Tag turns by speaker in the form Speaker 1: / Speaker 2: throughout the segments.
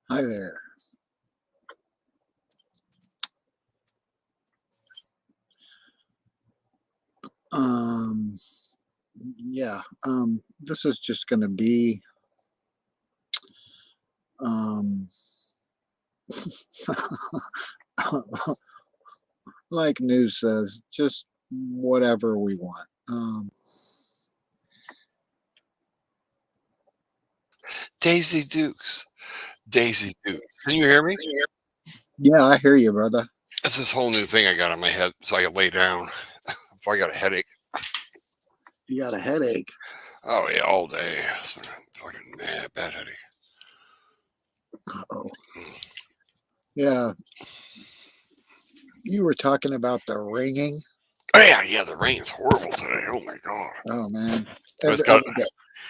Speaker 1: Hi there. Um, yeah, this is just going to be, um, like news says, just whatever we want.
Speaker 2: Daisy Dukes. Daisy Dukes. Can you hear me?
Speaker 1: Yeah, I hear you, brother.
Speaker 2: It's this whole new thing I got on my head so I can lay down if I got a headache.
Speaker 1: You got a headache.
Speaker 2: Oh, yeah, all day. It's been a fucking bad headache.
Speaker 1: Oh, yeah. You were talking about the ringing.
Speaker 2: Oh, yeah, the rain's horrible today. Oh, my God.
Speaker 1: Oh man,
Speaker 2: I just,
Speaker 1: every
Speaker 2: got,
Speaker 1: every day,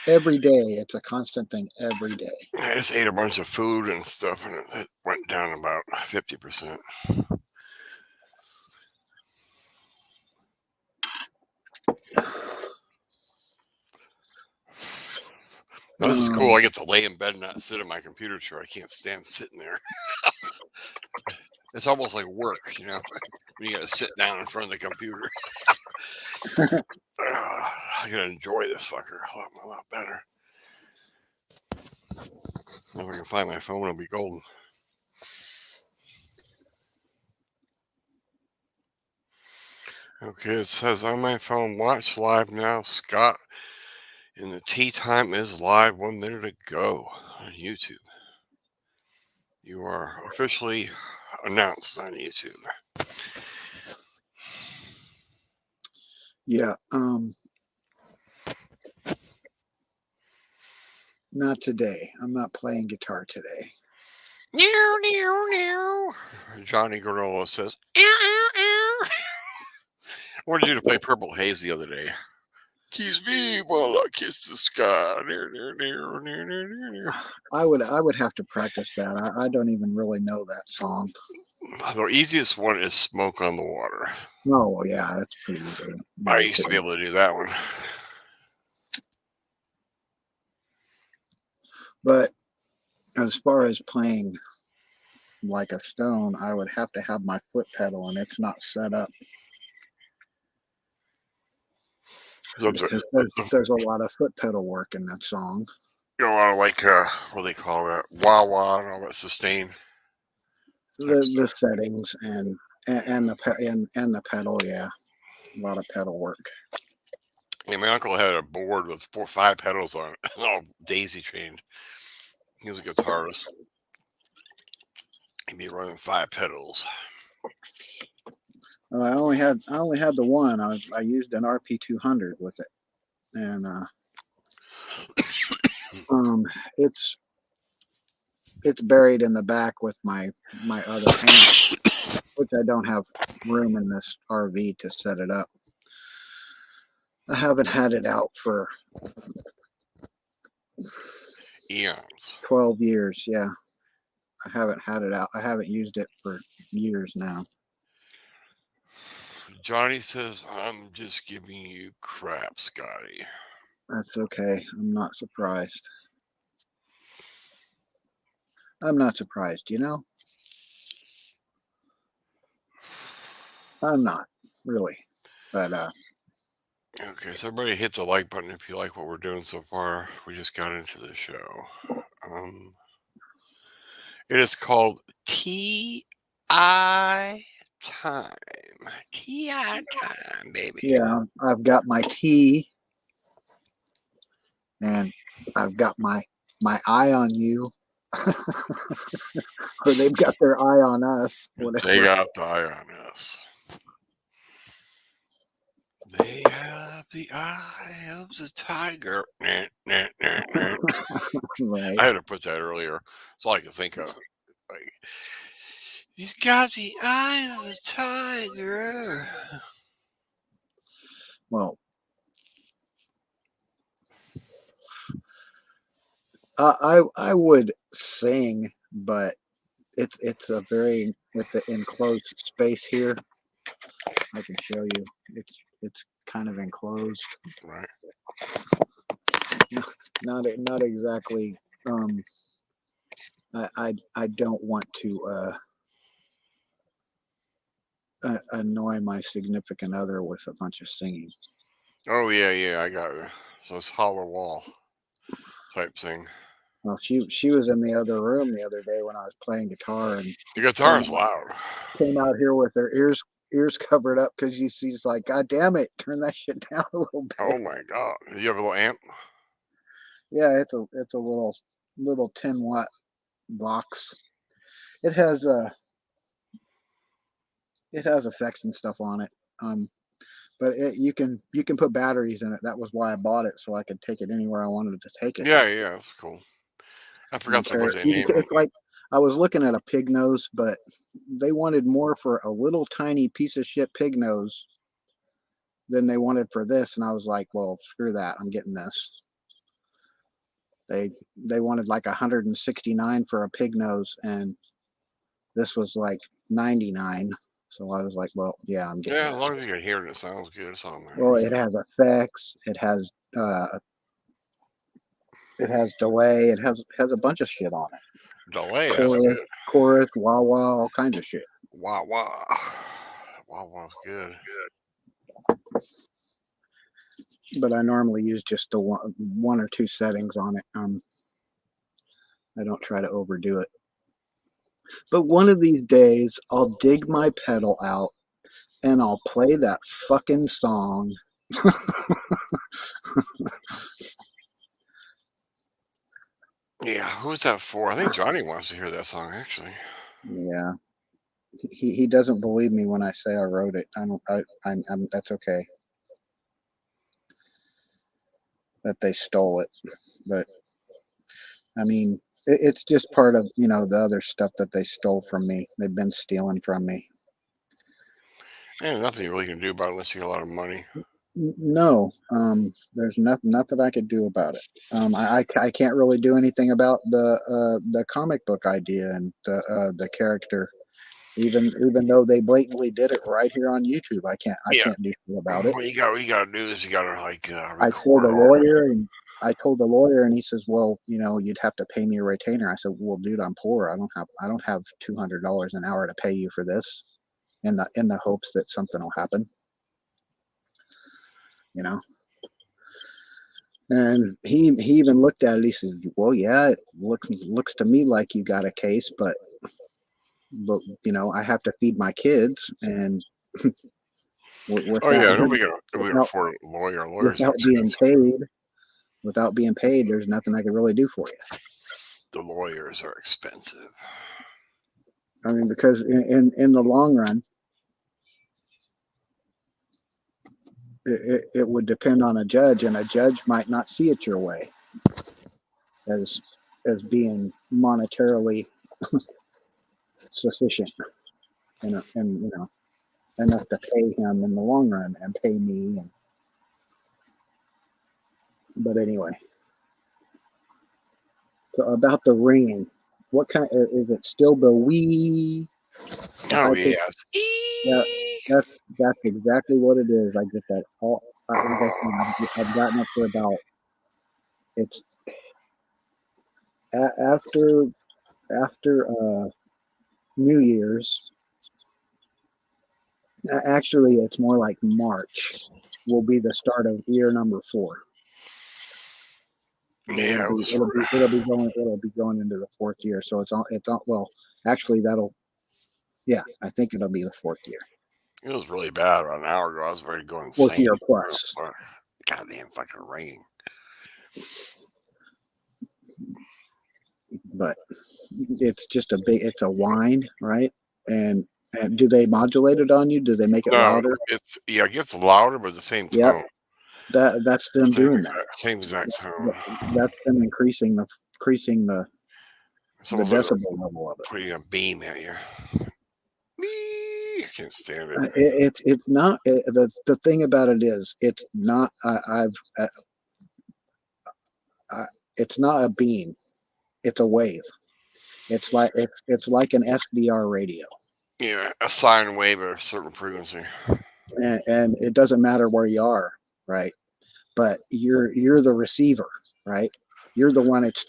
Speaker 1: every day. It's a constant thing. Every day.
Speaker 2: I just ate a bunch of food and stuff, and it went down about 50%. Now, this is cool.
Speaker 1: Um,
Speaker 2: I get to lay in bed and not sit in my computer chair. I can't stand sitting there. It's almost like work, when you got to sit down in front of the computer. I can enjoy this fucker a lot better. If I can find my phone, it'll be golden. Okay, it says on my phone, watch live now. Scott in the tea time is live 1 minute ago on YouTube. You are officially announced on YouTube.
Speaker 1: yeah. Not today. I'm not playing guitar today.
Speaker 2: Meow, meow, meow. Johnny Gorilla says, ow, ow, ow. I wanted you to play Purple Haze the other day. Kiss me while I kiss the sky.
Speaker 1: I would have to practice that. I don't even really know that song.
Speaker 2: The easiest one is Smoke on the Water.
Speaker 1: Oh yeah, that's pretty easy.
Speaker 2: I
Speaker 1: No
Speaker 2: used to be
Speaker 1: kidding.
Speaker 2: able to do that one.
Speaker 1: But as far as playing like a stone, I would have to have my foot pedal, and it's not set up because there's a lot of foot pedal work in that song.
Speaker 2: A lot of like what do they call that, wah wah and all that sustain type
Speaker 1: The
Speaker 2: stuff.
Speaker 1: settings and the pedal, yeah, a lot of pedal work.
Speaker 2: Yeah, my uncle had a board with 5 pedals on it, all daisy chained. He was a guitarist. He'd be running 5 pedals.
Speaker 1: I only had the one. I used an RP200 with it, and um, it's it's buried in the back with my other amp, which I don't have room in this RV to set it up. I haven't had it out for
Speaker 2: Eons.
Speaker 1: 12 years. Yeah, I haven't had it out. I haven't used it for years now.
Speaker 2: Johnny says, I'm just giving you crap, Scotty.
Speaker 1: That's okay. I'm not surprised. I'm not surprised, I'm not really. But
Speaker 2: Okay, so everybody hit the like button if you like what we're doing so far. We just got into the show. Um, it is called T.I. Time. T.I. Time, baby.
Speaker 1: yeah, I've got my tea and I've got my eye on you, or they've got their eye on us,
Speaker 2: They
Speaker 1: whatever.
Speaker 2: got the eye on us. They have the eye of the tiger. Nah, nah, nah, nah.
Speaker 1: Right.
Speaker 2: I had to put that earlier. That's all I could think of. Like, he's got the eye of the tiger.
Speaker 1: Well, I would sing, but it's a very with the enclosed space here. I can show you. It's kind of enclosed.
Speaker 2: Right.
Speaker 1: Not exactly I don't want to annoy my significant other with a bunch of singing.
Speaker 2: Oh yeah, I got you. So it's hollow wall type thing.
Speaker 1: Well, she was in the other room the other day when I was playing guitar and
Speaker 2: The guitar
Speaker 1: came
Speaker 2: is loud.
Speaker 1: came out here with her ears covered up because she's like, God damn it, turn that shit down a little bit.
Speaker 2: Oh my god. You have a little amp?
Speaker 1: Yeah, it's a little 10-watt box. It has it has effects and stuff on it. But you can put batteries in it. That was why I bought it, so I could take it anywhere I wanted to take it
Speaker 2: Yeah, that's cool. I
Speaker 1: and
Speaker 2: forgot
Speaker 1: carry
Speaker 2: what
Speaker 1: it.
Speaker 2: they name them.
Speaker 1: It's like I was looking at a pig nose, but they wanted more for a little tiny piece of shit pig nose than they wanted for this, and I was like, well, screw that. I'm getting this. They wanted like 169 for a pig nose, and this was like 99. So I was like, well, yeah, I'm getting
Speaker 2: Yeah, as
Speaker 1: this.
Speaker 2: long as you can hear it, it sounds good. It's on there.
Speaker 1: Well, it has effects. It has delay. It has a bunch of shit on it.
Speaker 2: Delay, that's
Speaker 1: Chorus,
Speaker 2: good.
Speaker 1: chorus, wah wah, all kinds of shit.
Speaker 2: Wah wah. Wah wah's good.
Speaker 1: But I normally use just the one or two settings on it. I don't try to overdo it. But one of these days, I'll dig my pedal out and I'll play that fucking song.
Speaker 2: Yeah, who's that for? I think Johnny wants to hear that song actually.
Speaker 1: Yeah, he doesn't believe me when I say I wrote it. I don't. I'm that's okay that they stole it, but I mean, it's just part of the other stuff that they stole from me. They've been stealing from me.
Speaker 2: Ain't nothing you really can do about it unless you get a lot of money.
Speaker 1: No, there's nothing I could do about it. I can't really do anything about the comic book idea and the character. Even though they blatantly did it right here on YouTube, I
Speaker 2: Yeah.
Speaker 1: can't do shit about it.
Speaker 2: What you gotta do is you gotta like
Speaker 1: I told
Speaker 2: record
Speaker 1: the
Speaker 2: all.
Speaker 1: lawyer and I told the lawyer and he says, well, you'd have to pay me a retainer. I said, well, dude, I'm poor. I don't have $200 an hour to pay you for this in the hopes that something will happen, you know. And he even looked at it. He says, well, yeah, it looks to me like you got a case, but I have to feed my kids and
Speaker 2: Oh
Speaker 1: without
Speaker 2: yeah, nobody can
Speaker 1: without
Speaker 2: afford a lawyer. Lawyers are
Speaker 1: without being
Speaker 2: expensive.
Speaker 1: paid without being paid, there's nothing I can really do for you.
Speaker 2: The lawyers are expensive.
Speaker 1: I mean, because in the long run, it would depend on a judge, and a judge might not see it your way as being monetarily sufficient, and enough to pay him in the long run and pay me. But anyway, so about the ringing, what kind is it? Still the wee, the
Speaker 2: Oh
Speaker 1: high
Speaker 2: yeah.
Speaker 1: pitch? Yeah, that's exactly what it is. I get that all. Like I said, I've gotten it for about it's after New Year's. Actually, it's more like March will be the start of year number 4.
Speaker 2: Yeah, it was for,
Speaker 1: It'll be going into the 4th year. So it's on. Well, actually, I think it'll be the 4th year.
Speaker 2: it was really bad about an hour ago. I was ready to go
Speaker 1: 4th
Speaker 2: insane.
Speaker 1: year plus.
Speaker 2: Goddamn fucking rain.
Speaker 1: But it's just it's a whine, right? And do they modulate it on you? Do they make it
Speaker 2: No,
Speaker 1: louder?
Speaker 2: it gets louder, but the same
Speaker 1: Yep,
Speaker 2: tone.
Speaker 1: that's them doing that.
Speaker 2: Same exact tone.
Speaker 1: That's them increasing
Speaker 2: It's
Speaker 1: the
Speaker 2: almost like they're
Speaker 1: decibel level of it.
Speaker 2: putting a beam at you. I can't stand it.
Speaker 1: It's not the thing about it is it's not it's not a beam. It's a wave. It's like an SDR radio,
Speaker 2: Yeah, a sine wave at a certain frequency.
Speaker 1: and it doesn't matter where you are, right? But you're the receiver, right? You're the one it's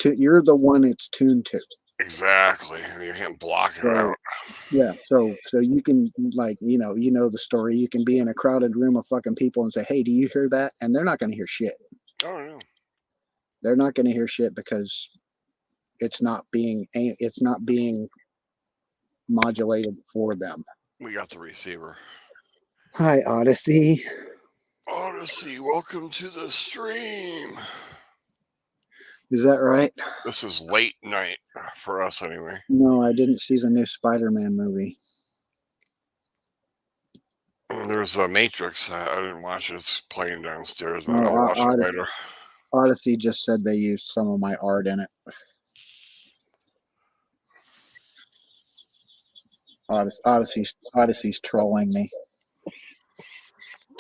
Speaker 1: tuned to.
Speaker 2: Exactly. You can't block it
Speaker 1: So
Speaker 2: out.
Speaker 1: yeah, so you can like the story. You can be in a crowded room of fucking people and say, "Hey, do you hear that?" And they're not going to hear shit.
Speaker 2: Oh no.
Speaker 1: They're not going to hear shit because it's not being modulated for them.
Speaker 2: We got the receiver.
Speaker 1: Hi, Odyssey.
Speaker 2: Odyssey, welcome to the stream.
Speaker 1: Is that right?
Speaker 2: This is late night for us anyway.
Speaker 1: No, I didn't see the new Spider-Man movie.
Speaker 2: There's a Matrix. I didn't watch it. It's playing downstairs, but
Speaker 1: No,
Speaker 2: I'll watch it later.
Speaker 1: Odyssey just said they used some of my art in it. Odyssey's trolling me.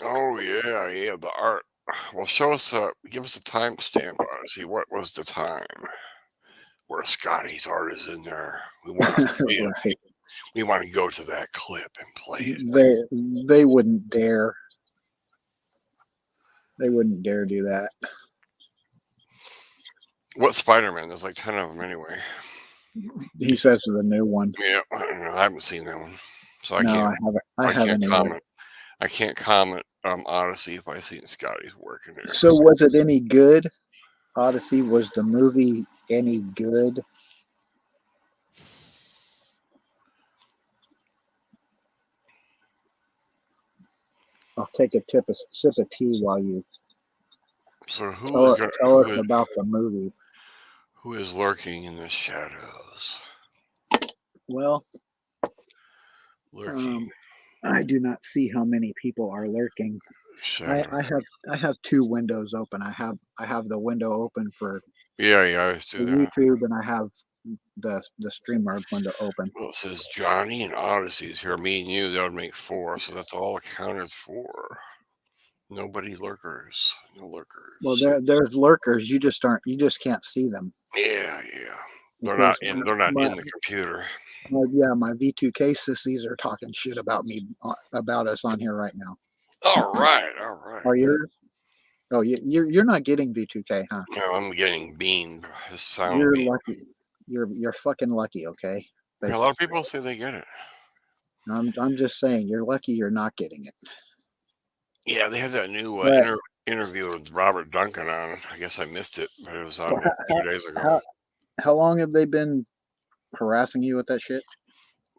Speaker 2: Oh yeah, the art. Well, show us. Give us a timestamp, Odyssey. What was the time where Scotty's art is in there? We want to see it.
Speaker 1: Right.
Speaker 2: We want to go to that clip and play it.
Speaker 1: They wouldn't dare. They wouldn't dare do that.
Speaker 2: What Spider-Man? There's like 10 of them anyway.
Speaker 1: He says the new one.
Speaker 2: Yeah, I don't know. I haven't seen that one, so
Speaker 1: No, I haven't. I haven't
Speaker 2: can't
Speaker 1: either.
Speaker 2: comment. I can't comment Odyssey if I seen Scotty's work in there.
Speaker 1: So was it any good? Odyssey, was the movie any good? I'll take a sip of tea while you
Speaker 2: So
Speaker 1: tell us about the movie.
Speaker 2: Who is lurking in the shadows?
Speaker 1: Well,
Speaker 2: Lurking.
Speaker 1: I do not see how many people are lurking. I have two windows open. I have the window open for
Speaker 2: Yeah, I used to.
Speaker 1: YouTube, and I have the StreamYard window open.
Speaker 2: Well, it says Johnny and Odyssey's here. Me and you, that would make 4, so that's all accounted for. Nobody lurkers. No lurkers.
Speaker 1: Well, there's lurkers. You just can't see them.
Speaker 2: Yeah. They're not in the computer.
Speaker 1: My V2K sissies are talking shit about us on here right now.
Speaker 2: All right.
Speaker 1: Are yours? Oh, you're not getting V2K, huh?
Speaker 2: No, I'm getting beamed.
Speaker 1: You're lucky. You're fucking lucky, okay?
Speaker 2: Yeah, a lot of people say they get it.
Speaker 1: I'm just saying, you're lucky you're not getting it.
Speaker 2: Yeah, they had that new interview with Robert Duncan on. I guess I missed it, but it was on 2 days ago.
Speaker 1: How long have they been harassing you with that shit?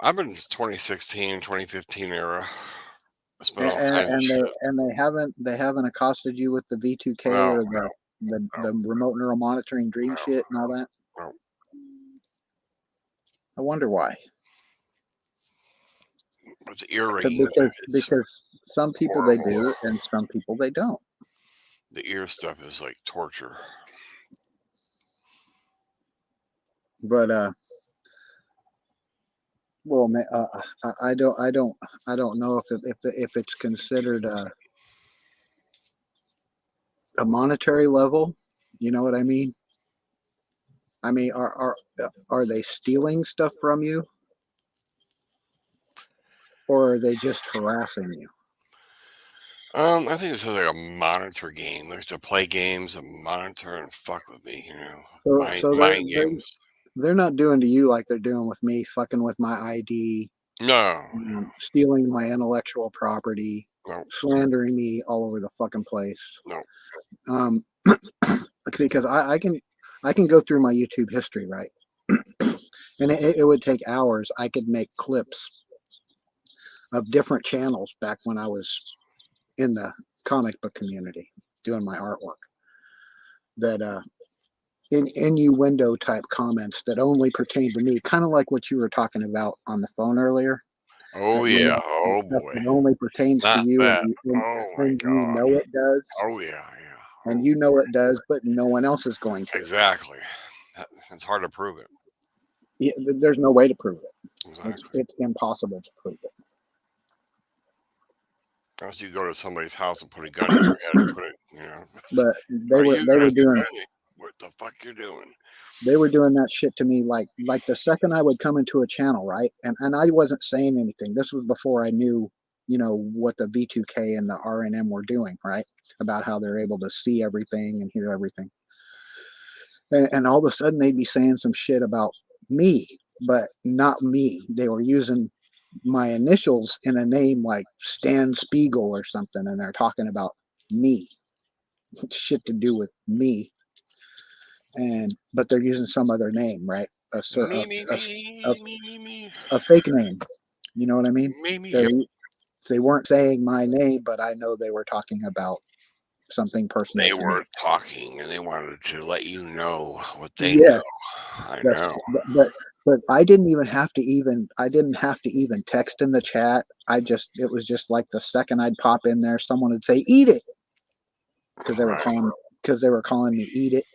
Speaker 2: I've been 2016, 2015 era.
Speaker 1: And they haven't accosted you with the V2K or the remote neural monitoring dream shit and all that?
Speaker 2: No.
Speaker 1: I wonder why.
Speaker 2: It's earring.
Speaker 1: Because some people they do and some people they don't.
Speaker 2: The ear stuff is like torture.
Speaker 1: But well, I don't know if it's considered a monetary level. You know what I mean? I mean, are they stealing stuff from you, or are they just harassing you?
Speaker 2: I think this is like a monitor game. There's to play games and monitor and fuck with me, mind games.
Speaker 1: They're not doing to you like they're doing with me, fucking with my ID.
Speaker 2: No.
Speaker 1: Stealing my intellectual property.
Speaker 2: No.
Speaker 1: Slandering me all over the fucking place.
Speaker 2: No.
Speaker 1: Because I can go through my YouTube history, right? And it would take hours. I could make clips of different channels back when I was in the comic book community doing my artwork that innuendo type comments that only pertain to me, kind of like what you were talking about on the phone earlier.
Speaker 2: Oh yeah. Oh boy.
Speaker 1: It only pertains to you, and you know it does.
Speaker 2: Oh yeah.
Speaker 1: And you know it does, but no one else is going to.
Speaker 2: Exactly. It's hard to prove it.
Speaker 1: Yeah, there's no way to prove it.
Speaker 2: Exactly.
Speaker 1: It's impossible to prove it.
Speaker 2: Unless you go to somebody's house and put a gun in your head and put it,
Speaker 1: But they were doing.
Speaker 2: What the fuck you're doing?
Speaker 1: They were doing that shit to me like the second I would come into a channel, right? And I wasn't saying anything. This was before I knew, what the V2K and the RNM were doing, right? About how they're able to see everything and hear everything. And all of a sudden they'd be saying some shit about me, but not me. They were using my initials in a name like Stan Spiegel or something, and they're talking about me. Shit to do with me, and but they're using some other name, right?
Speaker 2: Me, me,
Speaker 1: A,
Speaker 2: me, me, me, me,
Speaker 1: a fake name. You know what I mean?
Speaker 2: me, me.
Speaker 1: They
Speaker 2: Yep.
Speaker 1: they weren't saying my name, but I know they were talking about something personal
Speaker 2: They
Speaker 1: to me.
Speaker 2: were talking and they wanted to let you know what they
Speaker 1: Yeah,
Speaker 2: know. I
Speaker 1: that's
Speaker 2: know.
Speaker 1: but I didn't have to even text in the chat. It was just like the second I'd pop in there, someone would say, "Eat it," because they were
Speaker 2: Right.
Speaker 1: calling me "Eat it,"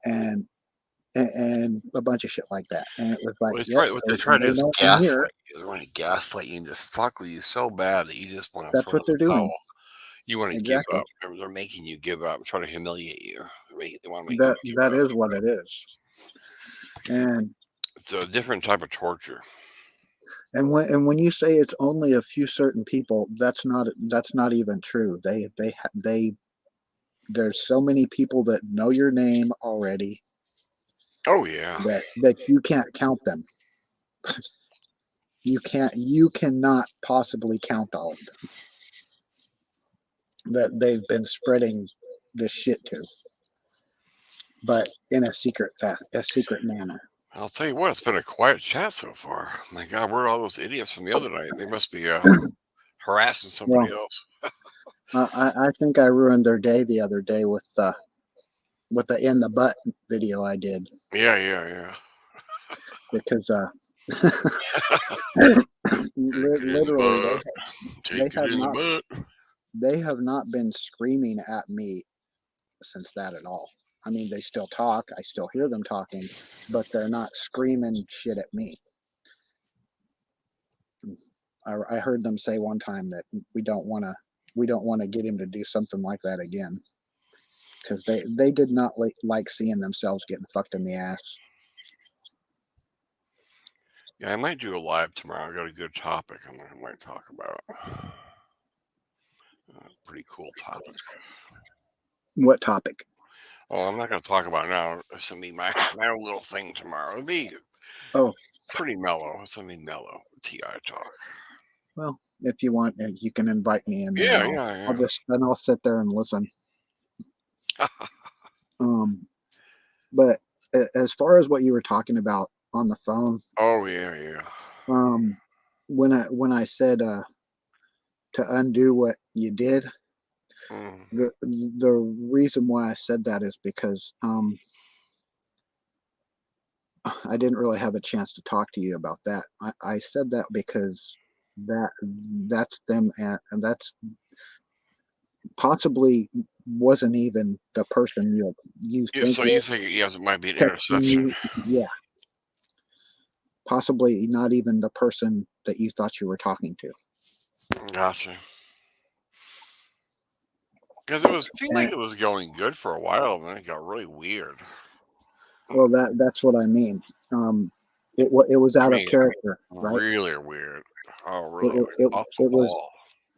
Speaker 1: and and a bunch of shit like that. And it was like,
Speaker 2: Well, they
Speaker 1: yep,
Speaker 2: try, what they try to
Speaker 1: they
Speaker 2: do is
Speaker 1: know I'm here.
Speaker 2: gaslight you. They want to gaslight you and just fuck with you so bad that you just want to
Speaker 1: That's
Speaker 2: throw
Speaker 1: what
Speaker 2: in
Speaker 1: they're
Speaker 2: the
Speaker 1: doing.
Speaker 2: towel. You want to give
Speaker 1: Exactly.
Speaker 2: up. They're making you give up and try to humiliate you. They want to make you give
Speaker 1: That
Speaker 2: up.
Speaker 1: is what it is. And
Speaker 2: It's a different type of torture.
Speaker 1: when you say it's only a few certain people, that's not even true. They there's so many people that know your name already
Speaker 2: Oh yeah.
Speaker 1: that you can't count them. You cannot possibly count all of them that they've been spreading this shit to, but in a secret manner.
Speaker 2: I'll tell you what, it's been a quiet chat so far. My God, where are all those idiots from the other night? They must be harassing somebody
Speaker 1: Well,
Speaker 2: else.
Speaker 1: I think I ruined their day the other day with the in the butt video I did
Speaker 2: Yeah, yeah, yeah.
Speaker 1: because
Speaker 2: Take it in the
Speaker 1: literally
Speaker 2: butt.
Speaker 1: they
Speaker 2: Take it
Speaker 1: have
Speaker 2: in the
Speaker 1: not
Speaker 2: butt.
Speaker 1: they have not been screaming at me since that at all. I mean, they still talk. I still hear them talking, but they're not screaming shit at me. I heard them say one time that we don't want to get him to do something like that again because they did not like seeing themselves getting fucked in the ass.
Speaker 2: Yeah, I might do a live tomorrow. I got a good topic I might talk about. Pretty cool topic.
Speaker 1: What topic?
Speaker 2: Oh, I'm not going to talk about it now. It's going to be my own little thing tomorrow. It'll be
Speaker 1: Oh,
Speaker 2: pretty mellow. It's going to be mellow. TI talk.
Speaker 1: well, if you want, you can invite me in there,
Speaker 2: Yeah,
Speaker 1: and
Speaker 2: yeah,
Speaker 1: I'll sit there and listen.
Speaker 2: yeah.
Speaker 1: Um, but as far as what you were talking about on the phone,
Speaker 2: Oh, yeah, yeah.
Speaker 1: um, when I said to undo what you did,
Speaker 2: Mm.
Speaker 1: the reason why I said that is because I didn't really have a chance to talk to you about that. I said that because that that's them at and that's possibly wasn't even the person you
Speaker 2: Yeah,
Speaker 1: think
Speaker 2: so you
Speaker 1: was
Speaker 2: think yes, it might be an
Speaker 1: texting
Speaker 2: interception?
Speaker 1: you. Yeah, possibly not even the person that you thought you were talking to.
Speaker 2: Gotcha. Because it seemed like
Speaker 1: And
Speaker 2: it was going good for a while, and then it got really weird.
Speaker 1: well, that's what I mean. Um, it was
Speaker 2: I
Speaker 1: out of
Speaker 2: mean,
Speaker 1: character, right?
Speaker 2: really weird. Oh,
Speaker 1: It
Speaker 2: really
Speaker 1: was
Speaker 2: weird. Off the
Speaker 1: it was
Speaker 2: wall.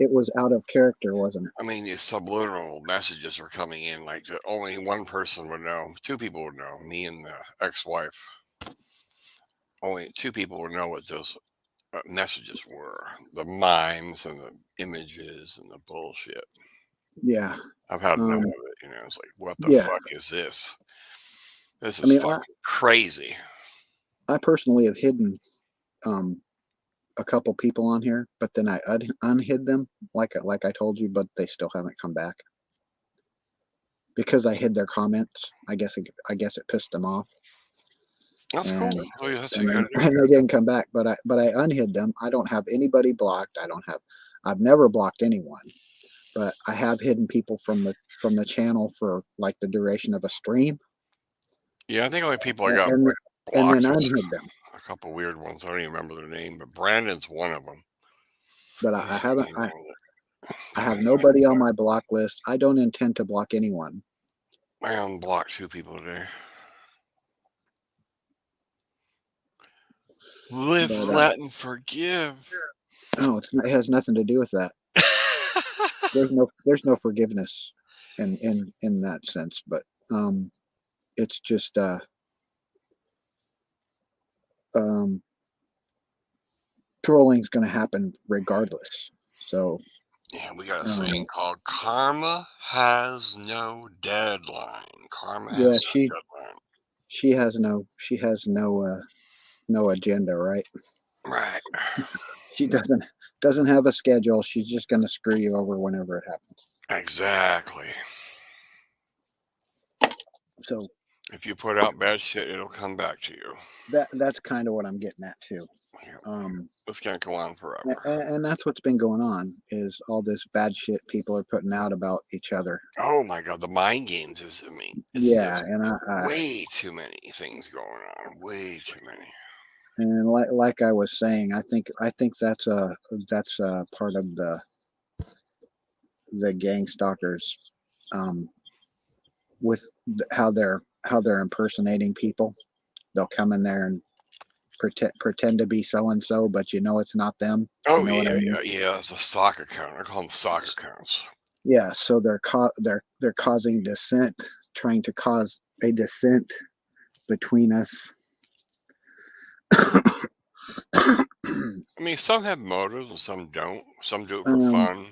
Speaker 1: it was out of character, wasn't it?
Speaker 2: I mean, these subliminal messages were coming in like that only one person would know. Two people would know. Me and the ex-wife. Only two people would know what those messages were. The mimes and the images and the bullshit.
Speaker 1: Yeah.
Speaker 2: I've had enough
Speaker 1: Um,
Speaker 2: of it. It's like, what the
Speaker 1: yeah.
Speaker 2: fuck is this? This
Speaker 1: I
Speaker 2: is
Speaker 1: mean,
Speaker 2: fucking crazy.
Speaker 1: I personally have hidden um a couple people on here, but then I unhid them like I told you, but they still haven't come back because I hid their comments. I guess it pissed them off,
Speaker 2: That's cool.
Speaker 1: and
Speaker 2: Oh, yeah, that's what you gotta do.
Speaker 1: and they didn't come back. But I unhid them. I don't have anybody blocked. I've never blocked anyone, but I have hidden people from the channel for like the duration of a stream,
Speaker 2: Yeah, I think only people I got
Speaker 1: and then
Speaker 2: blocked is
Speaker 1: unhid them.
Speaker 2: a couple weird ones. I don't even remember their name, but Brandon's one of them.
Speaker 1: But
Speaker 2: He's
Speaker 1: I
Speaker 2: the
Speaker 1: haven't.
Speaker 2: main one
Speaker 1: I
Speaker 2: that
Speaker 1: have nobody on my block list. I don't intend to block anyone.
Speaker 2: I unblocked two people today. Live,
Speaker 1: But
Speaker 2: let, and forgive.
Speaker 1: no, it has nothing to do with that. There's no forgiveness in that sense. But it's just um, trolling's going to happen regardless. So
Speaker 2: Yeah, we got a saying called "Karma has no deadline." Karma
Speaker 1: yeah,
Speaker 2: has no deadline.
Speaker 1: she has no agenda, right?
Speaker 2: Right.
Speaker 1: She doesn't have a schedule. She's just going to screw you over whenever it happens.
Speaker 2: Exactly.
Speaker 1: So
Speaker 2: If you put out bad shit, it'll come back to you.
Speaker 1: that's kind of what I'm getting at too.
Speaker 2: Yeah. This can't go on forever.
Speaker 1: And that's what's been going on is all this bad shit people are putting out about each other.
Speaker 2: Oh my god, the mind games is it's
Speaker 1: Yeah,
Speaker 2: just
Speaker 1: and
Speaker 2: way too many things going on. Way too many.
Speaker 1: and like I was saying, I think that's a part of the gang stalkers, with how they're impersonating people. They'll come in there and pretend to be so and so, but you know it's not them.
Speaker 2: Oh
Speaker 1: You know what I mean?
Speaker 2: yeah. It's a sock account. I call them sock accounts.
Speaker 1: Yeah. So they're causing dissent, trying to cause a dissent between us.
Speaker 2: I mean, some have motives and some don't. Some do it for fun.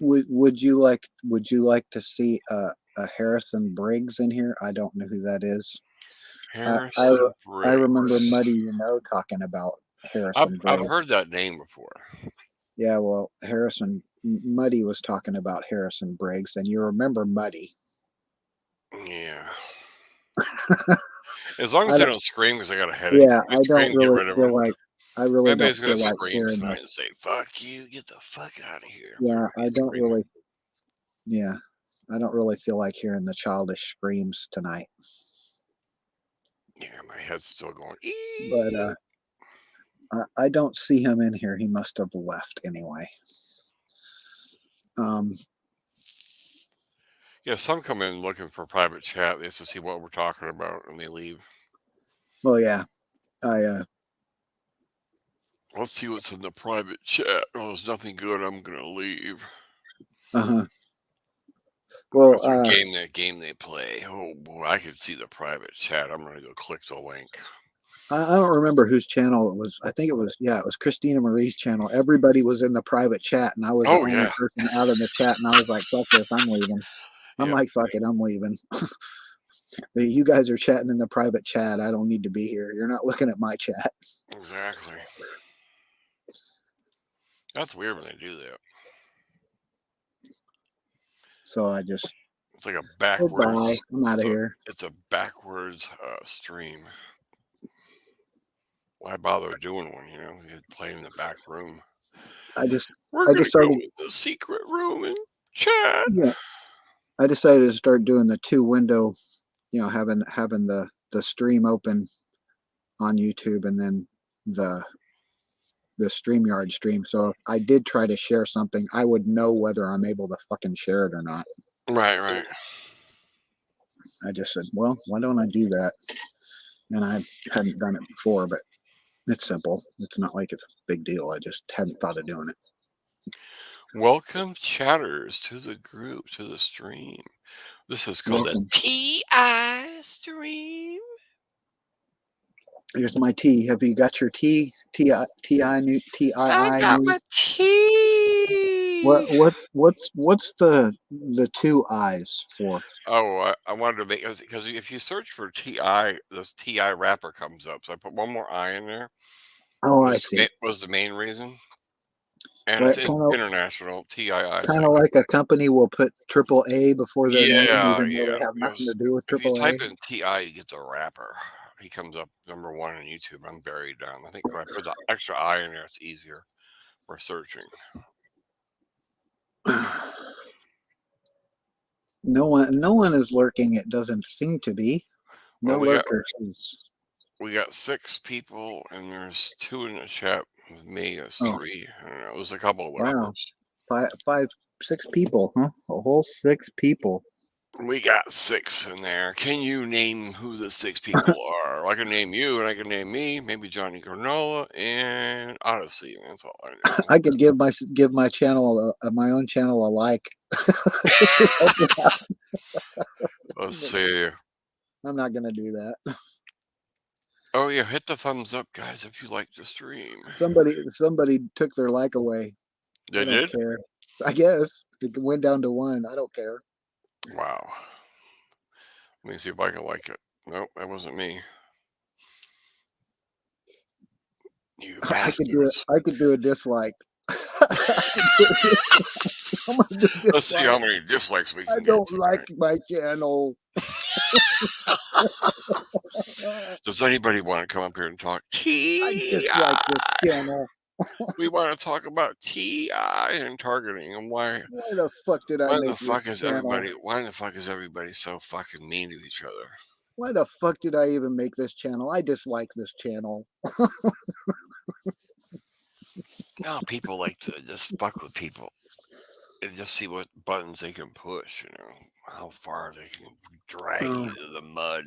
Speaker 1: Would you like to see a Harrison Briggs in here? I don't know who that is.
Speaker 2: Harrison Briggs.
Speaker 1: I remember Muddy, talking about Harrison
Speaker 2: I've
Speaker 1: Briggs.
Speaker 2: heard that name before.
Speaker 1: Yeah, well, Muddy was talking about Harrison Briggs, and you remember Muddy.
Speaker 2: Yeah. As long as they don't scream, because I got a headache.
Speaker 1: Yeah,
Speaker 2: I don't really feel
Speaker 1: like I really
Speaker 2: Maybe
Speaker 1: don't
Speaker 2: he's gonna
Speaker 1: feel like
Speaker 2: scream
Speaker 1: hearing
Speaker 2: tonight
Speaker 1: that.
Speaker 2: and say, "Fuck you, get the fuck out of here."
Speaker 1: Yeah, I don't
Speaker 2: screaming.
Speaker 1: really. Yeah, I don't really feel like hearing the childish screams tonight.
Speaker 2: Yeah, my head's still going.
Speaker 1: But I don't see him in here. He must have left anyway.
Speaker 2: Yeah, some come in looking for private chat just to see what we're talking about, and they leave.
Speaker 1: Well, yeah, I
Speaker 2: Let's see what's in the private chat. Oh, there's nothing good. I'm gonna leave.
Speaker 1: uh-huh. Well,
Speaker 2: That's a game they play. Oh boy, I can see the private chat. I'm gonna go click the link.
Speaker 1: I don't remember whose channel it was. I think it was Christina Marie's channel. Everybody was in the private chat, and I was the only person out of the chat, and I was like, "Fuck this, I'm leaving." I'm like, "Fuck it, I'm leaving." You guys are chatting in the private chat. I don't need to be here. You're not looking at my chat.
Speaker 2: Exactly. That's weird when they do that.
Speaker 1: So I just.
Speaker 2: It's like a backwards.
Speaker 1: Goodbye. I'm out of here.
Speaker 2: It's a backwards stream. Why bother doing one? You could play in the back room. We're gonna go in the secret room and chat.
Speaker 1: Yeah, I decided to start doing the 2-window. Having the stream open on YouTube and then the StreamYard stream. So if I did try to share something, I would know whether I'm able to fucking share it or not.
Speaker 2: Right.
Speaker 1: I just said, well, why don't I do that? And I hadn't done it before, but it's simple. It's not like it's a big deal. I just hadn't thought of doing it.
Speaker 2: Welcome, chatters, to the group, to the stream. This is called the TI stream.
Speaker 1: Here's my tea. Have you got your tea? TI new TII.
Speaker 2: I got my tea.
Speaker 1: What's the 2 I's for?
Speaker 2: Oh, I wanted to make because if you search for TI, this TI wrapper comes up. So I put one more I in there.
Speaker 1: Oh, I see.
Speaker 2: Was the main reason. And it's international, TII.
Speaker 1: Kind of like a company will put AAA before their name, even though they have nothing to do with AAA.
Speaker 2: If you type in TI, you get the rapper. He comes up #1 on YouTube. I'm buried down. I think if I put the extra I in there, it's easier for searching.
Speaker 1: No one is lurking. It doesn't seem to be. No lurkers.
Speaker 2: We got 6 people, and there's 2 in the chat. With me, it's 3. I don't know. It was a couple of lurkers.
Speaker 1: Wow. 6 people, huh? A whole 6 people.
Speaker 2: We got 6 in there. Can you name who the 6 people are? I can name you, and I can name me. Maybe Johnny Granola and Odyssey. That's all I know.
Speaker 1: I could give my channel my own channel a like.
Speaker 2: Let's see.
Speaker 1: I'm not gonna do that.
Speaker 2: Oh yeah, hit the thumbs up, guys, if you like the stream.
Speaker 1: Somebody took their like away.
Speaker 2: They
Speaker 1: I don't
Speaker 2: did?
Speaker 1: care. I guess it went down to 1. I don't care.
Speaker 2: Wow. Let me see if I can like it. Nope, that wasn't me. You bastards.
Speaker 1: I could do a dislike. I'm gonna do
Speaker 2: Let's see how
Speaker 1: dislike.
Speaker 2: many dislikes we
Speaker 1: I
Speaker 2: can get
Speaker 1: don't like
Speaker 2: tonight.
Speaker 1: my channel.
Speaker 2: Does anybody want to come up here and talk
Speaker 1: I
Speaker 2: TI?
Speaker 1: dislike this channel.
Speaker 2: We want to talk about TI and targeting and why
Speaker 1: Why the fuck did I make this channel?
Speaker 2: why the fuck is everybody so fucking mean to each other?
Speaker 1: Why the fuck did I even make this channel? I dislike this channel.
Speaker 2: Now people like to just fuck with people and just see what buttons they can push, how far they can drag
Speaker 1: Oh,
Speaker 2: you to the mud.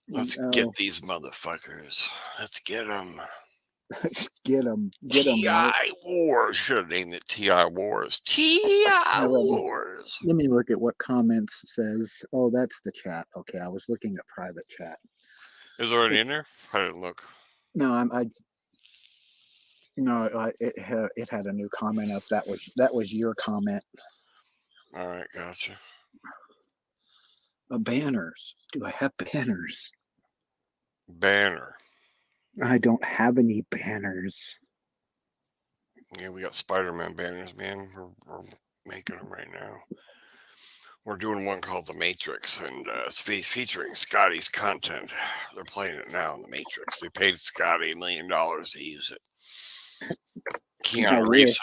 Speaker 2: Let's
Speaker 1: oh,
Speaker 2: get these motherfuckers. Let's get them.
Speaker 1: get them, right?
Speaker 2: TI Wars. Should have named it TI Wars. TI Wars.
Speaker 1: Let me look at what comments says. Oh, that's the chat. Okay, I was looking at private chat.
Speaker 2: Is there any in there? I didn't look.
Speaker 1: No, it had a new comment up. That was your comment.
Speaker 2: All right, gotcha.
Speaker 1: Banners. Do I have banners?
Speaker 2: Banner.
Speaker 1: I don't have any banners.
Speaker 2: Yeah, we got Spider-Man banners, man. We're making them right now. We're doing one called The Matrix, and it's featuring Scotty's content. They're playing it now in The Matrix. They paid Scotty $1 million to use it. Keanu Reeves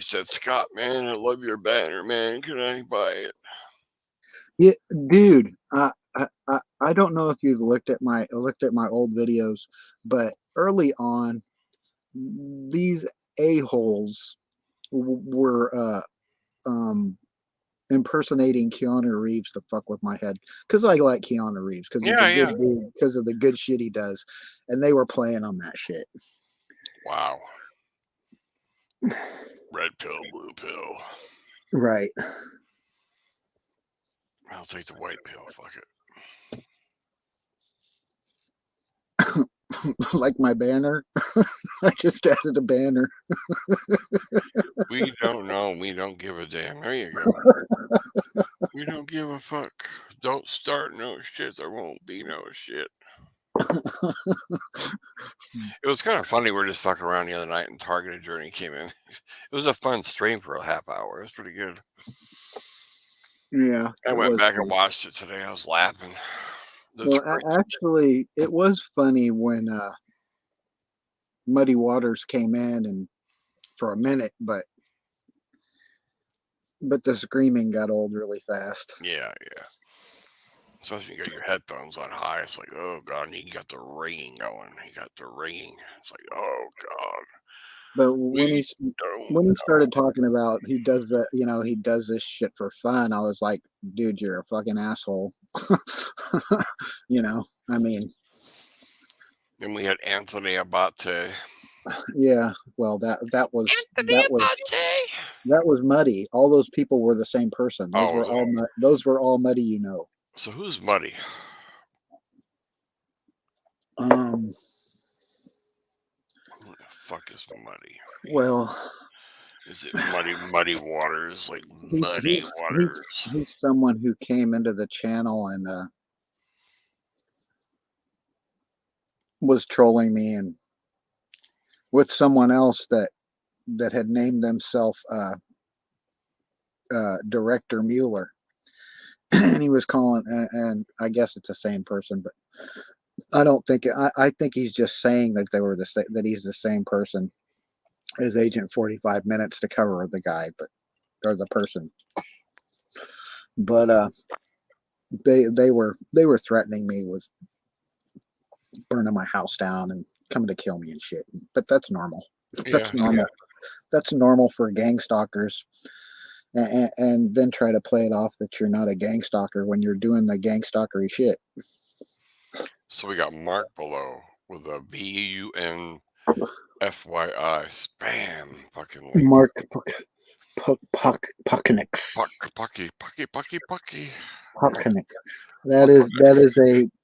Speaker 2: said, "Scott, man, I love your banner, man. Can I buy it?"
Speaker 1: Yeah, dude. I don't know if you've looked at my old videos, but early on, these a-holes were impersonating Keanu Reeves to fuck with my head because I like Keanu Reeves because he's a good dude because of the good shit he does, and they were playing on that shit.
Speaker 2: Wow. Red pill, blue pill.
Speaker 1: Right.
Speaker 2: I'll take the white pill. Fuck
Speaker 1: it. Like my banner. I just added a banner.
Speaker 2: We don't know. We don't give a damn. There you go. We don't give a fuck. Don't start no shit. There won't be no shit. It was kind of funny. We were just fucking around the other night and Targeted Journey came in. It was a fun stream for a half hour. It was pretty good.
Speaker 1: Yeah.
Speaker 2: I went back and watched it today. I was laughing.
Speaker 1: Well, actually, it was funny when Muddy Waters came in and for a minute, but the screaming got old really fast.
Speaker 2: Yeah. Especially when you got your headphones on high. It's like, oh God, and he got the ringing going. It's like, oh God.
Speaker 1: But when he started talking about he does that, he does this shit for fun, I was like, dude, you're a fucking asshole. I mean.
Speaker 2: And we had Anthony Abate.
Speaker 1: Yeah, well, that was Muddy. All those people were the same person. Those were all Muddy,
Speaker 2: So who's Muddy?
Speaker 1: Who
Speaker 2: the fuck is Muddy?
Speaker 1: Well,
Speaker 2: is it Muddy Waters, like Muddy Waters?
Speaker 1: He's someone who came into the channel and was trolling me and with someone else that had named themselves Director Mueller. And he was calling, and I guess it's the same person, but I don't think I think he's just saying that that he's the same person as Agent 45 Minutes to cover the guy, or the person. But they were threatening me with burning my house down and coming to kill me and shit. But that's normal. That's normal. Yeah. That's normal for gang stalkers. And then try to play it off that you're not a gang stalker when you're doing the gang stalkery shit.
Speaker 2: So we got Mark below with a BUNFYI spam fucking link.
Speaker 1: Mark Puckinix.
Speaker 2: Pucky.
Speaker 1: Puckinix. That is a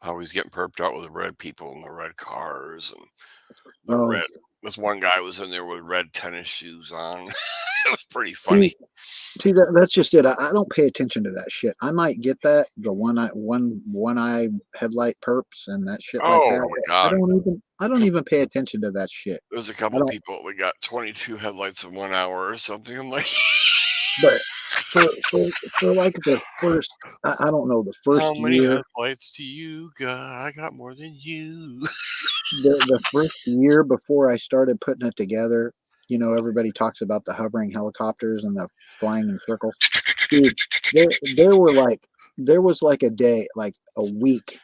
Speaker 2: how he's getting perped out with the red people in the red cars and the
Speaker 1: Oh,
Speaker 2: red. This one guy was in there with red tennis shoes on. It was pretty
Speaker 1: see,
Speaker 2: funny.
Speaker 1: that's just it. I don't pay attention to that shit. I might get that the one eye headlight perps and that shit like
Speaker 2: Oh
Speaker 1: that.
Speaker 2: my god!
Speaker 1: I don't even pay attention to that shit.
Speaker 2: There's a
Speaker 1: I
Speaker 2: couple
Speaker 1: don't.
Speaker 2: people that got 22 headlights in 1 hour or something. I'm like,
Speaker 1: But for like the first, I don't know, the
Speaker 2: how
Speaker 1: first
Speaker 2: many
Speaker 1: year,
Speaker 2: headlights do you got? I got more than you.
Speaker 1: the first year before I started putting it together, you know, everybody talks about the hovering helicopters and the flying in circles. Dude, there were like there was like a day, like a week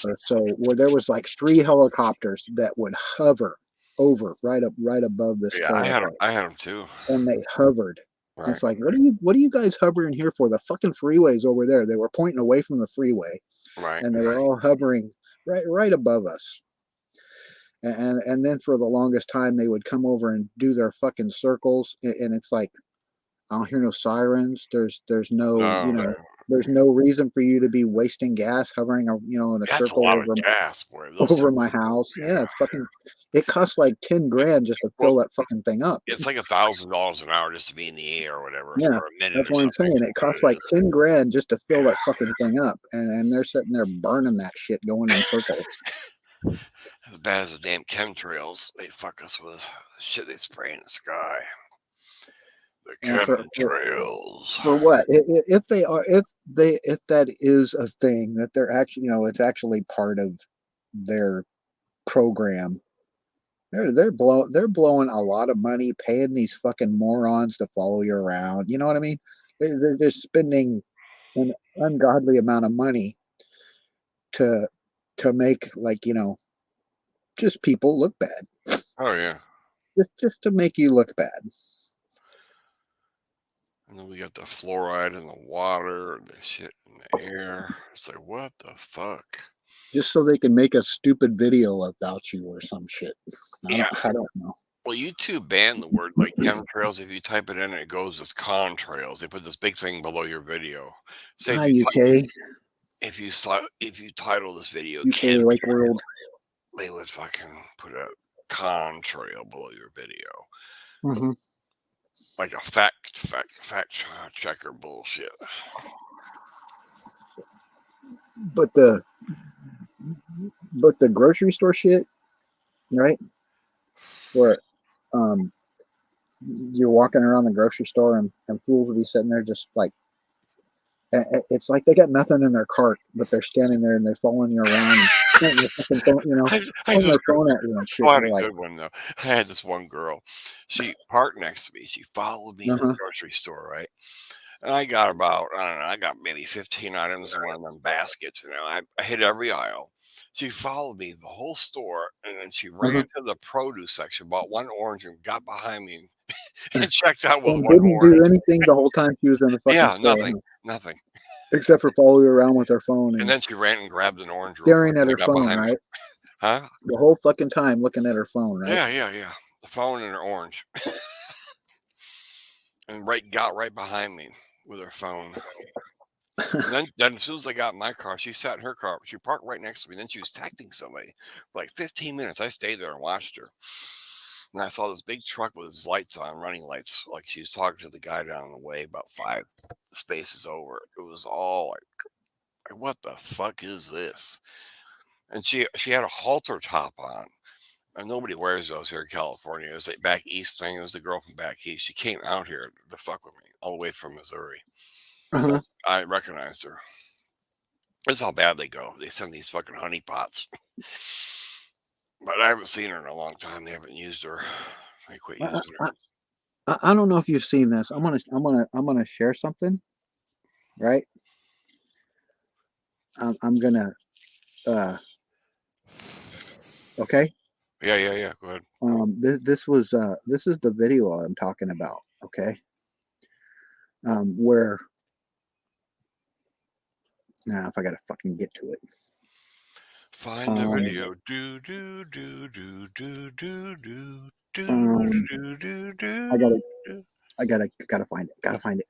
Speaker 1: or so, where there was like 3 helicopters that would hover over right above this
Speaker 2: Yeah, I
Speaker 1: trailer
Speaker 2: had them.
Speaker 1: park,
Speaker 2: I had them too.
Speaker 1: and they hovered. And
Speaker 2: Right,
Speaker 1: it's like, what are you guys hovering here for? The fucking freeway's over there. They were pointing away from the freeway,
Speaker 2: right.
Speaker 1: and they were all hovering right above us. And then for the longest time, they would come over and do their fucking circles, and it's like, I don't hear no sirens. There's no,
Speaker 2: No,
Speaker 1: there's no reason for you to be wasting gas hovering, in a
Speaker 2: that's a
Speaker 1: circle
Speaker 2: lot of gas, boy. Those
Speaker 1: over
Speaker 2: things.
Speaker 1: my house. Yeah,
Speaker 2: Yeah.
Speaker 1: it's fucking. It costs like 10 grand just to
Speaker 2: Well,
Speaker 1: fill that fucking thing up.
Speaker 2: it's like $1,000 an hour just to be in the air or whatever for
Speaker 1: Yeah,
Speaker 2: a minute
Speaker 1: that's
Speaker 2: or
Speaker 1: what I'm
Speaker 2: something.
Speaker 1: saying. It
Speaker 2: What
Speaker 1: costs
Speaker 2: it
Speaker 1: like
Speaker 2: is.
Speaker 1: 10 grand just to fill
Speaker 2: Yeah.
Speaker 1: that fucking thing up, and they're sitting there burning that shit, going in circles.
Speaker 2: As bad as the damn chemtrails, they fuck us with shit they spray in the sky. The
Speaker 1: And
Speaker 2: chemtrails.
Speaker 1: for what? If they are, if that is a thing that they're actually, it's actually part of their program. They're blowing a lot of money paying these fucking morons to follow you around. You know what I mean? They're just spending an ungodly amount of money to make, like, just people look bad.
Speaker 2: Oh yeah.
Speaker 1: Just to make you look bad.
Speaker 2: And then we got the fluoride in the water and the shit in the air. It's like, what the fuck?
Speaker 1: Just so they can make a stupid video about you or some shit.
Speaker 2: Yeah.
Speaker 1: I don't know.
Speaker 2: Well, YouTube banned the word like chemtrails. If you type it in, it goes as contrails. They put this big thing below your video. Say
Speaker 1: Hi, UK.
Speaker 2: if you title this video
Speaker 1: UK Lake
Speaker 2: chemtrail,
Speaker 1: World.
Speaker 2: they would fucking put a contrail below your video,
Speaker 1: Hmm.
Speaker 2: like a fact checker bullshit.
Speaker 1: But the grocery store shit, right? Where um you're walking around the grocery store, and fools will be sitting there just like, it's like they got nothing in their cart, but they're standing there and they're following you around and pointing their fucking phone,
Speaker 2: I
Speaker 1: pointing their
Speaker 2: just
Speaker 1: phone at you and shit.
Speaker 2: Oh, I had
Speaker 1: You're
Speaker 2: a
Speaker 1: like,
Speaker 2: good one though. I had this one girl. She parked next to me. She followed me to the
Speaker 1: uh-huh.
Speaker 2: grocery store, right? And I got about, I don't know, I got maybe 15 items in one of them baskets. I hit every aisle. She followed me the whole store, and then she ran
Speaker 1: Uh-huh.
Speaker 2: to the produce section, bought one orange, and got behind me and checked out with
Speaker 1: And
Speaker 2: one
Speaker 1: didn't
Speaker 2: orange.
Speaker 1: do anything the whole time she was in the fucking
Speaker 2: Yeah,
Speaker 1: store,
Speaker 2: nothing,
Speaker 1: huh?
Speaker 2: nothing.
Speaker 1: Except for follow you around with her phone
Speaker 2: And
Speaker 1: and
Speaker 2: then she ran and grabbed an orange real quick
Speaker 1: staring at
Speaker 2: and
Speaker 1: her
Speaker 2: got
Speaker 1: phone,
Speaker 2: behind me.
Speaker 1: right?
Speaker 2: Huh?
Speaker 1: The whole fucking time looking at her phone, right?
Speaker 2: Yeah, yeah, yeah. The phone and her orange. And got right behind me with her phone. And then as soon as I got in my car, she sat in her car. She parked right next to me. Then she was texting somebody for like 15 minutes. I stayed there and watched her. And I saw this big truck with its lights on, running lights. Like she was talking to the guy down the way about 5 spaces over. It was all like, what the fuck is this? And she had a halter top on. And nobody wears those here in California. It was like back east thing. It was the girl from back east. She came out here to fuck with me all the way from Missouri.
Speaker 1: Uh-huh.
Speaker 2: I recognized her. That's how bad they go. They send these fucking honeypots. But I haven't seen her in a long time. They haven't used her. They quit
Speaker 1: I,
Speaker 2: using her.
Speaker 1: I, I don't know if you've seen this. I'm gonna share something, right? I'm gonna okay.
Speaker 2: Yeah, yeah, yeah. Go ahead.
Speaker 1: This is the video I'm talking about. Okay. Where now, if I gotta fucking get to it.
Speaker 2: Find the
Speaker 1: Um,
Speaker 2: video. Do do do do do do do do
Speaker 1: um,
Speaker 2: do do
Speaker 1: I
Speaker 2: do.
Speaker 1: gotta, gotta find it. Gotta find it.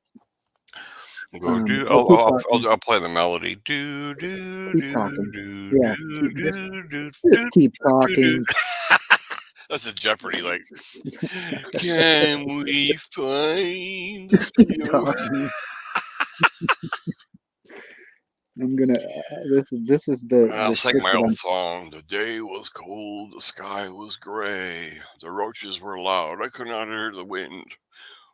Speaker 2: Go do.
Speaker 1: But keep talking.
Speaker 2: I'll play the melody. Do do
Speaker 1: Keep
Speaker 2: do
Speaker 1: talking.
Speaker 2: do
Speaker 1: Yeah,
Speaker 2: do
Speaker 1: just
Speaker 2: do do
Speaker 1: just
Speaker 2: do
Speaker 1: keep
Speaker 2: do do.
Speaker 1: talking.
Speaker 2: That's a Jeopardy. Like, can we find the
Speaker 1: Just keep
Speaker 2: cure?
Speaker 1: talking. I'm gonna. This is
Speaker 2: I'll
Speaker 1: the
Speaker 2: sing
Speaker 1: shit
Speaker 2: my
Speaker 1: that
Speaker 2: old
Speaker 1: I'm.
Speaker 2: song. The day was cold, the sky was gray, the roaches were loud, I could not hear the wind.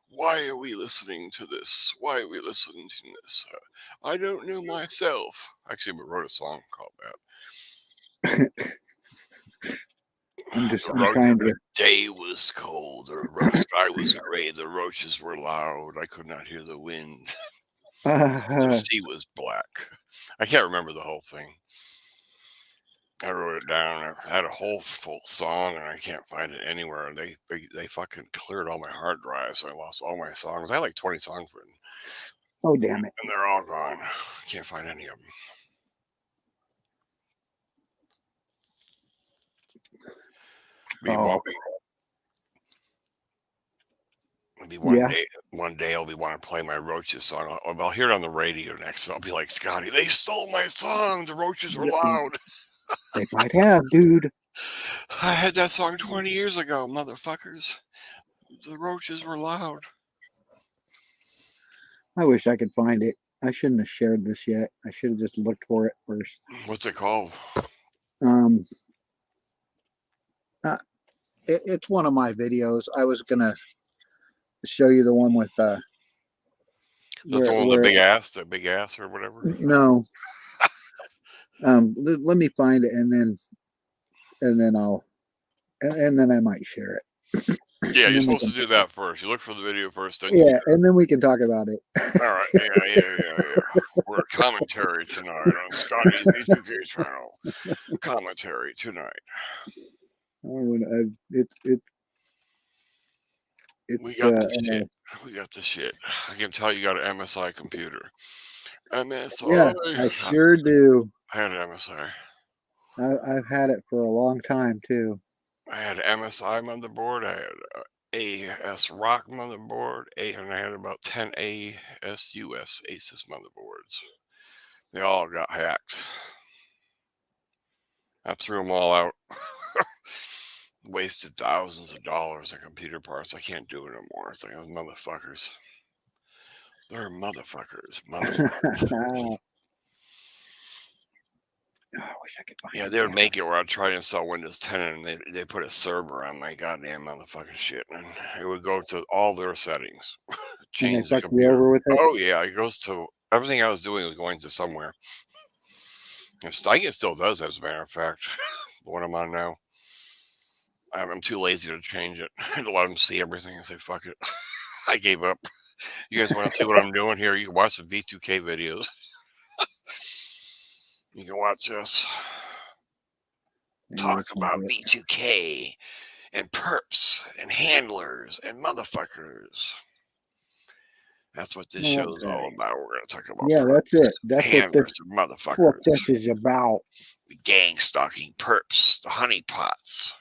Speaker 2: Why are we listening to this? Why are we listening to this? I don't know myself. Actually, we wrote a song called that.
Speaker 1: I'm trying
Speaker 2: The
Speaker 1: to.
Speaker 2: day was cold, the sky was gray, the roaches were loud, I could not hear the wind. The
Speaker 1: Uh,
Speaker 2: sea was black. I can't remember the whole thing. I wrote it down. I had a whole full song, and I can't find it anywhere. They fucking cleared all my hard drives, so I lost all my songs. I had like 20 songs written,
Speaker 1: oh damn it!
Speaker 2: and they're all gone. Can't find any of them. Be one,
Speaker 1: Oh
Speaker 2: maybe
Speaker 1: yeah.
Speaker 2: one day I'll be want to play my Roaches song. I'll hear it on the radio next, and I'll be like, Scotty, they stole my song. The Roaches were loud.
Speaker 1: They might have, dude.
Speaker 2: I had that song 20 years ago, motherfuckers. The Roaches were loud.
Speaker 1: I wish I could find it. I shouldn't have shared this yet. I should have just looked for it first.
Speaker 2: What's it called?
Speaker 1: Um, it's one of my videos. I was gonna show you the one with
Speaker 2: That's the one with the big ass or whatever.
Speaker 1: no. Let me find it and then I'll and then I might share it.
Speaker 2: Yeah,
Speaker 1: And
Speaker 2: you're
Speaker 1: then we
Speaker 2: supposed
Speaker 1: can,
Speaker 2: to do that first. You look for the video first, then you
Speaker 1: yeah,
Speaker 2: share.
Speaker 1: and then we can talk about it.
Speaker 2: All right, yeah. We're commentary tonight on Scotty's B2K channel. Commentary tonight. We
Speaker 1: It's
Speaker 2: got the shit. We got the shit. I can tell you got an MSI computer.
Speaker 1: yeah,
Speaker 2: MSI.
Speaker 1: I sure do.
Speaker 2: I had an MSI.
Speaker 1: I've had it for a long time too.
Speaker 2: I had an MSI motherboard. I had AS Rock motherboard, and I had about 10 ASUS Asus motherboards. They all got hacked. I threw them all out. Wasted thousands of dollars on computer parts. I can't do it anymore. It's like those motherfuckers. They're motherfuckers.
Speaker 1: I wish I could find
Speaker 2: Yeah,
Speaker 1: it.
Speaker 2: they would make it where I'd try to install Windows 10 and they put a server on my goddamn motherfucking shit. And it would go to all their settings.
Speaker 1: And they
Speaker 2: Change the
Speaker 1: fucked you
Speaker 2: computer.
Speaker 1: over with it.
Speaker 2: Oh, yeah. It goes to everything I was doing was going to somewhere. I think it still does, as a matter of fact. The one I'm on now. I'm too lazy to change it. To let them see everything. I say, fuck it. I gave up. You guys want to see what I'm doing here? You can watch the V2K videos. You can watch us talk about V2K and perps and handlers and motherfuckers. That's what this show's all about. We're going to talk about
Speaker 1: perps, that's it. That's
Speaker 2: handlers and motherfuckers.
Speaker 1: What this is about.
Speaker 2: Gang stalking perps, the honeypots,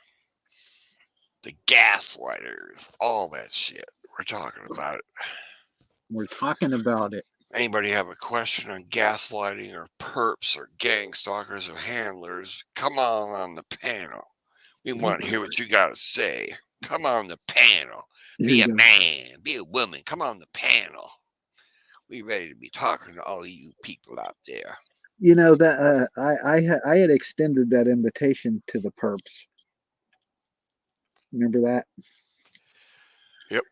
Speaker 2: the gaslighters, all that shit. We're talking about it.
Speaker 1: We're talking about it.
Speaker 2: Anybody have a question on gaslighting or perps or gang stalkers or handlers? Come on the panel. We want to hear what you got to say. Come on the panel. Be a man. Be a woman. Come on the panel. We ready to be talking to all of you people out there.
Speaker 1: You know that I had extended that invitation to the perps. Remember that?
Speaker 2: Yep.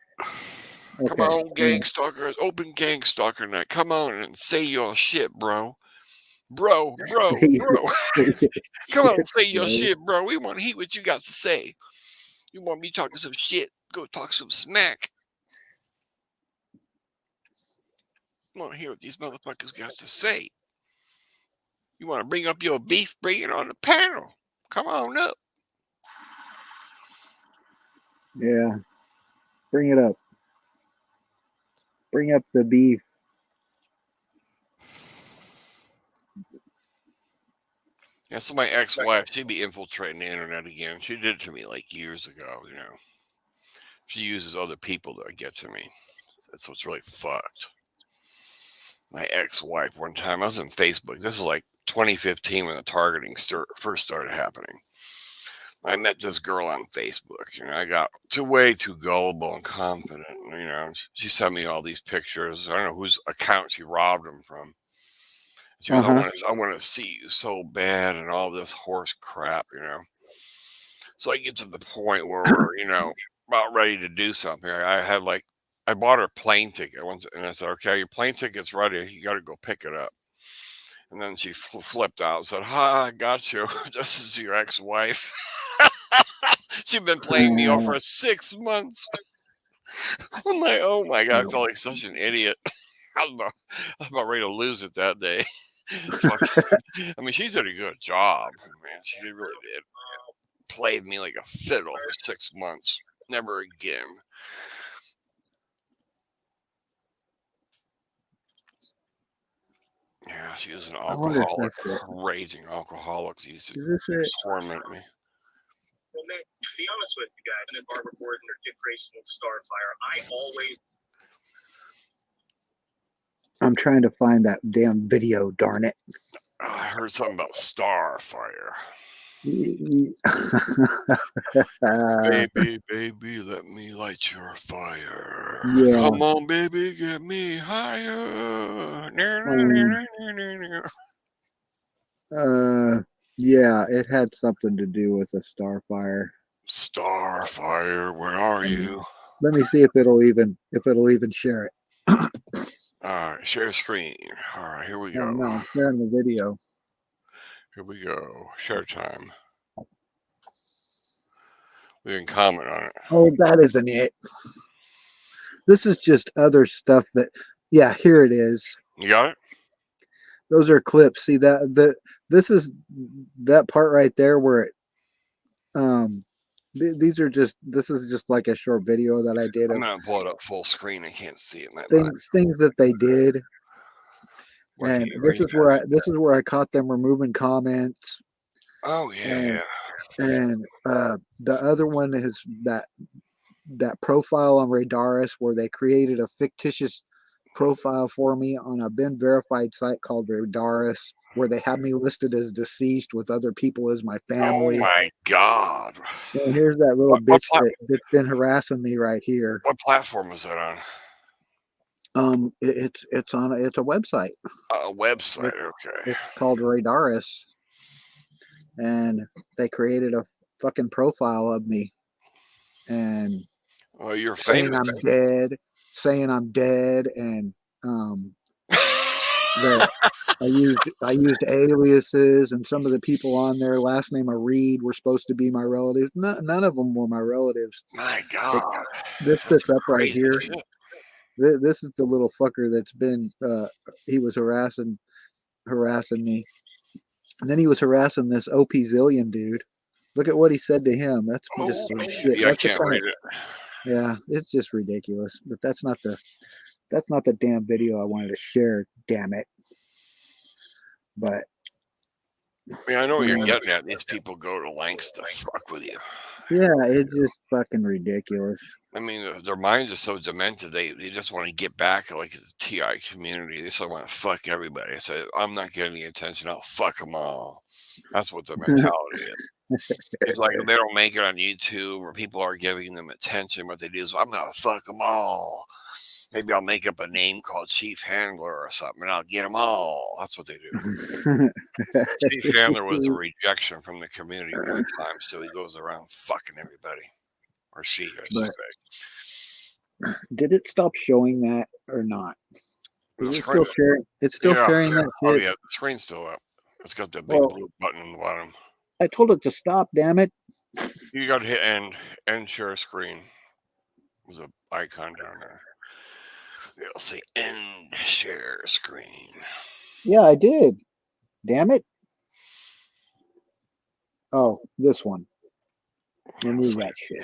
Speaker 2: Okay. Come on, gang stalkers. Open gang stalker night. Come on and say your shit, bro. Bro. Come on, say your shit, bro. We want to hear what you got to say. You want me talking some shit? Go talk some smack. You want to hear what these motherfuckers got to say? You want to bring up your beef? Bring it on the panel. Come on up.
Speaker 1: Yeah. Bring it up. Bring up the beef.
Speaker 2: Yeah, so my ex-wife, she'd be infiltrating the internet again. She did it to me like years ago, you know. She uses other people to get to me. That's what's really fucked. my ex-wife one time. I was on Facebook. This is like 2015 when the targeting first started happening. I met this girl on Facebook. I got way too gullible and confident. She sent me all these pictures. I don't know whose account she robbed them from. She goes,
Speaker 1: Uh-huh.
Speaker 2: I want to see you so bad," and all this horse crap. So I get to the point where we're, about ready to do something. I bought her a plane ticket once, and I said, "Okay, your plane ticket's ready. You got to go pick it up." And then she flipped out and said, "Ha, I got you. This is your ex-wife." She'd been playing me over for 6 months. I'm like, oh my God, I felt like such an idiot. I was about ready to lose it that day. Fuck. I mean, she did a good job, man. She really did. Played me like a fiddle for 6 months. Never again. Yeah, she was an
Speaker 1: I wonder if
Speaker 2: alcoholic,
Speaker 1: that's it.
Speaker 2: raging alcoholic. She used to
Speaker 1: Is this it?
Speaker 2: torment me.
Speaker 3: Well, Nick, to be honest with you guys, and Barbara Gordon or Dick Grayson with Starfire, I always.
Speaker 1: I'm trying to find that damn video, darn it.
Speaker 2: Oh, I heard something about Starfire. Baby, baby, let me light your fire.
Speaker 1: Yeah.
Speaker 2: Come on, baby, get me higher.
Speaker 1: Yeah, it had something to do with a Starfire.
Speaker 2: Starfire, where are you?
Speaker 1: Let me see if it'll even share it.
Speaker 2: All right, share screen. All right, here we
Speaker 1: Oh,
Speaker 2: go.
Speaker 1: no, I'm sharing the video.
Speaker 2: Here we go. Share time. We can comment on it.
Speaker 1: Oh, that isn't it. This is just other stuff that. Yeah, here it is.
Speaker 2: You got it?
Speaker 1: Those are clips. See this is that part right there where it. These are just. This is just like a short video that I did
Speaker 2: I'm
Speaker 1: of
Speaker 2: gonna pull it up full screen. I can't see it.
Speaker 1: things that they did. And this is where I caught them removing comments.
Speaker 2: Oh yeah,
Speaker 1: And the other one is that profile on Radaris where they created a fictitious profile for me on a been verified site called Radaris where they have me listed as deceased with other people as my family.
Speaker 2: Oh my God!
Speaker 1: And here's that little bitch that's been harassing me right here.
Speaker 2: What platform is that on?
Speaker 1: It's a website.
Speaker 2: A website. Okay.
Speaker 1: It's called Radaris, and they created a fucking profile of me, and
Speaker 2: well, you're
Speaker 1: saying
Speaker 2: famous.
Speaker 1: I'm dead, and that I used aliases, and some of the people on there, last name of Reed, were supposed to be my relatives. None of them were my relatives.
Speaker 2: My God,
Speaker 1: this up right here.
Speaker 2: Shit.
Speaker 1: This is the little fucker that's been. He was harassing me, and then he was harassing this OP Zillion dude. Look at what he said to him. That's just some shit.
Speaker 2: Yeah, I can't read it.
Speaker 1: Yeah, it's just ridiculous. But that's not the damn video I wanted to share. Damn it. But
Speaker 2: I mean, I know what you're getting at. These people go to lengths to fuck with you.
Speaker 1: Yeah, it's just fucking ridiculous.
Speaker 2: I mean, their minds are so demented. They just want to get back like the TI community. They just want to fuck everybody. Say, I'm not getting the attention. I'll fuck them all. That's what their mentality is. It's like if they don't make it on YouTube or people are giving them attention, what they do is, I'm going to fuck them all. Maybe I'll make up a name called Chief Handler or something, and I'll get them all. That's what they do. Chief Handler was a rejection from the community one time, so he goes around fucking everybody. Or she, I should say.
Speaker 1: Did it stop showing that or not? Is it still sharing? It's still
Speaker 2: Yeah,
Speaker 1: sharing that
Speaker 2: oh,
Speaker 1: shit?
Speaker 2: yeah, the screen's still up. It's got that big blue button on the bottom.
Speaker 1: I told it to stop, damn it.
Speaker 2: You got to hit end share screen. There's an icon down there. It'll say end share screen.
Speaker 1: Yeah, I did. Damn it. Oh, this one. Remove that shit.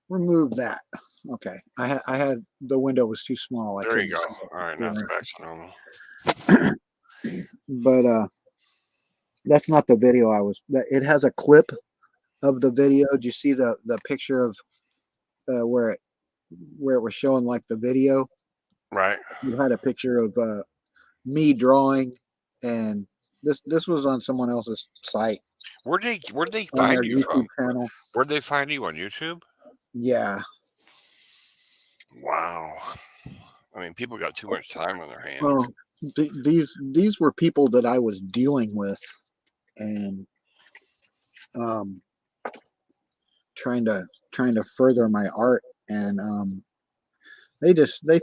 Speaker 1: Remove that. Okay. I had the window was too small.
Speaker 2: There you go. All right, now it's back to normal.
Speaker 1: But that's not the video I was. It has a clip of the video. Do you see the picture of where it was showing like the video
Speaker 2: Right.
Speaker 1: You had a picture of me drawing, and this was on someone else's site
Speaker 2: Where'd they
Speaker 1: on their
Speaker 2: find you
Speaker 1: YouTube
Speaker 2: from?
Speaker 1: channel.
Speaker 2: Where'd they find you on YouTube?
Speaker 1: Yeah.
Speaker 2: Wow. I mean, people got too much time on their hands.
Speaker 1: Well, these were people that I was dealing with, and um, trying to further my art, and they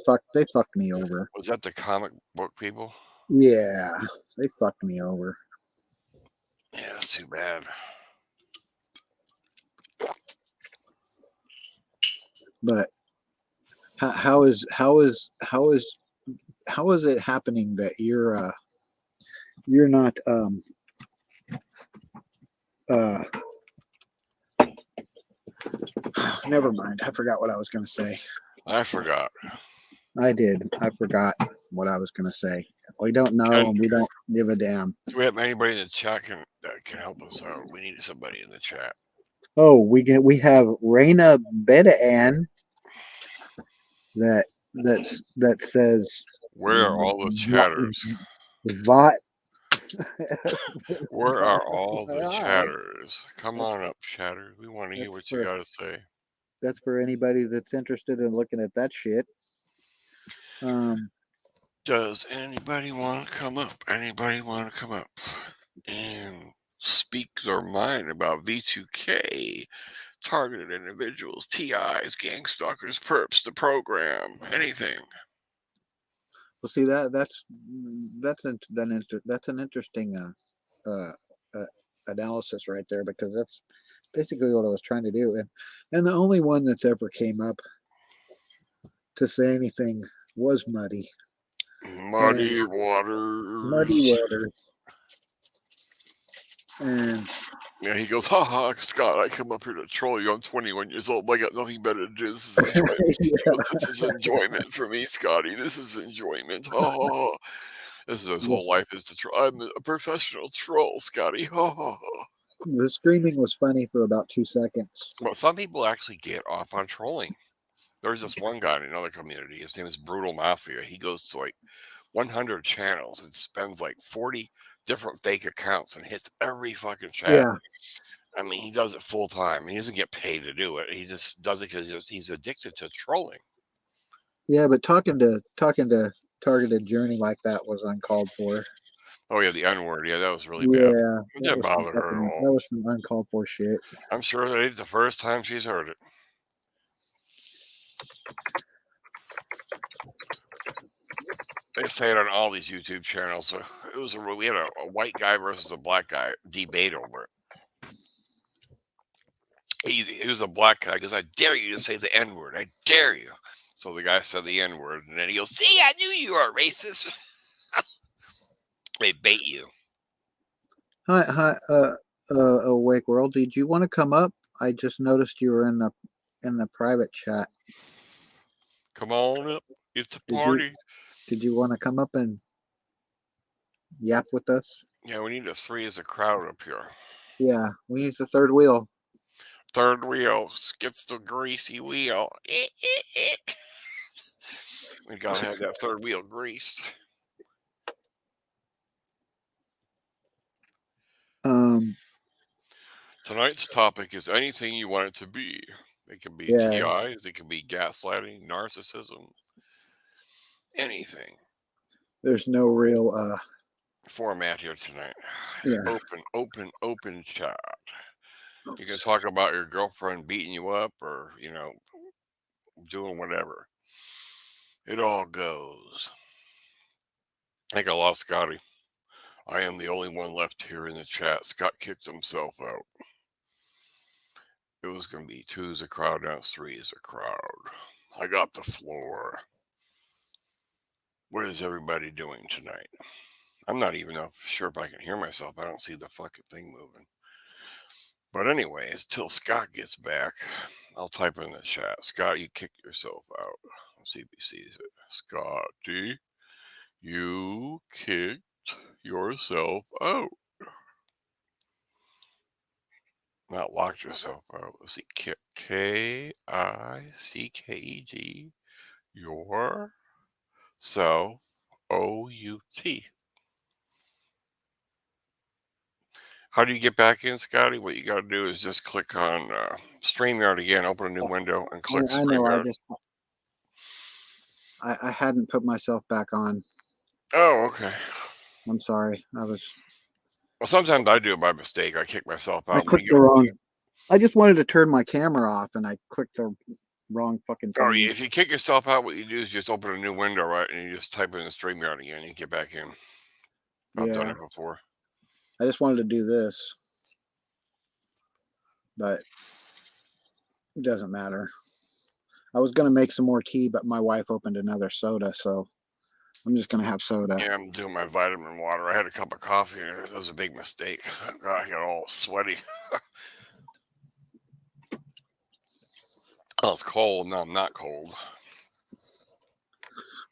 Speaker 1: fucked me over.
Speaker 2: Was that the comic book people?
Speaker 1: Yeah, they fucked me over.
Speaker 2: Yeah, that's too bad.
Speaker 1: But how is it happening that you're not uh never mind, I forgot what I was going to say.
Speaker 2: I forgot.
Speaker 1: I forgot what I was going to say. We don't know,
Speaker 2: And
Speaker 1: and we don't give a damn.
Speaker 2: do we have anybody in the chat that can help us out? We need somebody in the chat.
Speaker 1: Oh, we have Raina Bedaan that says
Speaker 2: Where are all the chatters?
Speaker 1: Vot.
Speaker 2: Where are all the
Speaker 1: Ah,
Speaker 2: chatters? Come
Speaker 1: that's
Speaker 2: on up, chatters. We want to hear
Speaker 1: that's
Speaker 2: what you
Speaker 1: for
Speaker 2: got to say.
Speaker 1: that's for anybody that's interested in looking at that shit.
Speaker 2: Does anybody want to come up? Anybody want to come up and speak their mind about V2K, targeted individuals, TIs, gang stalkers, perps, the program, anything?
Speaker 1: Well, see that's an interesting analysis right there, because that's basically what I was trying to do, and the only one that's ever came up to say anything was Muddy.
Speaker 2: Muddy
Speaker 1: And Muddy
Speaker 2: waters.
Speaker 1: Waters. And
Speaker 2: Yeah, he goes, ha ha, Scott, I come up here to troll you. I'm 21 years old. I got nothing better to do. This is enjoyment. He goes, this is enjoyment for me, Scotty. This is enjoyment. Ha ha ha. This is his whole life is to troll. I'm a professional troll, Scotty. Ha ha ha.
Speaker 1: the screaming was funny for about 2 seconds.
Speaker 2: Well, some people actually get off on trolling. There's this one guy in another community. His name is Brutal Mafia. He goes to like 100 channels and spends like 40 different fake accounts and hits every fucking chat.
Speaker 1: Yeah.
Speaker 2: I mean, he does it full time. He doesn't get paid to do it. He just does it because he's addicted to trolling.
Speaker 1: Yeah, but talking to Targeted Journey like that was uncalled for.
Speaker 2: Oh yeah, the N word. Yeah, that was really bad.
Speaker 1: Yeah,
Speaker 2: It didn't bother her at
Speaker 1: that
Speaker 2: all.
Speaker 1: was some uncalled for shit.
Speaker 2: I'm sure that it's the first time she's heard it. They say it on all these YouTube channels. So we had a white guy versus a black guy debate over it. He was a black guy. He goes, I dare you to say the N word. I dare you. So the guy said the N word, and then he goes, see, I knew you were a racist. They bait you.
Speaker 1: Hi, Awake World. Did you want to come up? I just noticed you were in the private chat.
Speaker 2: Come on up. It's a party.
Speaker 1: Did you want to come up and yap with us?
Speaker 2: Yeah, we need a 3 as a crowd up here.
Speaker 1: Yeah, we need the third wheel.
Speaker 2: Third wheel gets the greasy wheel. We gotta have that third wheel greased. Tonight's topic is anything you want it to be. It can be TIs, it can be gaslighting, narcissism, anything.
Speaker 1: There's no real
Speaker 2: format here tonight.
Speaker 1: Yeah.
Speaker 2: Open chat. You can talk about your girlfriend beating you up, or doing whatever. It all goes. I think I lost Scotty. I am the only one left here in the chat. Scott kicked himself out. It was going to be 2 as a crowd, now it's 3 as a crowd. I got the floor. What is everybody doing tonight? I'm not even sure if I can hear myself. I don't see the fucking thing moving. But anyways, till Scott gets back, I'll type in the chat. Scott, you kicked yourself out. Let's see if he sees it. Scotty, you kicked yourself out. Not locked yourself out. Let's see. Kicked. Kicked. Your So, OUT. How do you get back in, Scotty? What you got to do is just click on StreamYard again, open a new window, and click
Speaker 1: I know.
Speaker 2: StreamYard.
Speaker 1: I hadn't put myself back on.
Speaker 2: Oh, okay.
Speaker 1: I'm sorry. Well,
Speaker 2: sometimes I do it by mistake. I kick myself out.
Speaker 1: I clicked the wrong. I just wanted to turn my camera off, and I clicked the wrong fucking thing.
Speaker 2: Oh, if you kick yourself out, what you do is just open a new window, right? And you just type in the StreamYard again, and you get back in. I've done it before.
Speaker 1: I just wanted to do this, but it doesn't matter. I was gonna make some more tea, but my wife opened another soda, so I'm just gonna have soda.
Speaker 2: Yeah, I'm doing my vitamin water. I had a cup of coffee, and that was a big mistake. God, I got all sweaty. Oh, it's cold. No, I'm not cold.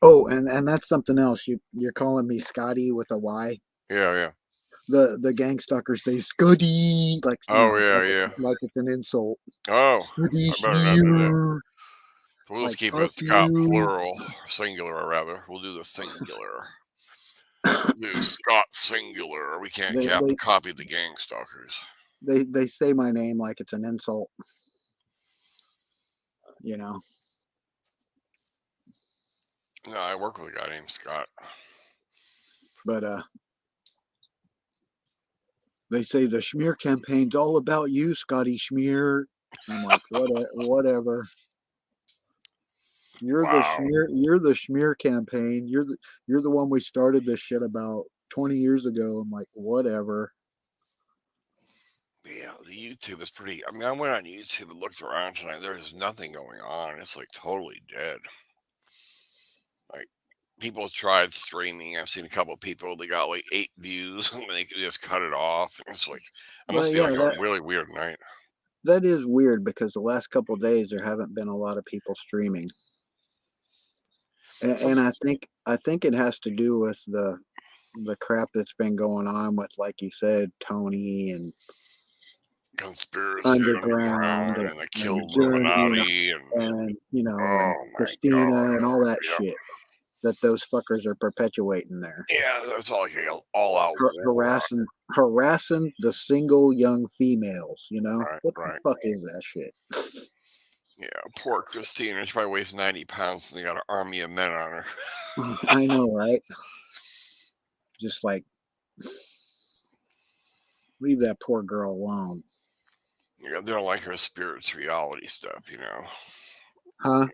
Speaker 1: Oh, and that's something else. You're calling me Scotty with a Y.
Speaker 2: Yeah.
Speaker 1: The gang stalkers say Scotty, like like it's an insult.
Speaker 2: Oh,
Speaker 1: Scotty,
Speaker 2: I better not do that. So we'll
Speaker 1: like,
Speaker 2: just keep it Scott plural, singular rather. We'll do the singular. Do Scott singular. We can't copy the gang stalkers.
Speaker 1: They say my name like it's an insult. You know.
Speaker 2: No, I work with a guy named Scott.
Speaker 1: But they say the Schmear campaign's all about you, Scotty Schmear. I'm like, whatever. You're the Schmear campaign. You're the one we started this shit about 20 years ago. I'm like, whatever.
Speaker 2: Yeah, the YouTube is pretty. I mean, I went on YouTube and looked around tonight. There's nothing going on. It's like totally dead. Like people tried streaming. I've seen a couple of people. They got like 8 views and they just cut it off. It's like it must be like a really weird night.
Speaker 1: That is weird because the last couple of days there haven't been a lot of people streaming, and I think it has to do with the crap that's been going on with, like you said, Tony and
Speaker 2: Conspiracy
Speaker 1: Underground
Speaker 2: and the killed Illuminati
Speaker 1: and Christina and all that shit that those fuckers are perpetuating there.
Speaker 2: Yeah, that's all out
Speaker 1: harassing the single young females. What the fuck is that shit?
Speaker 2: Yeah, poor Christina. She probably weighs 90 pounds and they got an army of men on her.
Speaker 1: I know, right? Just like, leave that poor girl alone.
Speaker 2: Yeah, they don't like her spirituality stuff,
Speaker 1: Huh?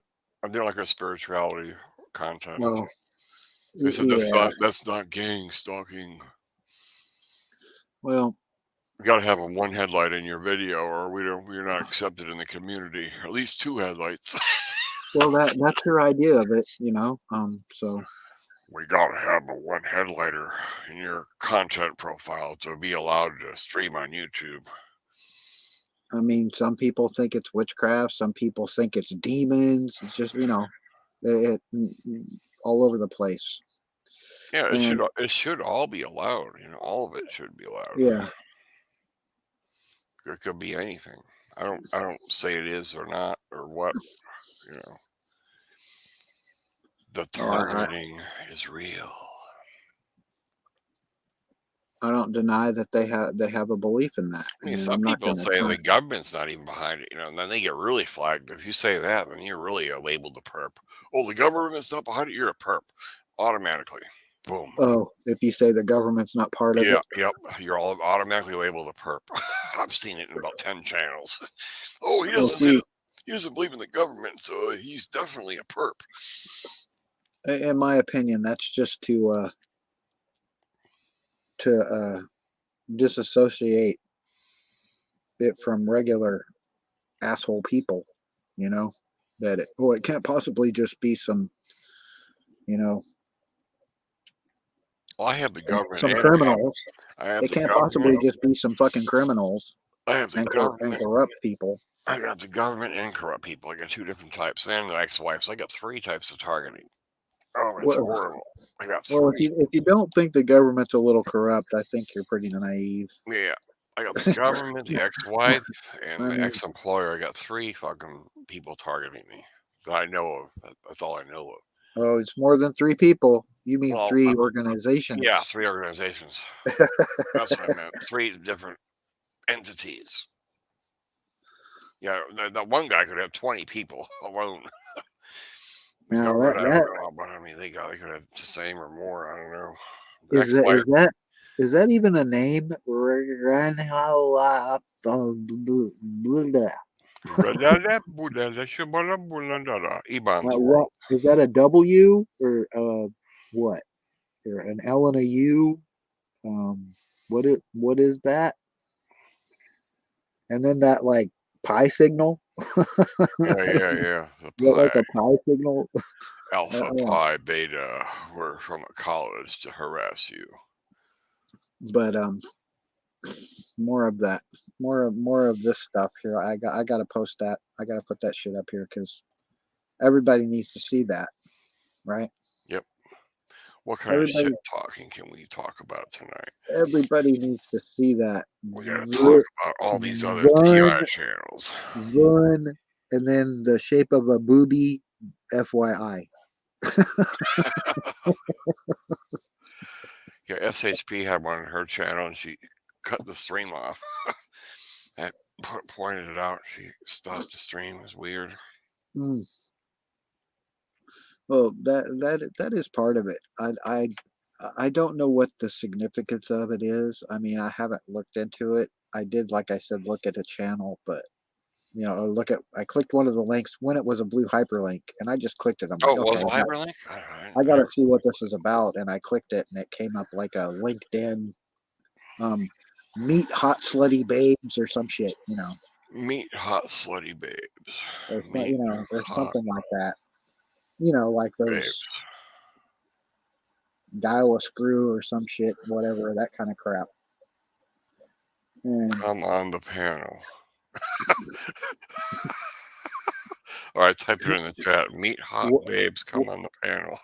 Speaker 2: They don't like her spirituality content.
Speaker 1: Well,
Speaker 2: they said that's not gang stalking.
Speaker 1: Well,
Speaker 2: you got to have one headlight in your video, or we're not accepted in the community. At least 2 headlights.
Speaker 1: Well, that's her idea of it, So
Speaker 2: we got to have a one headlighter in your content profile to be allowed to stream on YouTube.
Speaker 1: I mean, some people think it's witchcraft. Some people think it's demons. It's just, it all over the place.
Speaker 2: Yeah, it should all be allowed. All of it should be allowed.
Speaker 1: Yeah.
Speaker 2: It could be anything. I don't say it is or not or what. The targeting is real.
Speaker 1: I don't deny that they have a belief in that.
Speaker 2: I mean, some people say the government's not even behind it, and then they get really flagged. If you say that, then you're really labeled a perp. Oh, the government's not behind it, you're a perp. Automatically. Boom.
Speaker 1: Oh, if you say the government's not part of it?
Speaker 2: Yep. You're all automatically labeled a perp. I've seen it in about 10 channels. Oh, he doesn't believe in the government, so he's definitely a perp.
Speaker 1: In my opinion, that's just to disassociate it from regular asshole people, that it can't possibly just be some,
Speaker 2: well, I have the government.
Speaker 1: Some criminals. It can't possibly just be some fucking criminals.
Speaker 2: I have the government
Speaker 1: and corrupt people.
Speaker 2: I got the government and corrupt people. I got 2 different types. And the ex-wives. I got 3 types of targeting. Oh, it's horrible. I got 3.
Speaker 1: Well, if you don't think the government's a little corrupt, I think you're pretty naive.
Speaker 2: Yeah. I got the government, the ex-wife, and the ex-employer. I got 3 fucking people targeting me that I know of. That's all I know of.
Speaker 1: Oh, it's more than 3 people. You mean
Speaker 2: Well,
Speaker 1: 3 organizations.
Speaker 2: yeah, 3 organizations. That's what I meant. 3 different entities. Yeah, that one guy could have 20 people alone. The
Speaker 1: Now
Speaker 2: government,
Speaker 1: that
Speaker 2: I
Speaker 1: that
Speaker 2: don't know, but I mean, they could have the same or more. I don't know.
Speaker 1: is
Speaker 2: Ex
Speaker 1: that
Speaker 2: wife,
Speaker 1: is that even a name?
Speaker 2: Iban's
Speaker 1: What
Speaker 2: world.
Speaker 1: is that, a W or what? Or an L and a U? What is that? And then that like pi signal?
Speaker 2: Yeah. The
Speaker 1: Is that
Speaker 2: pi,
Speaker 1: like a pi signal?
Speaker 2: alpha,
Speaker 1: Uh,
Speaker 2: pi, beta were from a college to harass you.
Speaker 1: but more of that, more of this stuff here. I gotta post that. I gotta put that shit up here because everybody needs to see that, right?
Speaker 2: Yep. What kind of
Speaker 1: Everybody
Speaker 2: shit talking can we talk about tonight?
Speaker 1: everybody needs to see that.
Speaker 2: We gotta talk about all these other
Speaker 1: Run,
Speaker 2: TI channels.
Speaker 1: run, and then the shape of a booby, FYI.
Speaker 2: Yeah, SHP had one on her channel and she cut the stream off. I pointed it out. She stopped the stream. It was weird.
Speaker 1: Mm. Well, that is part of it. I don't know what the significance of it is. I mean, I haven't looked into it. I did, like I said, look at a channel, but I clicked one of the links when it was a blue hyperlink, and I just clicked it. I'm
Speaker 2: Oh,
Speaker 1: like,
Speaker 2: it
Speaker 1: okay,
Speaker 2: was a hyperlink? All right.
Speaker 1: I gotta see what this is about, and I clicked it, and it came up like a LinkedIn, meet hot slutty babes or some shit,
Speaker 2: Meet hot slutty babes. Meet
Speaker 1: or
Speaker 2: hot
Speaker 1: something like that. Like
Speaker 2: babes.
Speaker 1: those dial a screw or some shit, whatever, that kind of crap. And
Speaker 2: Come on the panel. All right, type it in the chat. Meet hot babes. Come on the panel.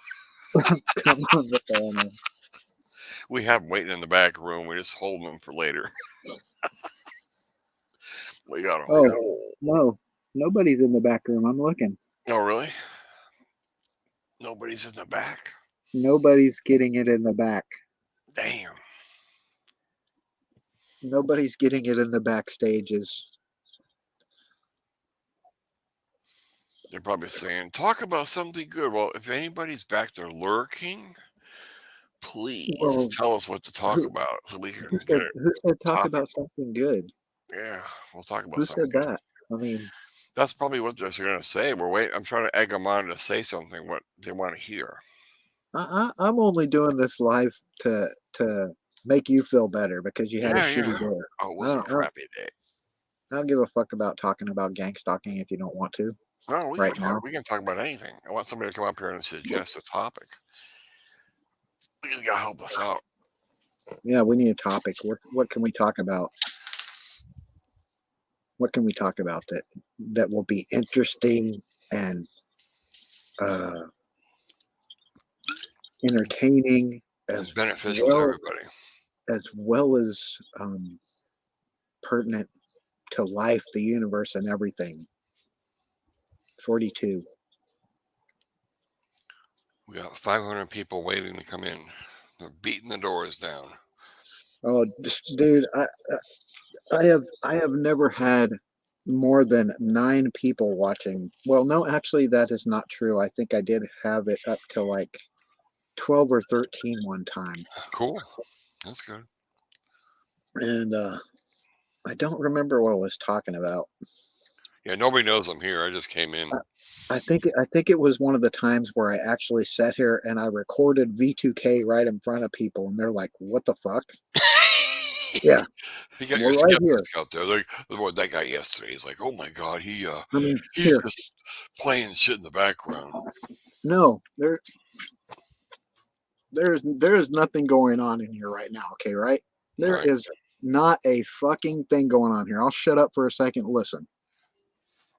Speaker 1: come on the panel.
Speaker 2: We have them waiting in the back room. We just hold them for later. We got a
Speaker 1: Oh
Speaker 2: whole.
Speaker 1: no, nobody's in the back room. I'm looking.
Speaker 2: Oh, really? Nobody's in the back?
Speaker 1: Nobody's getting it in the back.
Speaker 2: Damn.
Speaker 1: Nobody's getting it in the back stages.
Speaker 2: They're probably saying, talk about something good. Well, if anybody's back there lurking, please
Speaker 1: Well,
Speaker 2: tell us what to talk
Speaker 1: who,
Speaker 2: about so we can
Speaker 1: who
Speaker 2: get
Speaker 1: said
Speaker 2: a
Speaker 1: who said talk
Speaker 2: topic.
Speaker 1: about something good?
Speaker 2: Yeah, we'll talk about
Speaker 1: Who
Speaker 2: something
Speaker 1: said
Speaker 2: good.
Speaker 1: that? I mean,
Speaker 2: That's probably what they're going to say. We're waiting. I'm trying to egg them on to say something what they want to hear.
Speaker 1: I'm only doing this live to make you feel better because you had a shitty day.
Speaker 2: Oh, it
Speaker 1: I
Speaker 2: was a
Speaker 1: don't, I don't,
Speaker 2: crappy day.
Speaker 1: I don't give a fuck about talking about gang stalking if you don't want to
Speaker 2: No, we can
Speaker 1: right
Speaker 2: talk.
Speaker 1: now.
Speaker 2: We can talk about anything. I want somebody to come up here and suggest a topic. You gotta help us out.
Speaker 1: Yeah, we need a topic. What can we talk about? What can we talk about that will be interesting and uh, entertaining
Speaker 2: And
Speaker 1: as
Speaker 2: beneficial to
Speaker 1: well
Speaker 2: everybody.
Speaker 1: as pertinent to life, the universe, and everything. 42.
Speaker 2: We got 500 people waiting to come in. They're beating the doors down.
Speaker 1: Oh, dude, I have never had more than 9 people watching. Well, no, actually, that is not true. I think I did have it up to like 12 or 13 one time,
Speaker 2: Cool. That's good.
Speaker 1: and I don't remember what I was talking about.
Speaker 2: Yeah, nobody knows I'm here. I just came in.
Speaker 1: I think it was one of the times where I actually sat here and I recorded V2K right in front of people, and they're like, "What the fuck?" Yeah,
Speaker 2: You got your
Speaker 1: we're right here.
Speaker 2: skeptics out there. Like what that guy yesterday. He's like, oh my god,
Speaker 1: I mean,
Speaker 2: he's
Speaker 1: here,
Speaker 2: just playing shit in the background.
Speaker 1: no, there is nothing going on in here right now. Okay, right? There
Speaker 2: Right.
Speaker 1: is not a fucking thing going on here. I'll shut up for a second. Listen,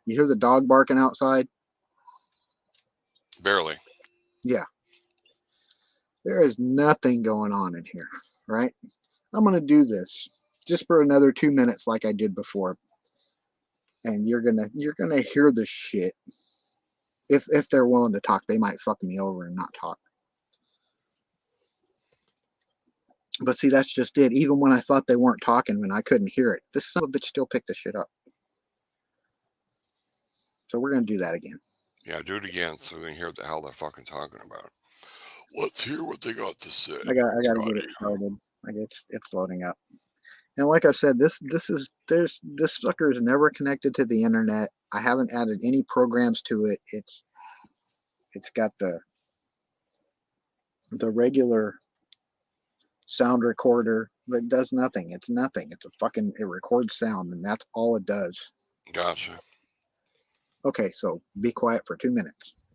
Speaker 1: you hear the dog barking outside?
Speaker 2: Barely.
Speaker 1: Yeah, there is nothing going on in here, right? I'm gonna do this just for another 2 minutes, like I did before, and you're gonna hear the shit, if they're willing to talk, they might fuck me over and not talk. But see, that's just it. Even when I thought they weren't talking, when I couldn't hear it, this son of a bitch still picked the shit up. So we're gonna do that again.
Speaker 2: Yeah, do it again so we can hear what the hell they're fucking talking about. Let's hear what they got to say.
Speaker 1: I got to get
Speaker 2: Scotty.
Speaker 1: it started. Like it's loading up. And like I said, this sucker is never connected to the internet. I haven't added any programs to it. It's got the regular sound recorder that does nothing. It's nothing. It's it records sound, and that's all it does.
Speaker 2: Gotcha.
Speaker 1: Okay, so be quiet for 2 minutes.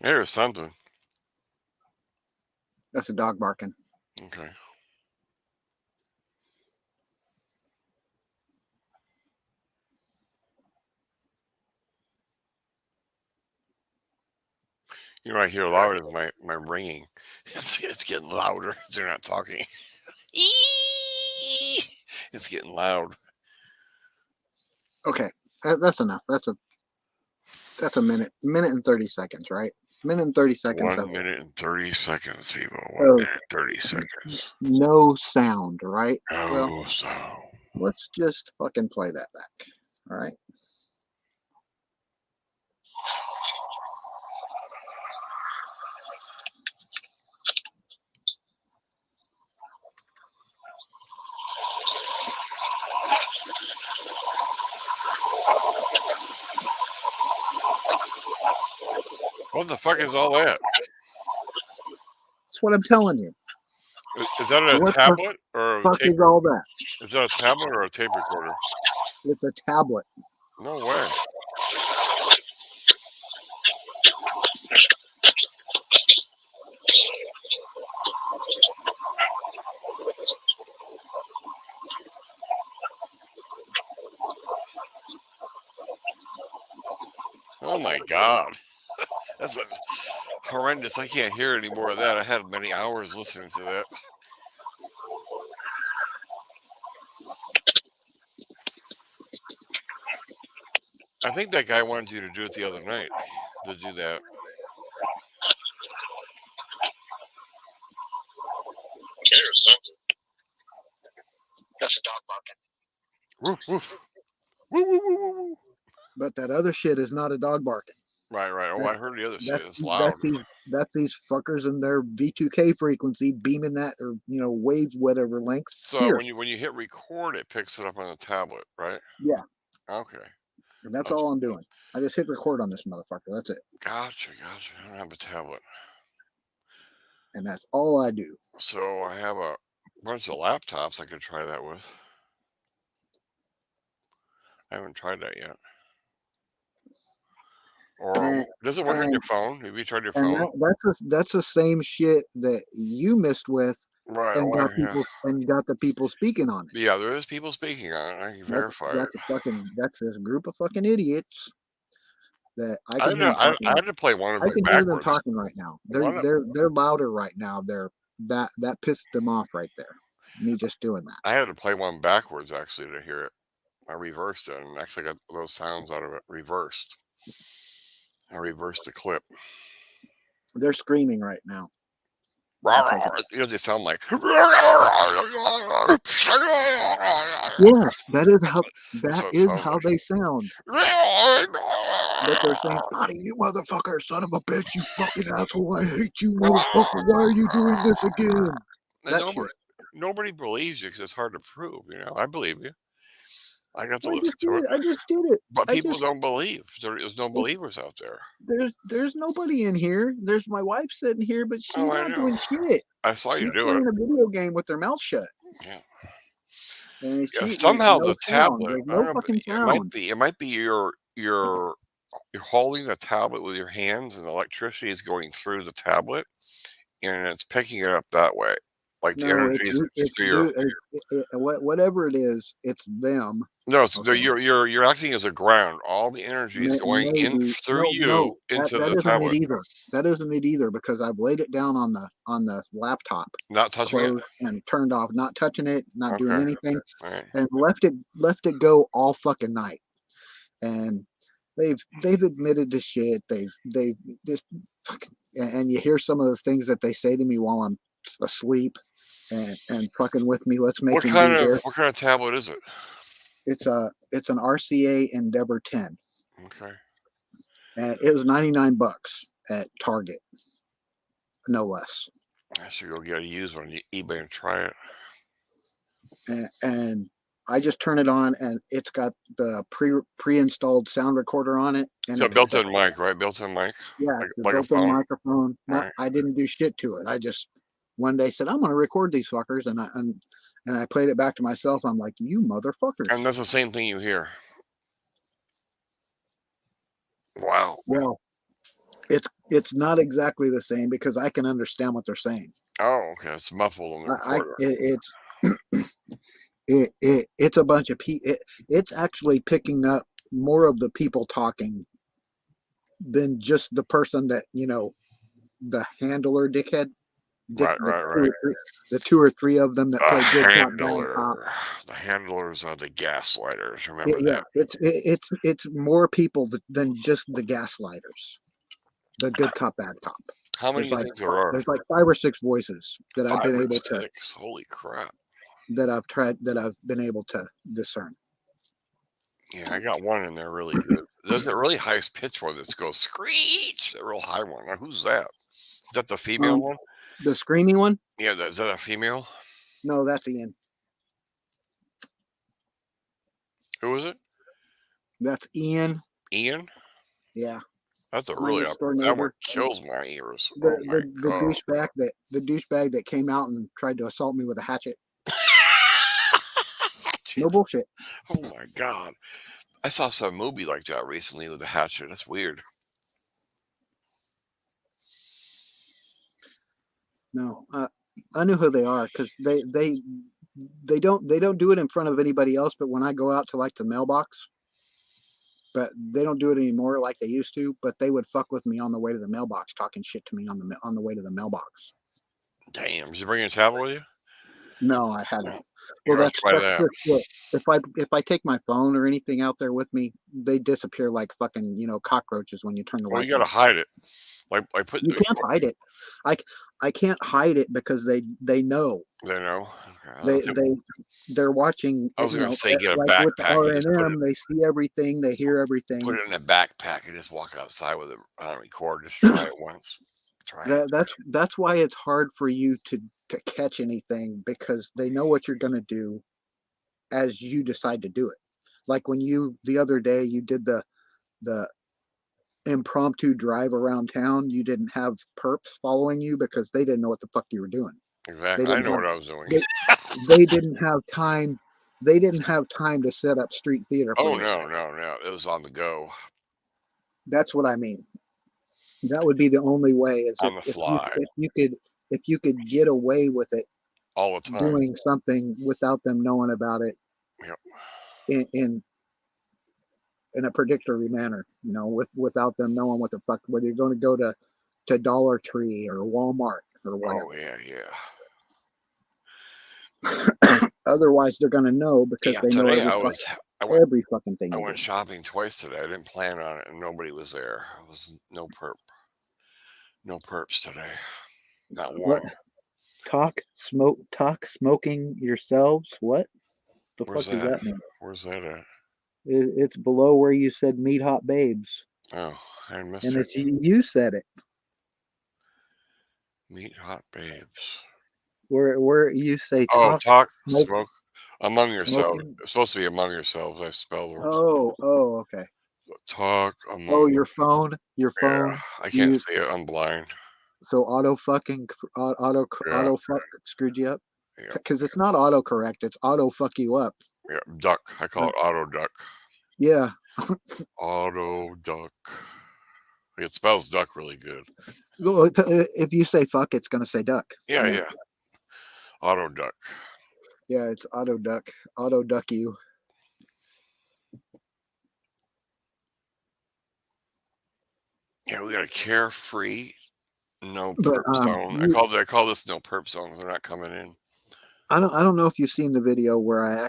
Speaker 2: There's something.
Speaker 1: That's a dog barking.
Speaker 2: Okay. You know, I hear louder than my ringing. It's getting louder. They're not talking. It's getting loud.
Speaker 1: Okay, that's enough. That's a minute and 30 seconds, right? Minute and 30 seconds.
Speaker 2: 1 minute and 30 seconds, people. 1
Speaker 1: Oh.
Speaker 2: minute and 30 seconds.
Speaker 1: No sound, right?
Speaker 2: No
Speaker 1: Well,
Speaker 2: sound.
Speaker 1: let's just fucking play that back. All right.
Speaker 2: What the fuck is all that?
Speaker 1: That's what I'm telling you.
Speaker 2: Is that a
Speaker 1: What the
Speaker 2: tablet or a
Speaker 1: Fuck
Speaker 2: tape?
Speaker 1: is all that?
Speaker 2: Is that a tablet or a tape recorder?
Speaker 1: It's a tablet.
Speaker 2: No way. Oh my god. That's horrendous. I can't hear any more of that. I had many hours listening to that. I think that guy wanted you to do it the other night. To do that.
Speaker 3: There's something. That's a dog barking.
Speaker 2: Woof woof. Woo woo woo woo woo.
Speaker 1: But that other shit is not a dog barking.
Speaker 2: Right, right. Oh, I heard the other shit. It's loud.
Speaker 1: That's these fuckers in their V2K frequency beaming that, or waves, whatever length.
Speaker 2: So
Speaker 1: here.
Speaker 2: when you hit record, it picks it up on the tablet, right?
Speaker 1: Yeah.
Speaker 2: Okay.
Speaker 1: And that's all I'm doing. I just hit record on this motherfucker. That's it.
Speaker 2: Gotcha. I don't have a tablet.
Speaker 1: And that's all I do.
Speaker 2: So I have a bunch of laptops I could try that with. I haven't tried that yet. Or does it work on your phone? Have you tried your phone?
Speaker 1: That's the same shit that you missed with,
Speaker 2: Right.
Speaker 1: and
Speaker 2: Yeah.
Speaker 1: got the people speaking on it.
Speaker 2: Yeah, there is people speaking on it. I can verify it.
Speaker 1: That's this group of fucking idiots that I
Speaker 2: I
Speaker 1: can hear.
Speaker 2: I had to play one of
Speaker 1: I
Speaker 2: them
Speaker 1: can hear them
Speaker 2: backwards.
Speaker 1: talking right now. They're louder right now. That pissed them off right there. Me just doing that.
Speaker 2: I had to play one backwards actually to hear it. I reversed it and actually got those sounds out of it reversed. I reversed the clip.
Speaker 1: They're screaming right now. because
Speaker 2: You know, they sound like.
Speaker 1: yes, that
Speaker 2: That's what it
Speaker 1: is
Speaker 2: sounds
Speaker 1: how
Speaker 2: like.
Speaker 1: they sound. But they're saying, Scotty, you motherfucker, son of a bitch, you fucking asshole, I hate you, motherfucker. Why are you doing this again?
Speaker 2: And
Speaker 1: That shit.
Speaker 2: nobody believes you because it's hard to prove. You know, I believe you. I got to
Speaker 1: I
Speaker 2: listen
Speaker 1: just
Speaker 2: to
Speaker 1: did
Speaker 2: it,
Speaker 1: it. I just did it.
Speaker 2: but
Speaker 1: I
Speaker 2: people
Speaker 1: just
Speaker 2: don't believe. There is no believers out there.
Speaker 1: there's nobody in here. There's my wife sitting here, but she's
Speaker 2: Oh, I
Speaker 1: not
Speaker 2: know.
Speaker 1: doing shit.
Speaker 2: I saw you
Speaker 1: She's
Speaker 2: do it.
Speaker 1: playing a video game with her mouth shut.
Speaker 2: Yeah.
Speaker 1: And
Speaker 2: Yeah.
Speaker 1: she
Speaker 2: Somehow
Speaker 1: no
Speaker 2: the
Speaker 1: sound.
Speaker 2: tablet.
Speaker 1: There's
Speaker 2: I don't
Speaker 1: no
Speaker 2: know.
Speaker 1: fucking
Speaker 2: It might
Speaker 1: sound.
Speaker 2: be. It might be you're holding the tablet with your hands, and the electricity is going through the tablet, and it's picking it up that way. Like the
Speaker 1: No,
Speaker 2: energy is through your.
Speaker 1: whatever it is, it's them.
Speaker 2: No, it's
Speaker 1: Okay.
Speaker 2: you're acting as a ground. All the energy is going in
Speaker 1: Maybe
Speaker 2: through you
Speaker 1: no,
Speaker 2: into
Speaker 1: that
Speaker 2: the
Speaker 1: isn't it
Speaker 2: tablet.
Speaker 1: either. That isn't it either because I've laid it down on the laptop,
Speaker 2: Not touching it.
Speaker 1: closed and turned off, not touching it, not doing
Speaker 2: Okay.
Speaker 1: anything,
Speaker 2: All right.
Speaker 1: and left it go all fucking night. And they've admitted to shit. They've just and you hear some of the things that they say to me while I'm asleep and fucking with me. Let's make him do this.
Speaker 2: What kind of tablet is it?
Speaker 1: It's an RCA Endeavor 10.
Speaker 2: Okay.
Speaker 1: And it was $99 at Target, no less.
Speaker 2: I should go get a used one on eBay and try it.
Speaker 1: And I just turn it on, and it's got the pre-installed sound recorder on it. And
Speaker 2: So
Speaker 1: it picks up,
Speaker 2: built-in mic, right? Built-in mic.
Speaker 1: yeah,
Speaker 2: Like,
Speaker 1: the
Speaker 2: like a
Speaker 1: built-in
Speaker 2: phone.
Speaker 1: microphone.
Speaker 2: Right.
Speaker 1: I didn't do shit to it. I just one day said I'm going to record these fuckers, and I played it back to myself. I'm like, you motherfuckers.
Speaker 2: And that's the same thing you hear. Wow.
Speaker 1: Well, it's not exactly the same because I can understand what they're saying.
Speaker 2: Oh, okay. It's muffled in the recorder.
Speaker 1: It's a bunch of people. It's actually picking up more of the people talking than just the person that the handler dickhead.
Speaker 2: Right.
Speaker 1: The two or three of them that
Speaker 2: The
Speaker 1: play good cop, bad cop.
Speaker 2: handler. The handlers are the gaslighters. Remember that?
Speaker 1: It's more people than just the gaslighters. The good cop, bad cop.
Speaker 2: How many do you think there are?
Speaker 1: There's like 5 or 6 voices that I've
Speaker 2: 5
Speaker 1: been
Speaker 2: or
Speaker 1: able to
Speaker 2: 6. Holy crap.
Speaker 1: that I've been able to discern.
Speaker 2: Yeah, I got one in there really good. There's a really high pitch one that goes screech. A real high one. Now, who's that? Is that the female one?
Speaker 1: The screaming one?
Speaker 2: Yeah, is that a female?
Speaker 1: No, that's Ian.
Speaker 2: Who is it?
Speaker 1: That's Ian.
Speaker 2: Ian?
Speaker 1: Yeah.
Speaker 2: That's a
Speaker 1: My
Speaker 2: really
Speaker 1: next door
Speaker 2: that one
Speaker 1: neighbor.
Speaker 2: kills my ears.
Speaker 1: The
Speaker 2: Oh my god.
Speaker 1: douchebag that came out and tried to assault me with a hatchet. No bullshit.
Speaker 2: Oh my god. I saw some movie like that recently with a hatchet. That's weird.
Speaker 1: No, I knew who they are because they don't do it in front of anybody else. But when I go out to like the mailbox, but they don't do it anymore like they used to. But they would fuck with me on the way to the mailbox, talking shit to me on the way to the mailbox.
Speaker 2: Damn, did you bring your tablet with you?
Speaker 1: No, I hadn't.
Speaker 2: Well,
Speaker 1: Well,
Speaker 2: try that.
Speaker 1: if I take my phone or anything out there with me, they disappear like fucking cockroaches when you turn the
Speaker 2: Well,
Speaker 1: lights
Speaker 2: you gotta
Speaker 1: on.
Speaker 2: hide it. Like I put.
Speaker 1: You can't hide it. I can't hide it because they know.
Speaker 2: They know. Okay.
Speaker 1: They're watching.
Speaker 2: I was gonna say get a
Speaker 1: like with the
Speaker 2: backpack and just put
Speaker 1: RNM, they see everything, they hear everything.
Speaker 2: it in a backpack and just walk outside with it on record. Just try it once. Try it.
Speaker 1: That's why it's hard for you to catch anything because they know what you're gonna do as you decide to do it. Like when the other day you did the impromptu drive around town, you didn't have perps following you because they didn't know what the fuck you were doing.
Speaker 2: Exactly. I know what I was doing.
Speaker 1: They didn't have time. They didn't have time to set up street theater.
Speaker 2: Oh no. It was on the go.
Speaker 1: That's what I mean. That would be the only way is
Speaker 2: on the fly.
Speaker 1: If you could get away with it
Speaker 2: all the time,
Speaker 1: doing something without them knowing about it.
Speaker 2: Yep.
Speaker 1: In a predictory manner, without them knowing what the fuck, whether you're going to go to Dollar Tree or Walmart or whatever.
Speaker 2: Oh yeah.
Speaker 1: Otherwise, they're going to know because they know every fucking thing.
Speaker 2: I went shopping twice today. I didn't plan on it, and nobody was there. It was no perps today. Not one.
Speaker 1: talk smoking yourselves. What the
Speaker 2: Where's
Speaker 1: fuck does
Speaker 2: that?
Speaker 1: that mean?
Speaker 2: Where's that at?
Speaker 1: It's below where you said meat hot babes,
Speaker 2: Oh, I missed
Speaker 1: and
Speaker 2: it.
Speaker 1: it's you said it.
Speaker 2: Meet hot babes.
Speaker 1: Where you say
Speaker 2: Oh, talk,
Speaker 1: smoke,
Speaker 2: smoke among yourselves.
Speaker 1: smoking.
Speaker 2: It's supposed to be among yourselves. I spelled words.
Speaker 1: Oh, okay.
Speaker 2: Talk
Speaker 1: Oh,
Speaker 2: among.
Speaker 1: your phone.
Speaker 2: Yeah, I can't
Speaker 1: You
Speaker 2: see it. I'm blind.
Speaker 1: so
Speaker 2: Yeah,
Speaker 1: auto fuck screwed you up
Speaker 2: yeah,
Speaker 1: because it's not auto correct. It's auto fuck you up.
Speaker 2: yeah. Duck. I call it auto duck.
Speaker 1: Yeah.
Speaker 2: Auto duck. It spells duck really good.
Speaker 1: Well, if you say fuck, it's gonna say duck.
Speaker 2: Yeah, yeah. Auto duck.
Speaker 1: Yeah, it's auto duck. Auto duck you.
Speaker 2: Yeah, we got a carefree, no
Speaker 1: But
Speaker 2: perp zone. I call this no perp zone. They're not coming in.
Speaker 1: I don't know if you've seen the video where I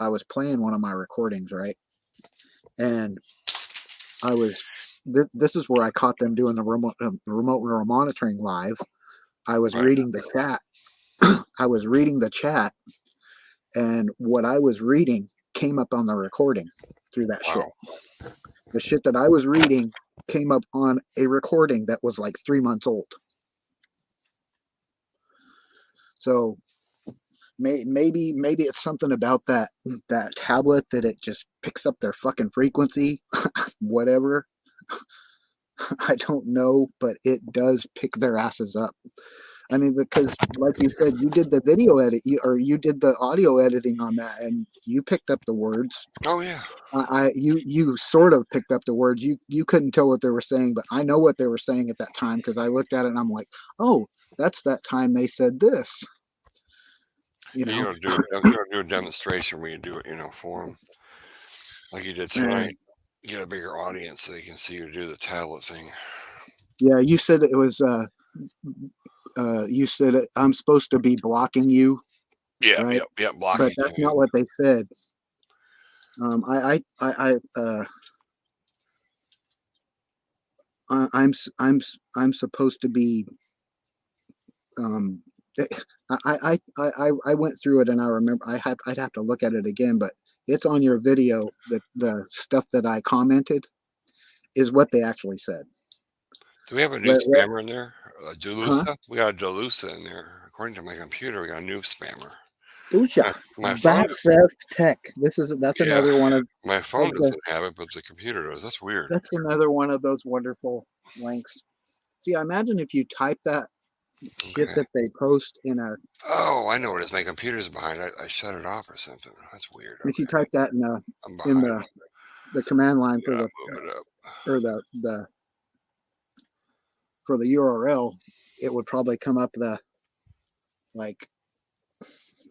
Speaker 1: was playing one of my recordings, right? And this is where I caught them doing the remote monitoring live. I was
Speaker 2: Right.
Speaker 1: reading the chat. I was reading the chat, and what I was reading came up on the recording through that shit.
Speaker 2: Wow.
Speaker 1: The shit that I was reading came up on a recording that was like 3 months old. So maybe it's something about that tablet that it just picks up their fucking frequency. Whatever. I don't know, but it does pick their asses up. I mean, because like you said, you did the video edit, you did the audio editing on that, and you picked up the words.
Speaker 2: Oh yeah.
Speaker 1: You sort of picked up the words. You couldn't tell what they were saying, but I know what they were saying at that time because I looked at it and I'm like, oh, that's that time they said this. You know,
Speaker 2: You don't do a demonstration when you do it, for them like you did tonight. Get a bigger audience so they can see you do the tablet thing.
Speaker 1: Yeah, you said it was. You said I'm supposed to be blocking you.
Speaker 2: Yeah,
Speaker 1: Right?
Speaker 2: yeah, blocking.
Speaker 1: But that's not what they said. I'm supposed to be. I went through it and I remember I'd have to look at it again, but it's on your video. The stuff that I commented is what they actually said.
Speaker 2: Do we have a new spammer in there? Delusa?
Speaker 1: Huh?
Speaker 2: We got a Delusa in there. According to my computer, we got a new spammer.
Speaker 1: Dusha.
Speaker 2: My phone.
Speaker 1: Tech. That's another one of.
Speaker 2: My phone doesn't have it, but the computer does. That's weird.
Speaker 1: That's another one of those wonderful links. See, I imagine if you type that shit that they post in a.
Speaker 2: Oh, I know what it is. My computer's behind. I shut it off or something. That's weird.
Speaker 1: If you type that
Speaker 2: I'm behind.
Speaker 1: the command line for
Speaker 2: move it up.
Speaker 1: or for the URL, it would probably come up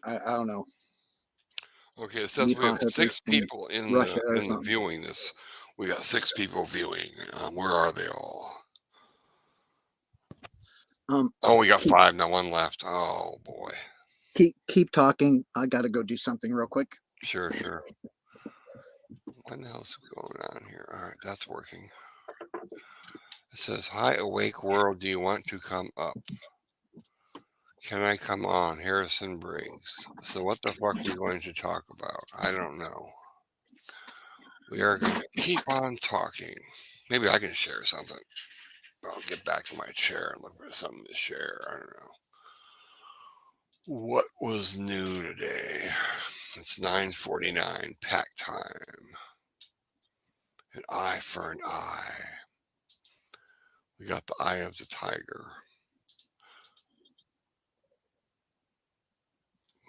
Speaker 1: I don't know.
Speaker 2: Okay, it says we have 6 people in the viewing this. We got 6 people viewing. Where are they all? Oh, we got 5 now. 1 left. Oh boy.
Speaker 1: Keep talking. I got to go do something real quick.
Speaker 2: Sure. What the hell's going on here? All right, that's working. It says, "Hi, awake world. Do you want to come up? Can I come on?" Harrison Briggs. So what the fuck are we going to talk about? I don't know. We are going to keep on talking. Maybe I can share something. I'll get back to my chair and look for something to share. I don't know. What was new today? It's 9:49, pack time. An eye for an eye. We got the eye of the tiger.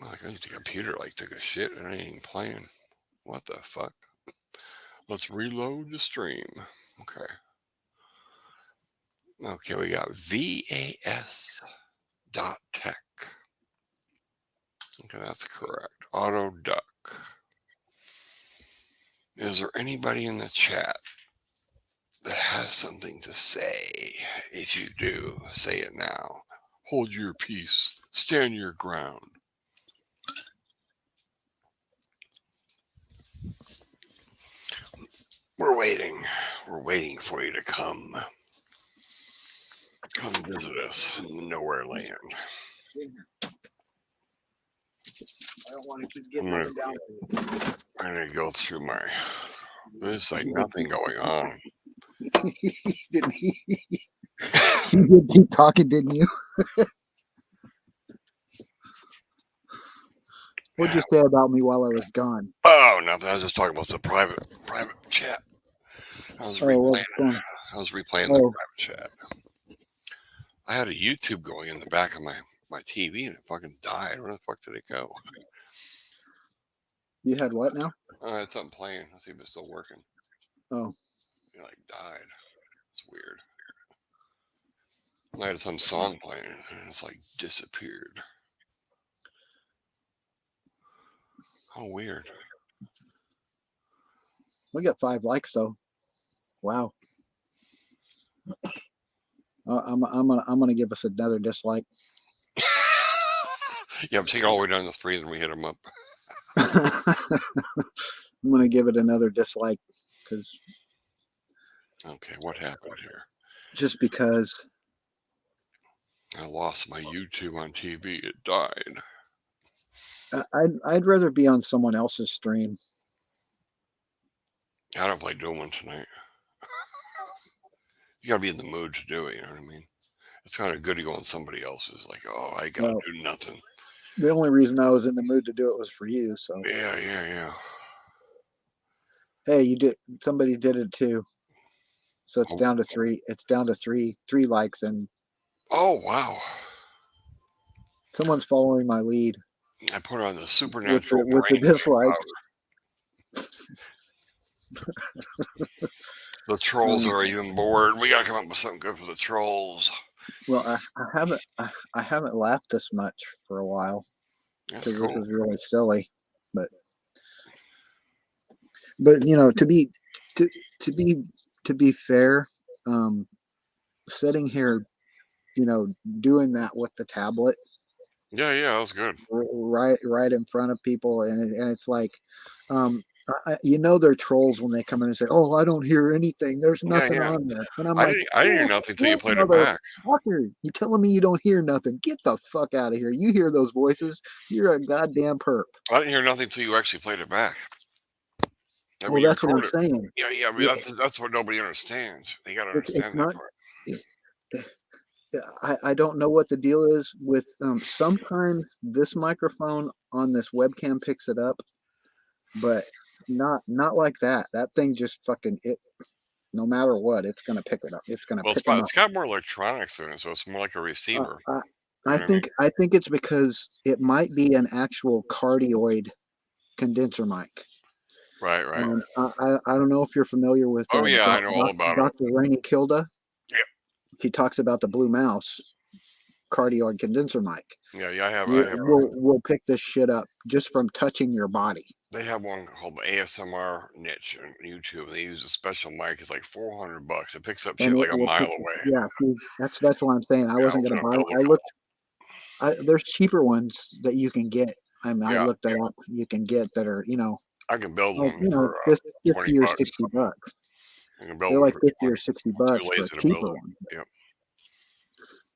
Speaker 2: Like, I think the computer took a shit and I ain't even playing. What the fuck? Let's reload the stream. Okay. Okay, we got VAS.tech. Okay, that's correct. Auto duck. Is there anybody in the chat that has something to say? If you do, say it now. Hold your peace. Stand your ground. We're waiting. We're waiting for you to come. Come visit us in the nowhere land.
Speaker 1: I don't want to keep getting
Speaker 2: I'm
Speaker 1: up and down.
Speaker 2: I'm gonna go through my. There's like nothing going on.
Speaker 1: Didn't he? You did keep talking, didn't you? What'd you say about me while I was gone?
Speaker 2: Oh, nothing. I was just talking about the private chat. I was
Speaker 1: Oh, what's
Speaker 2: replaying.
Speaker 1: going?
Speaker 2: I was replaying the
Speaker 1: Oh,
Speaker 2: private chat. I had a YouTube going in the back of my TV, and it fucking died. Where the fuck did it go?
Speaker 1: you had what now?
Speaker 2: I had something playing. Let's see if it's still working.
Speaker 1: Oh,
Speaker 2: It like died. It's weird. I had some song playing, and it's like disappeared. How weird.
Speaker 1: we got 5 likes though. Wow. I'm gonna give us another dislike.
Speaker 2: Yeah, I'm taking all the way down to 3, and we hit them up.
Speaker 1: I'm gonna give it another dislike because
Speaker 2: Okay, what happened here?
Speaker 1: just because.
Speaker 2: I lost my YouTube on TV. It died.
Speaker 1: I'd rather be on someone else's stream.
Speaker 2: I don't play doing one tonight. You gotta be in the mood to do it. You know what I mean? It's kind of good to go on somebody else's. Like, oh, I gotta
Speaker 1: Well,
Speaker 2: do nothing.
Speaker 1: the only reason I was in the mood to do it was for you. So
Speaker 2: Yeah.
Speaker 1: hey, you did. Somebody did it too. So it's
Speaker 2: Oh,
Speaker 1: down to 3. It's down to three likes, and
Speaker 2: oh wow!
Speaker 1: someone's following my lead
Speaker 2: I put on the
Speaker 1: with
Speaker 2: supernatural
Speaker 1: the
Speaker 2: brain
Speaker 1: dislikes.
Speaker 2: The trolls are even bored. We gotta come up with something good for the trolls.
Speaker 1: Well, I haven't laughed this much for a while
Speaker 2: That's
Speaker 1: because this
Speaker 2: cool.
Speaker 1: is really silly. But you know, to be fair, sitting here, you know, doing that with the tablet
Speaker 2: Yeah, that was good.
Speaker 1: right in front of people, and it's like, you know, they're trolls when they come in and say, "Oh, I don't hear anything. There's nothing
Speaker 2: Yeah.
Speaker 1: on there," and I'm
Speaker 2: I
Speaker 1: like,
Speaker 2: didn't hear nothing until you played it
Speaker 1: mother
Speaker 2: back.
Speaker 1: fucker, you telling me you don't hear nothing? Get the fuck out of here! You hear those voices? You're a goddamn perp.
Speaker 2: I didn't hear nothing until you actually played it back. I
Speaker 1: Well,
Speaker 2: mean, you
Speaker 1: that's what I'm
Speaker 2: recorded it.
Speaker 1: saying.
Speaker 2: Yeah. I mean, that's what nobody understands. You gotta
Speaker 1: It's
Speaker 2: understand that
Speaker 1: not.
Speaker 2: part.
Speaker 1: I don't know what the deal is with. Sometimes this microphone on this webcam picks it up, but not like that. That thing just fucking it. No matter what, it's gonna pick it up. It's gonna
Speaker 2: Well,
Speaker 1: pick them up.
Speaker 2: it's got more electronics in it, so it's more like a receiver.
Speaker 1: I,
Speaker 2: You
Speaker 1: I
Speaker 2: know what I mean?
Speaker 1: think it's because it might be an actual cardioid condenser mic.
Speaker 2: Right.
Speaker 1: I don't know if you're familiar with
Speaker 2: Oh yeah, I know all about them.
Speaker 1: Dr. Rainey Kilda.
Speaker 2: Yep.
Speaker 1: She talks about the Blue Mouse cardioid condenser mic.
Speaker 2: Yeah, I have.
Speaker 1: We'll pick this shit up just from touching your body.
Speaker 2: They have one called ASMR niche on YouTube. They use a special mic. It's like $400. It picks up shit
Speaker 1: And it
Speaker 2: like a
Speaker 1: will
Speaker 2: mile
Speaker 1: pick,
Speaker 2: away.
Speaker 1: yeah, see, that's what I'm saying. I
Speaker 2: Yeah,
Speaker 1: wasn't
Speaker 2: I'm
Speaker 1: gonna
Speaker 2: gonna
Speaker 1: buy
Speaker 2: build
Speaker 1: it.
Speaker 2: a couple.
Speaker 1: There's cheaper ones that you can get. I mean, I
Speaker 2: Yeah,
Speaker 1: looked that up. You can get that are, you know,
Speaker 2: I can build
Speaker 1: like,
Speaker 2: one
Speaker 1: you know,
Speaker 2: for 20
Speaker 1: 50 or
Speaker 2: bucks.
Speaker 1: 60 bucks.
Speaker 2: I can build
Speaker 1: They're
Speaker 2: one
Speaker 1: like
Speaker 2: for
Speaker 1: 50
Speaker 2: 20.
Speaker 1: or 60
Speaker 2: I'm
Speaker 1: bucks
Speaker 2: too
Speaker 1: for a
Speaker 2: lazy to
Speaker 1: cheaper
Speaker 2: build it.
Speaker 1: one.
Speaker 2: Yep.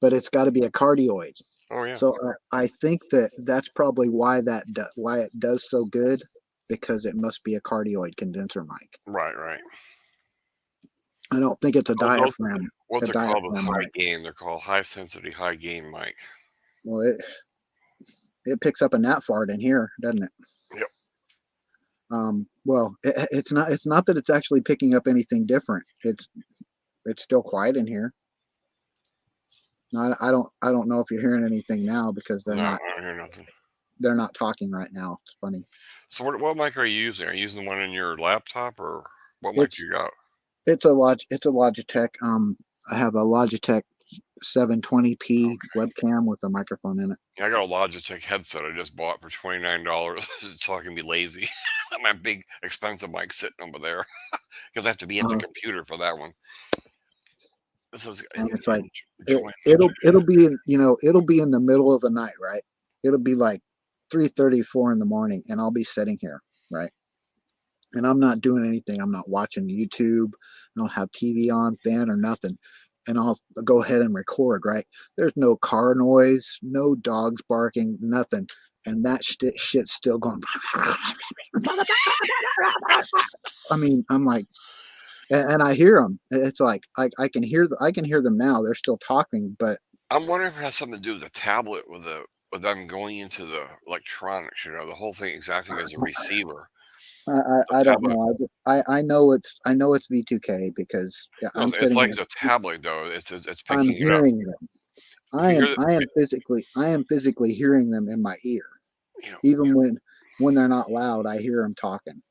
Speaker 1: But it's got to be a cardioid.
Speaker 2: Oh yeah.
Speaker 1: So I think that's probably why why it does so good, because it must be a cardioid condenser mic.
Speaker 2: Right.
Speaker 1: I don't think it's a diaphragm.
Speaker 2: What they're called is
Speaker 1: diaphragm
Speaker 2: high
Speaker 1: mic.
Speaker 2: gain. They're called high sensitivity, high gain mic.
Speaker 1: Well, it picks up a gnat fart in here, doesn't it?
Speaker 2: Yep.
Speaker 1: Well, it's not that it's actually picking up anything different. It's still quiet in here. I don't know if you're hearing anything now because
Speaker 2: No, I don't hear nothing.
Speaker 1: they're not talking right now. It's funny.
Speaker 2: So what mic are you using? Are you using the one in your laptop, or what mic you got?
Speaker 1: It's a Logitech. I have a Logitech 720p webcam with a microphone in it.
Speaker 2: Yeah, I got a Logitech headset I just bought for $29 so I can be lazy. My big expensive mic sitting over there because I have to be at the computer for that one. This is
Speaker 1: it's like it'll be in, you know, it'll be in the middle of the night, right? It'll be like 3:34 in the morning, and I'll be sitting here, right? And I'm not doing anything. I'm not watching YouTube. I don't have TV on, fan or nothing. and I'll go ahead and record, right? There's no car noise, no dogs barking, nothing. And that shit's still going. I mean, I'm like, and I hear them. It's like I can hear them now. They're still talking, but
Speaker 2: I'm wondering if it has something to do with the tablet with them going into the electronics. You know, the whole thing acting as a receiver.
Speaker 1: I don't know. I know it's V2K because
Speaker 2: No,
Speaker 1: I'm
Speaker 2: it's
Speaker 1: sitting
Speaker 2: like
Speaker 1: here.
Speaker 2: the tablet though. It's
Speaker 1: I'm
Speaker 2: picking it up.
Speaker 1: hearing them.
Speaker 2: If
Speaker 1: I
Speaker 2: you
Speaker 1: am
Speaker 2: hear
Speaker 1: I am physically hearing them in my ear.
Speaker 2: you know,
Speaker 1: Even when they're not loud, I hear them talking.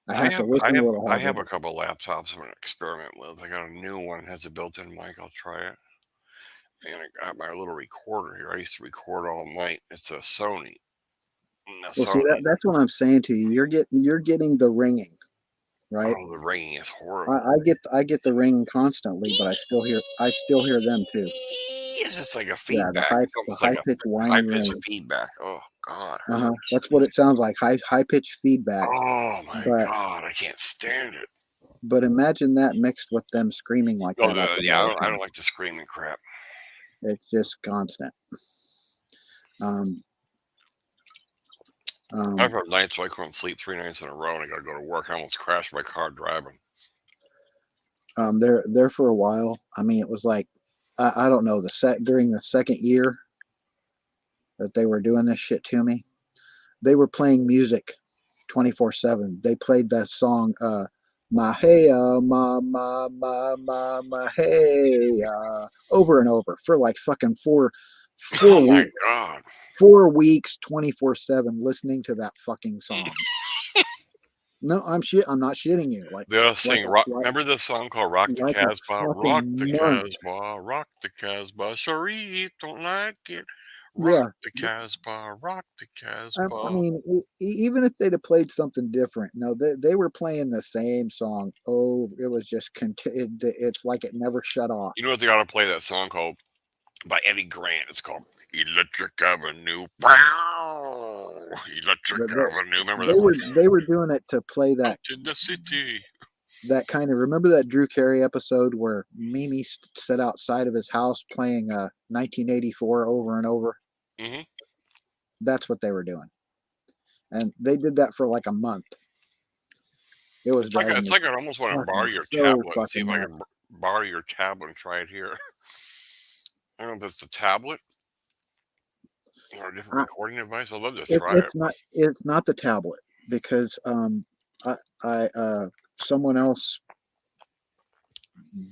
Speaker 1: I have to listen a little
Speaker 2: I
Speaker 1: harder.
Speaker 2: have a couple of laptops I'm gonna experiment with. I got a new one, has a built-in mic. I'll try it. And I got my little recorder here. I used to record all night. It's a Sony.
Speaker 1: Well, see that's what I'm saying to you. You're getting the ringing, right?
Speaker 2: Oh, the ringing is horrible.
Speaker 1: I get the ringing constantly, but I still hear them too.
Speaker 2: It's just like a
Speaker 1: Yeah,
Speaker 2: feedback. It's almost
Speaker 1: high
Speaker 2: like a
Speaker 1: pitched whiny
Speaker 2: high-pitched
Speaker 1: ring.
Speaker 2: feedback. Oh God.
Speaker 1: That's what it sounds like. High pitched feedback.
Speaker 2: Oh my
Speaker 1: But
Speaker 2: God, I can't stand it.
Speaker 1: but imagine that mixed with them screaming like
Speaker 2: Oh,
Speaker 1: that. At the
Speaker 2: yeah,
Speaker 1: all
Speaker 2: I
Speaker 1: time.
Speaker 2: don't like the screaming crap.
Speaker 1: It's just constant.
Speaker 2: I've had nights where I couldn't sleep 3 nights in a row, and I got to go to work. I almost crashed my car driving.
Speaker 1: There for a while. I mean, it was like I don't know during the second year that they were doing this shit to me. They were playing music 24/7. They played that song my hey my hey over and over for like fucking four
Speaker 2: Oh my
Speaker 1: weeks.
Speaker 2: God.
Speaker 1: 4 weeks 24/7 listening to that fucking song. No, I'm not shitting you. Like
Speaker 2: They also
Speaker 1: like
Speaker 2: sing
Speaker 1: a,
Speaker 2: rock.
Speaker 1: like,
Speaker 2: Remember this song called "Rock the
Speaker 1: like a
Speaker 2: Casbah"? Rock
Speaker 1: fucking
Speaker 2: the
Speaker 1: month.
Speaker 2: Casbah, rock the Casbah. Sorry, don't like it.
Speaker 1: Yeah.
Speaker 2: Rock the Casbah, rock the
Speaker 1: I
Speaker 2: Casbah.
Speaker 1: mean, even if they'd have played something different, no, they were playing the same song. Oh, it was just it's like it never shut off.
Speaker 2: You know what? They ought to play that song called by Eddie Grant. It's called "Electric Avenue." Wow, Electric Avenue. Remember that?
Speaker 1: They were doing it to play that
Speaker 2: Out in the city.
Speaker 1: that kind of. Remember that Drew Carey episode where Mimi sat outside of his house playing 1984 over and over?
Speaker 2: Mm-hmm.
Speaker 1: That's what they were doing, and they did that for like a month. It was
Speaker 2: It's like I almost want to borrow your tablet and see if I can borrow your tablet and try it here. I don't know if it's the tablet or a different recording device. I'd love to try it.
Speaker 1: It's not the tablet because someone else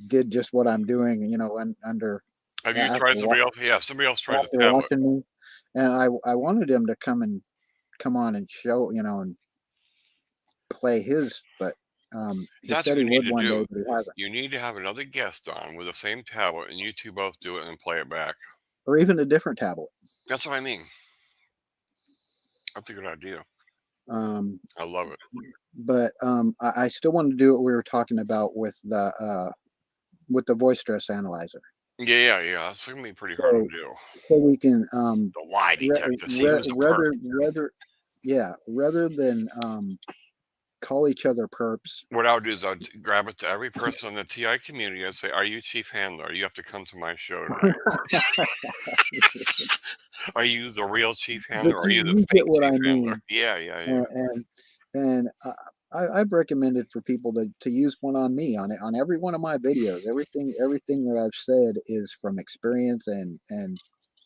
Speaker 1: did just what I'm doing, you know, under.
Speaker 2: Have you tried somebody else? Yeah, somebody else tried the
Speaker 1: After
Speaker 2: tablet.
Speaker 1: watching me, and I wanted him to come on and show, you know, and play his, but he
Speaker 2: That's
Speaker 1: said
Speaker 2: what
Speaker 1: he
Speaker 2: you need
Speaker 1: would
Speaker 2: to
Speaker 1: one day,
Speaker 2: do.
Speaker 1: but he hasn't.
Speaker 2: You need to have another guest on with the same tablet, and you two both do it and play it back.
Speaker 1: Or even a different tablet.
Speaker 2: That's what I mean. That's a good idea. I love it.
Speaker 1: But I still want to do what we were talking about with the voice stress analyzer.
Speaker 2: Yeah. That's gonna be pretty hard to do.
Speaker 1: So we can
Speaker 2: The lie detector. See who's a perp.
Speaker 1: rather than call each other perps.
Speaker 2: What I would do is I'd grab it to every person in the TI community. I'd say, "Are you Chief Handler? You have to come to my show tonight." Are you the real Chief Handler? Or are you the fake Chief Handler? Yeah.
Speaker 1: And I've recommended for people to use one on me on every one of my videos. Everything that I've said is from experience and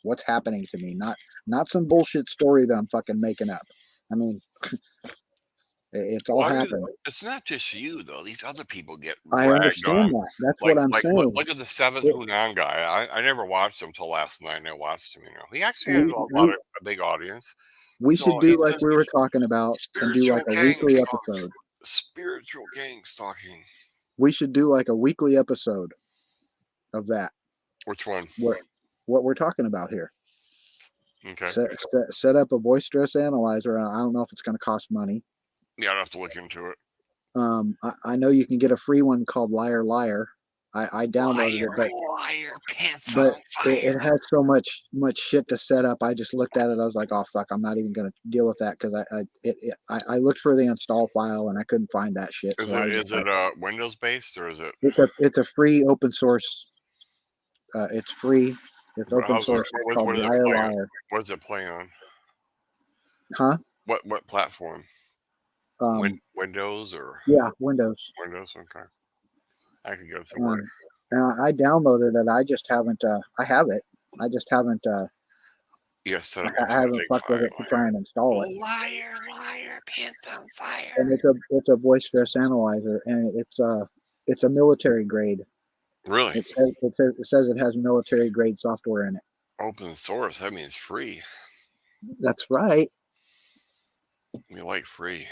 Speaker 1: what's happening to me, not some bullshit story that I'm fucking making up. I mean, it's all happened.
Speaker 2: It's not just you though. These other people get
Speaker 1: I understand that. That's what I'm saying.
Speaker 2: Look at the 7th Hunan guy. I never watched him till last night. And I watched him. You know, he actually had a lot of a big audience.
Speaker 1: We should do like we were talking about and do like a weekly episode.
Speaker 2: Spiritual gang stalking.
Speaker 1: We should do like a weekly episode of that.
Speaker 2: Which one?
Speaker 1: What we're talking about here.
Speaker 2: Okay.
Speaker 1: Set up a voice stress analyzer. I don't know if it's going to cost money.
Speaker 2: Yeah, I'd have to look into it.
Speaker 1: I know you can get a free one called Liar Liar. I downloaded it, but it has so much shit to set up. I just looked at it. I was like, oh fuck, I'm not even gonna deal with that because I looked for the install file and I couldn't find that shit.
Speaker 2: Is it Windows based or is it?
Speaker 1: It's a free open source It's free. It's
Speaker 2: What,
Speaker 1: open
Speaker 2: how's it,
Speaker 1: source. It's
Speaker 2: what,
Speaker 1: called
Speaker 2: what does it
Speaker 1: Liar
Speaker 2: play on?
Speaker 1: Liar.
Speaker 2: What does it play on?
Speaker 1: Huh?
Speaker 2: What platform? Windows or
Speaker 1: Yeah, Windows.
Speaker 2: Windows? Okay. I can go to work.
Speaker 1: And I downloaded it. I just haven't. I have it. I just haven't.
Speaker 2: You have to set up
Speaker 1: I
Speaker 2: the
Speaker 1: haven't
Speaker 2: config
Speaker 1: fucked with it to try and install it.
Speaker 2: Liar, pants on fire.
Speaker 1: And it's a voice stress analyzer, and it's a military grade.
Speaker 2: Really?
Speaker 1: It says it has military grade software in it.
Speaker 2: Open source. That means free.
Speaker 1: That's right.
Speaker 2: We like free.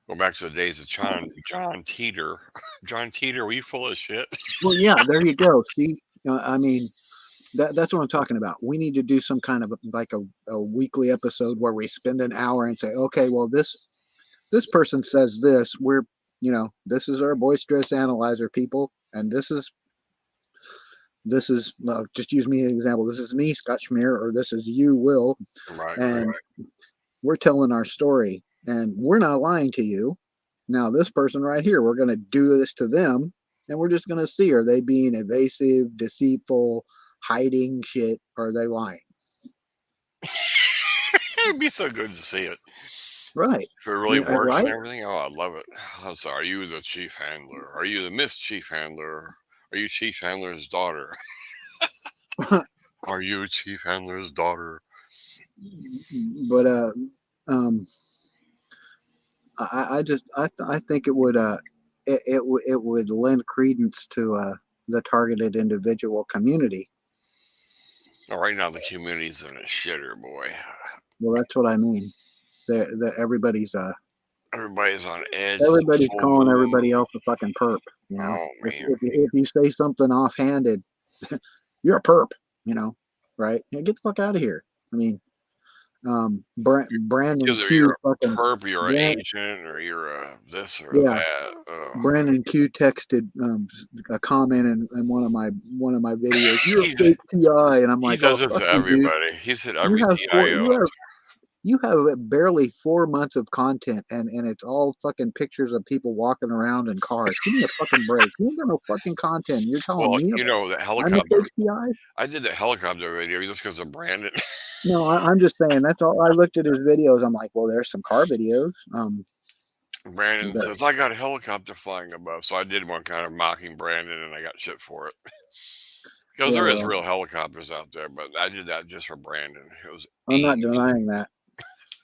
Speaker 2: Go back to the days of John Teeter. John Teeter, were you full of shit?
Speaker 1: Well, yeah, there you go. See, I mean, that's what I'm talking about. We need to do some kind of like a weekly episode where we spend an hour and say, okay, well, this person says this. This is our voice stress analyzer, people, and this is just use me as an example. This is me, Scott Schmier, or this is you, Will,
Speaker 2: Right.
Speaker 1: and we're telling our story, and we're not lying to you. Now, this person right here, we're going to do this to them, and we're just going to see, are they being evasive, deceitful, hiding shit, or are they lying?
Speaker 2: It'd be so good to see it.
Speaker 1: Right.
Speaker 2: If it really
Speaker 1: Yeah,
Speaker 2: works
Speaker 1: right?
Speaker 2: and everything, oh, I love it. I'm sorry. Are you the chief handler? Are you the Miss Chief Handler? Are you Chief Handler's daughter? Are you Chief Handler's daughter?
Speaker 1: But I think it would it would lend credence to the targeted individual community.
Speaker 2: Oh, right now the community's in a shitter, boy.
Speaker 1: Well, that's what I mean. Everybody's
Speaker 2: Everybody's on edge.
Speaker 1: everybody's
Speaker 2: Full
Speaker 1: calling
Speaker 2: moon.
Speaker 1: everybody else a fucking perp. You know,
Speaker 2: Oh man.
Speaker 1: if you say something offhanded, you're a perp. You know, right? Yeah, get the fuck out of here. I mean, Brandon
Speaker 2: Either
Speaker 1: Q
Speaker 2: you're a
Speaker 1: fucking
Speaker 2: perp, you're an
Speaker 1: Brand,
Speaker 2: agent, or you're a this or
Speaker 1: yeah.
Speaker 2: that. Oh.
Speaker 1: Brandon Q texted a comment in one of my videos. You're a fake TI, and I'm
Speaker 2: He
Speaker 1: like,
Speaker 2: does
Speaker 1: oh
Speaker 2: it
Speaker 1: fuck
Speaker 2: to
Speaker 1: you, dude.
Speaker 2: everybody. He's hit
Speaker 1: You
Speaker 2: every
Speaker 1: have
Speaker 2: TIO.
Speaker 1: you have barely 4 months of content, and it's all fucking pictures of people walking around in cars. Give me a fucking break. You ain't got no fucking content. You're telling
Speaker 2: Well,
Speaker 1: me
Speaker 2: you know that
Speaker 1: I'm a
Speaker 2: helicopter.
Speaker 1: fake TI?
Speaker 2: I did that helicopter video just because of Brandon.
Speaker 1: No, I'm just saying. That's all. I looked at his videos. I'm like, well, there's some car videos.
Speaker 2: Brandon
Speaker 1: But
Speaker 2: says, I got a helicopter flying above. So I did one kind of mocking Brandon and I got shit for it. Because there is real helicopters out there, but I did that just for Brandon. It was
Speaker 1: I'm not denying that.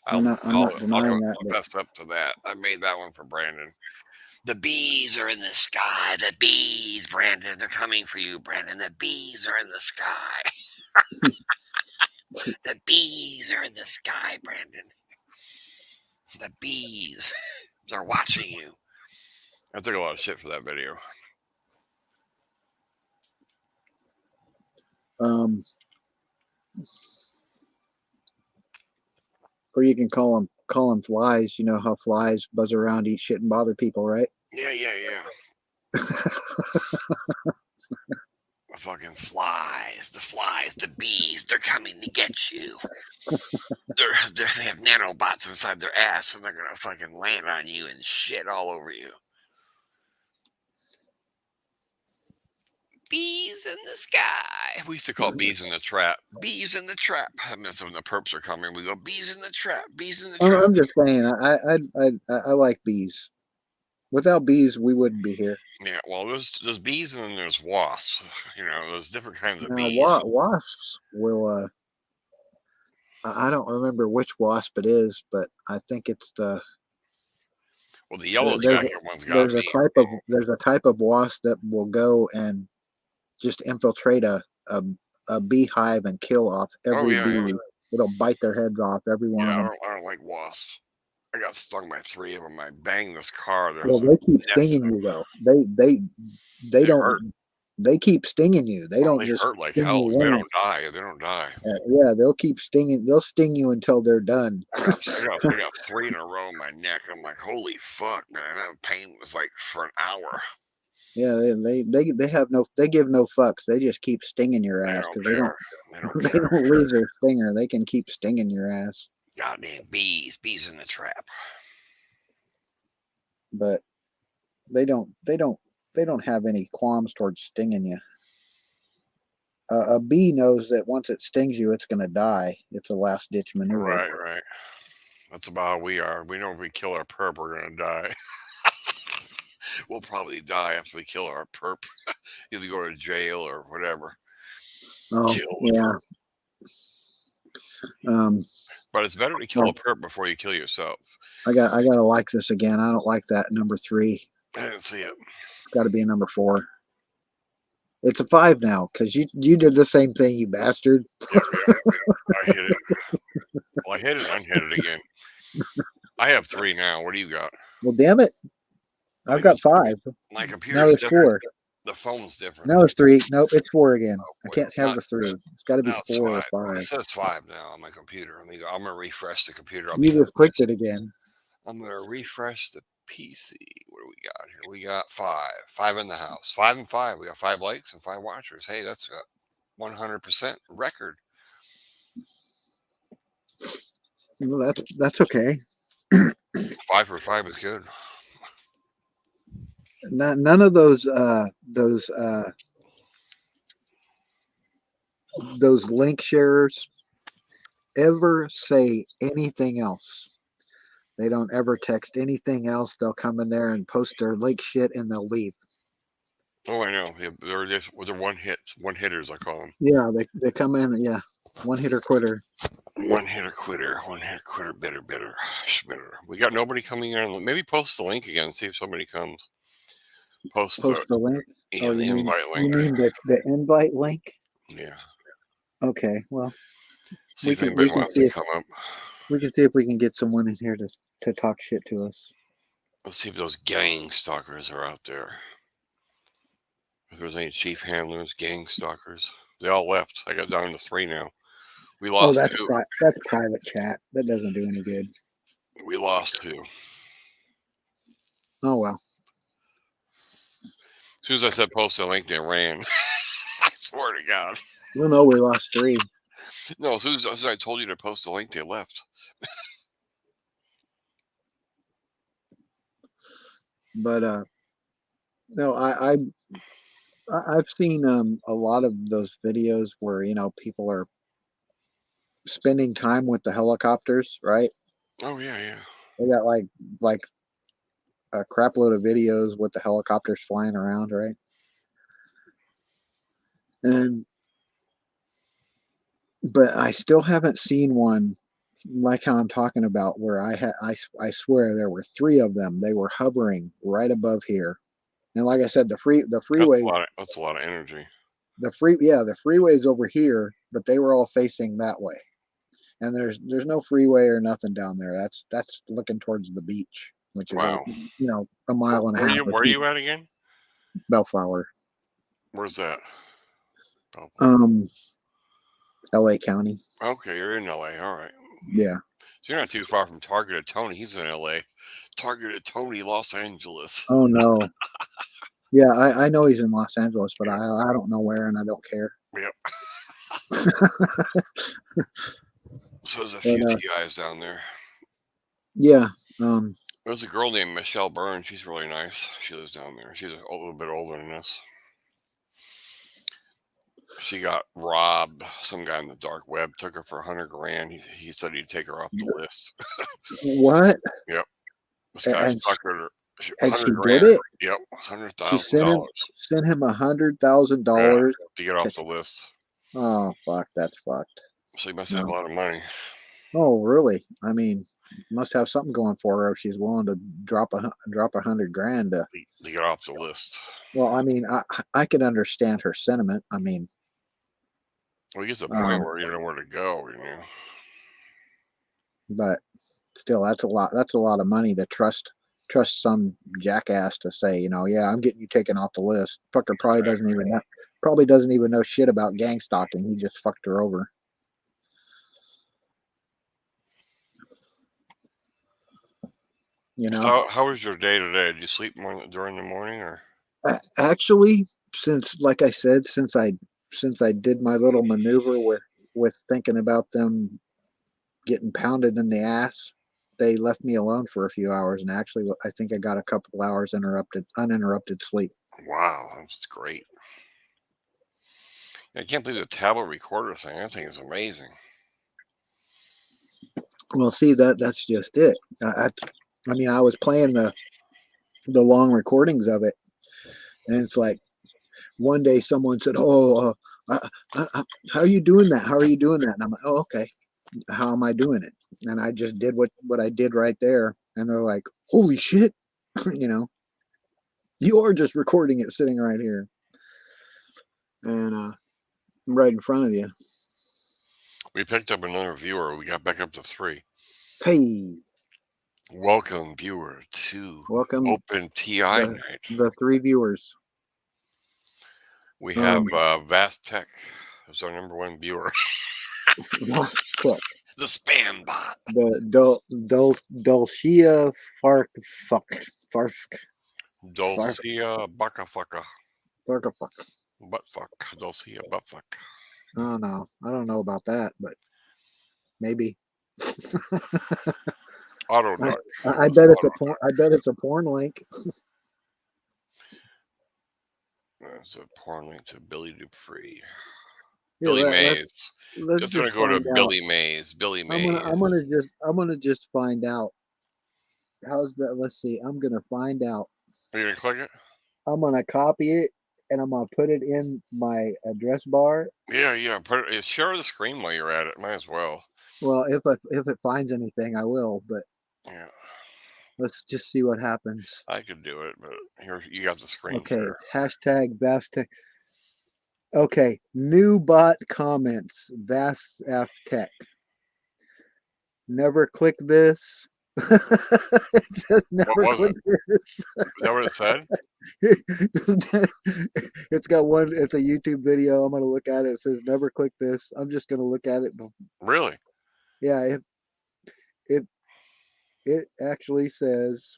Speaker 1: I'm not denying that.
Speaker 2: I'll fess up to that. I made that one for Brandon. The bees are in the sky. The bees, Brandon. They're coming for you, Brandon. The bees are in the sky. The bees are in the sky, Brandon. The bees. They're watching you. I took a lot of shit for that video.
Speaker 1: Or you can call them flies. You know how flies buzz around, eat shit, and bother people, right?
Speaker 2: Yeah. The fucking flies, the bees, they're coming to get you. They have nanobots inside their ass, and they're gonna fucking land on you and shit all over you. Bees in the sky. We used to call bees in the trap. Bees in the trap. I mean, so when the perps are coming, we go bees in the trap. Bees in the trap.
Speaker 1: I'm just saying. I like bees. Without bees, we wouldn't be here.
Speaker 2: Yeah, well, there's bees and then there's wasps. You know, there's different kinds of
Speaker 1: Now,
Speaker 2: bees.
Speaker 1: wasps will. I don't remember which wasp it is, but I think it's the.
Speaker 2: Well, the yellow jacket one's got
Speaker 1: There's a type of wasp that will go and just infiltrate a beehive and kill off every bee. Yeah. It'll bite their heads off, every one of them.
Speaker 2: I don't like wasps. I got stung by 3 of them. I banged this car.
Speaker 1: Well, they keep stinging you though. They don't. Hurt. They keep stinging you. They don't just
Speaker 2: hurt like hell. They don't die. They don't die.
Speaker 1: Yeah, they'll keep stinging. They'll sting you until they're done.
Speaker 2: I got 3 in a row in my neck. I'm like, holy fuck, man! That pain was like for an hour.
Speaker 1: Yeah, they have no. They give no fucks. They just keep stinging your ass because they don't lose their stinger. They can keep stinging your ass.
Speaker 2: Goddamn bees in the trap.
Speaker 1: But they don't have any qualms towards stinging you. A bee knows that once it stings you, it's going to die. It's a last ditch maneuver.
Speaker 2: Right, right. That's about how we are. We know if we kill our perp, we're gonna die. We'll probably die after we kill our perp. Either go to jail or whatever.
Speaker 1: Oh,
Speaker 2: Kill
Speaker 1: yeah.
Speaker 2: But it's better to kill a perp before you kill yourself.
Speaker 1: I gotta like this again. I don't like that number 3.
Speaker 2: I didn't see it.
Speaker 1: It's got to be a number 4. It's a 5 now because you did the same thing, you bastard.
Speaker 2: Yeah. I hit it. Well, I hit it and hit it again. I have 3 now. What do you got?
Speaker 1: Well, damn it. I've got 5.
Speaker 2: My computer.
Speaker 1: Now there's 4.
Speaker 2: The phone's different.
Speaker 1: Now there's 3. Nope, it's 4 again. I can't have the 3. It's got to be 4 or 5.
Speaker 2: It says 5 now on my computer. I'm gonna refresh the computer.
Speaker 1: You just clicked it again.
Speaker 2: I'm gonna refresh the PC. What do we got here? We got 5. 5 in the house. 5 and 5. We got 5 likes and 5 watchers. Hey, that's a 100% record.
Speaker 1: Well, that's okay.
Speaker 2: 5 for 5 is good.
Speaker 1: None of those link sharers ever say anything else. They don't ever text anything else. They'll come in there and post their link shit and they'll leave.
Speaker 2: Oh, I know. They're one hitters, I call them.
Speaker 1: Yeah, they come in. Yeah, one hitter quitter.
Speaker 2: One hitter quitter. Bitter. We got nobody coming in. Maybe post the link again. See if somebody comes. Post
Speaker 1: the link.
Speaker 2: Yeah, the invite link.
Speaker 1: You mean the invite link?
Speaker 2: Yeah.
Speaker 1: Okay. Well,
Speaker 2: see if anybody wants to come up.
Speaker 1: We can see if we can get someone in here to talk shit to us.
Speaker 2: Let's see if those gang stalkers are out there. If there's any chief handlers, gang stalkers, they all left. I got down to 3 now. We lost 2.
Speaker 1: That's private chat. That doesn't do any good.
Speaker 2: We lost 2.
Speaker 1: Oh well.
Speaker 2: As soon as I said post the link, they ran. I swear to God.
Speaker 1: Well, no, we lost 3.
Speaker 2: No, as soon as I told you to post the link, they left.
Speaker 1: But no, I've seen a lot of those videos where people are spending time with the helicopters, right?
Speaker 2: Oh yeah.
Speaker 1: They got like a crap load of videos with the helicopters flying around, right? But I still haven't seen one like how I'm talking about where I swear there were 3 of them. They were hovering right above here. And like I said, the freeway.
Speaker 2: That's a lot of energy.
Speaker 1: The freeway's over here, but they were all facing that way. And there's no freeway or nothing down there. That's looking towards the beach, which is a mile and a half.
Speaker 2: Where are you at again?
Speaker 1: Bellflower.
Speaker 2: Where's that?
Speaker 1: LA County.
Speaker 2: Okay, you're in LA. All right.
Speaker 1: Yeah.
Speaker 2: So you're not too far from Targeted Tony. He's in LA. Targeted Tony, Los Angeles.
Speaker 1: Oh no. Yeah, I know he's in Los Angeles, but I don't know where, and I don't care.
Speaker 2: Yep. So there's a few TIs down there.
Speaker 1: Yeah.
Speaker 2: There's a girl named Michelle Burns. She's really nice. She lives down there. She's a little bit older than us. She got robbed. Some guy on the dark web took her for $100,000. He said he'd take her off the list.
Speaker 1: What?
Speaker 2: Yep. This guy stuck her.
Speaker 1: And she did it?
Speaker 2: Yep. $100,000.
Speaker 1: Sent him $100,000
Speaker 2: to get off the list.
Speaker 1: Oh fuck, that's fucked.
Speaker 2: So he must have a lot of money.
Speaker 1: Oh really? I mean, must have something going for her if she's willing to drop $100,000 to
Speaker 2: get off the list.
Speaker 1: Well, I mean, I could understand her sentiment. I mean,
Speaker 2: well, he gets a point where you know where to go,
Speaker 1: But still, that's a lot. That's a lot of money to trust some jackass to say, yeah, I'm getting you taken off the list. Fucker probably doesn't even know shit about gang stalking. He just fucked her over.
Speaker 2: How was your day today? Did you sleep during the morning or?
Speaker 1: Actually, like I said, since I did my little maneuver with thinking about them getting pounded in the ass, they left me alone for a few hours, and actually I think I got a couple hours uninterrupted sleep.
Speaker 2: Wow, that's great. I can't believe the tablet recorder thing. That thing is amazing.
Speaker 1: Well, see, that's just it. I mean, I was playing the long recordings of it, and it's like one day someone said, "Oh, how are you doing that? How are you doing that?" And I'm like, "Oh, okay. How am I doing it?" And I just did what I did right there, and they're like, "Holy shit!" You know, you are just recording it sitting right here, and right in front of you.
Speaker 2: We picked up another viewer. We got back up to 3.
Speaker 1: Hey,
Speaker 2: Welcome, viewer, to
Speaker 1: welcome
Speaker 2: Open TI
Speaker 1: the
Speaker 2: Night.
Speaker 1: 3 viewers.
Speaker 2: We have
Speaker 1: Um,
Speaker 2: Vast Tech as our number 1 viewer.
Speaker 1: Tech.
Speaker 2: The spam bot.
Speaker 1: The Dulcia Fark
Speaker 2: Dulcia Buckafucka.
Speaker 1: Fuck.
Speaker 2: Buttfuck. Dulcia Buttfuck.
Speaker 1: Oh no, I don't know about that, but maybe.
Speaker 2: Auto
Speaker 1: I,
Speaker 2: duck.
Speaker 1: I bet it's a porn. I bet it's a porn link.
Speaker 2: That's a porn link to Billy Dupree.
Speaker 1: Here,
Speaker 2: Billy Mays.
Speaker 1: let's
Speaker 2: Just gonna
Speaker 1: just
Speaker 2: go to
Speaker 1: find out.
Speaker 2: Billy Mays. Billy Mays.
Speaker 1: I'm gonna just find out. How's that? Let's see. I'm gonna find out.
Speaker 2: Are you gonna click it?
Speaker 1: I'm gonna copy it and I'm gonna put it in my address bar.
Speaker 2: Yeah. Put it, share the screen while you're at it. Might as well.
Speaker 1: Well, if it finds anything, I will. But
Speaker 2: Yeah.
Speaker 1: let's just see what happens.
Speaker 2: I could do it, but here you got the screen
Speaker 1: Okay,
Speaker 2: share.
Speaker 1: hashtag Vast. Okay, new bot comments. Vast F Tech. Never click this. It says never
Speaker 2: was
Speaker 1: click this.
Speaker 2: Is that what it said?
Speaker 1: It's got one. It's a YouTube video. I'm gonna look at it. It says never click this. I'm just gonna look at it.
Speaker 2: Really?
Speaker 1: Yeah, it actually says.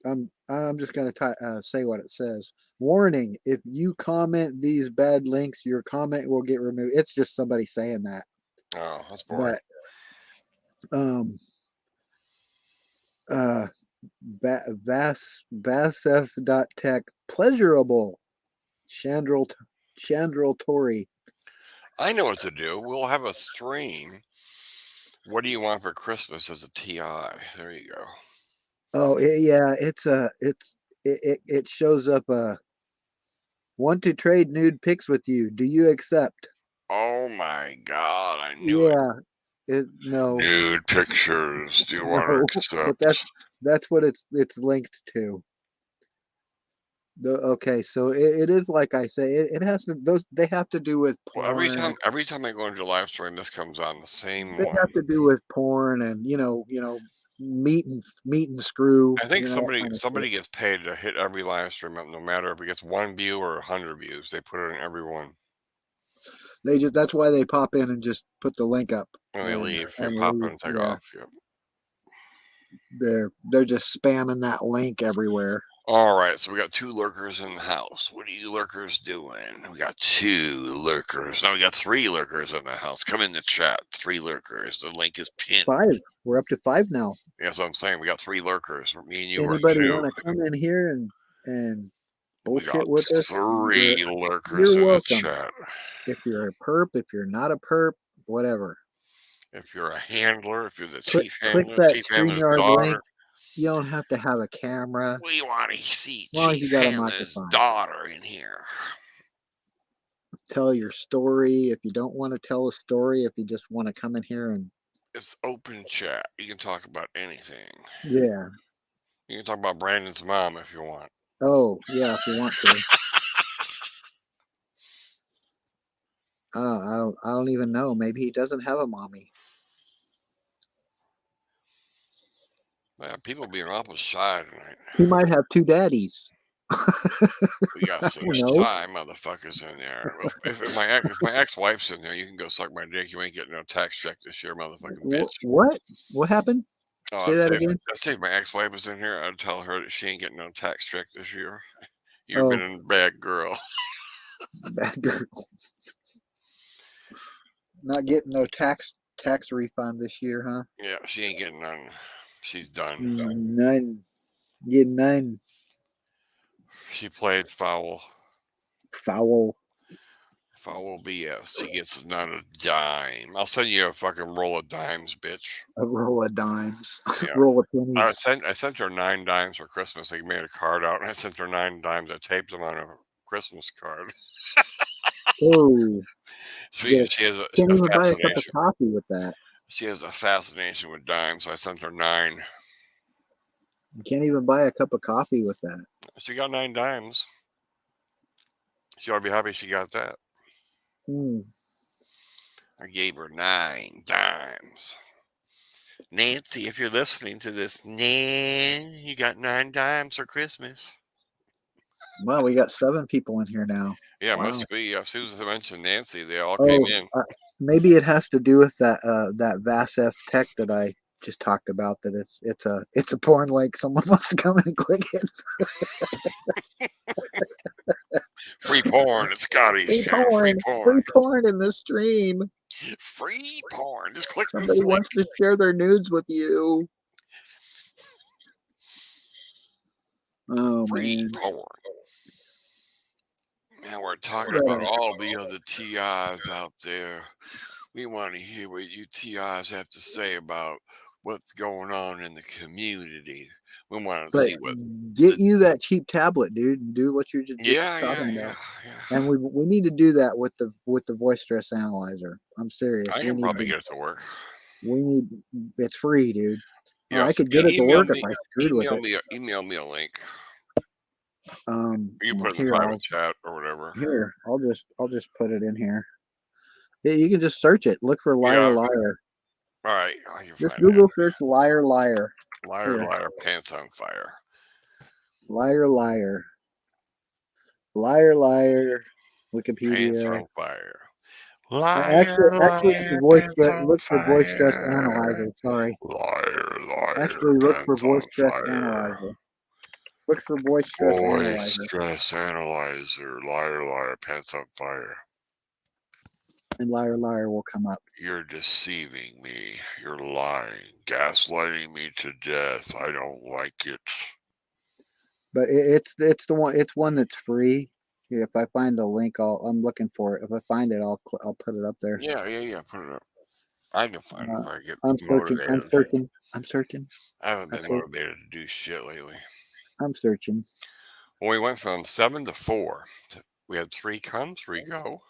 Speaker 1: I'm just gonna say what it says. Warning: if you comment these bad links, your comment will get removed. It's just somebody saying that.
Speaker 2: Oh, that's boring.
Speaker 1: But Vasf.tech pleasurable Chandral Tori.
Speaker 2: I know what to do. We'll have a stream. What do you want for Christmas as a TI? There you go.
Speaker 1: Oh yeah, it shows up. Want to trade nude pics with you? Do you accept?
Speaker 2: Oh my God! I knew it.
Speaker 1: Yeah, no,
Speaker 2: Nude pictures. Do you want
Speaker 1: no,
Speaker 2: to
Speaker 1: but
Speaker 2: accept?
Speaker 1: that's what it's linked to. Okay, so it is like I say, it has to they have to do with
Speaker 2: Well,
Speaker 1: porn.
Speaker 2: every time I go into a live stream, this comes on the same
Speaker 1: They
Speaker 2: one.
Speaker 1: have to do with porn and meat and screw.
Speaker 2: I think
Speaker 1: that kind of
Speaker 2: somebody
Speaker 1: shit.
Speaker 2: gets paid to hit every live stream up, no matter if it gets 1 view or 100 views. They put it in every one.
Speaker 1: That's why they pop in and just put the link up
Speaker 2: And they leave.
Speaker 1: and
Speaker 2: Pop
Speaker 1: leave.
Speaker 2: in and take
Speaker 1: Yeah,
Speaker 2: off. Yep.
Speaker 1: they're just spamming that link everywhere.
Speaker 2: All right, so we got 2 lurkers in the house. What are you lurkers doing? We got 2 lurkers. Now we got 3 lurkers in the house. Come in the chat. 3 lurkers. The link is pinned.
Speaker 1: 5. We're up to 5 now.
Speaker 2: Yeah, that's what I'm saying. We got 3 lurkers. Me and you
Speaker 1: Anybody
Speaker 2: are 2.
Speaker 1: want to come in here and
Speaker 2: We got
Speaker 1: bullshit with us?
Speaker 2: 3 lurkers
Speaker 1: You're
Speaker 2: in the
Speaker 1: welcome.
Speaker 2: chat.
Speaker 1: If you're a perp, if you're not a perp, whatever.
Speaker 2: If you're a handler, if you're the
Speaker 1: Click
Speaker 2: chief handler,
Speaker 1: that
Speaker 2: chief handler's
Speaker 1: StreamYard
Speaker 2: daughter.
Speaker 1: link. You don't have to have a camera.
Speaker 2: We want to see
Speaker 1: As long as
Speaker 2: Chief
Speaker 1: you got a
Speaker 2: Handler's
Speaker 1: microphone.
Speaker 2: daughter in here.
Speaker 1: Tell your story. If you don't want to tell a story, if you just want to come in here and
Speaker 2: It's open chat. You can talk about anything.
Speaker 1: yeah.
Speaker 2: You can talk about Brandon's mom if you want.
Speaker 1: Oh yeah, if you want to. I don't even know. Maybe he doesn't have a mommy.
Speaker 2: Man, people being awful shy tonight.
Speaker 1: He might have 2 daddies.
Speaker 2: We got some
Speaker 1: Who knows?
Speaker 2: shy motherfuckers in there. If my ex-wife's in there, you can go suck my dick. You ain't getting no tax check this year, motherfucking bitch.
Speaker 1: What? What happened?
Speaker 2: Oh,
Speaker 1: Say that again.
Speaker 2: I'd say if my ex-wife was in here, I'd tell her that she ain't getting no tax check this year. You've
Speaker 1: Oh.
Speaker 2: been a bad girl.
Speaker 1: Bad girl. Not getting no tax refund this year, huh?
Speaker 2: Yeah, she ain't getting none. She's done.
Speaker 1: None. Getting none.
Speaker 2: She played foul.
Speaker 1: Foul.
Speaker 2: Foul BS. She gets not a dime. I'll send you a fucking roll of dimes, bitch.
Speaker 1: A roll of dimes.
Speaker 2: Yeah.
Speaker 1: Roll of pennies.
Speaker 2: I sent her 9 dimes for Christmas. They made a card out, and I sent her 9 dimes. I taped them on a Christmas card.
Speaker 1: Oh,
Speaker 2: She
Speaker 1: yeah.
Speaker 2: has a
Speaker 1: Can't even buy a cup of
Speaker 2: fascination.
Speaker 1: coffee with that.
Speaker 2: She has a fascination with dimes, so I sent her 9.
Speaker 1: You can't even buy a cup of coffee with that.
Speaker 2: She got 9 dimes. She ought to be happy she got that.
Speaker 1: Hmm.
Speaker 2: I gave her 9 dimes. Nancy, if you're listening to this, you got 9 dimes for Christmas.
Speaker 1: Well, we got 7 people in here now.
Speaker 2: Yeah,
Speaker 1: Wow.
Speaker 2: must be. As soon as I mentioned Nancy, they all came in.
Speaker 1: Maybe it has to do with that that VASF tech that I just talked about. That it's a porn link. Someone wants to come in and click it.
Speaker 2: Free porn. It's Scotty's channel. Free porn.
Speaker 1: Free porn in the stream.
Speaker 2: Free porn. Just click this
Speaker 1: Somebody
Speaker 2: link.
Speaker 1: wants to share their nudes with you. Oh,
Speaker 2: Free
Speaker 1: man.
Speaker 2: porn. Now we're talking about all the other TIs out there. We want to hear what you TIs have to say about what's going on in the community. We want to see what.
Speaker 1: Get you that cheap tablet, dude, and do what you're just talking about.
Speaker 2: Yeah.
Speaker 1: And we need to do that with the voice stress analyzer. I'm serious.
Speaker 2: I can probably get it to work.
Speaker 1: It's free, dude.
Speaker 2: Yeah,
Speaker 1: I could get it to work if I screwed with it.
Speaker 2: Email me a link. You
Speaker 1: You
Speaker 2: put it in the private chat or whatever.
Speaker 1: Here, I'll just put it in here. Yeah, you can just search it. Look for liar, liar.
Speaker 2: All right,
Speaker 1: just Google search liar, liar.
Speaker 2: Liar, pants on fire.
Speaker 1: Liar, liar. Liar, liar. Wikipedia.
Speaker 2: Pants on fire. Liar,
Speaker 1: look for voice stress analyzer. Sorry.
Speaker 2: Liar.
Speaker 1: Actually, look for voice stress analyzer. Look for voice stress analyzer.
Speaker 2: Voice stress analyzer. Liar, pants on fire.
Speaker 1: And liar, liar will come up.
Speaker 2: You're deceiving me. You're lying. Gaslighting me to death. I don't like it.
Speaker 1: But it's the one. It's one that's free. Yeah, if I find the link, I'm looking for it. If I find it, I'll put it up there.
Speaker 2: Yeah. Put it up. I can find it if I get
Speaker 1: motivated. I'm searching.
Speaker 2: I haven't been motivated to do shit lately.
Speaker 1: I'm searching.
Speaker 2: When we went from 7 to 4, we had 3 come, 3 go.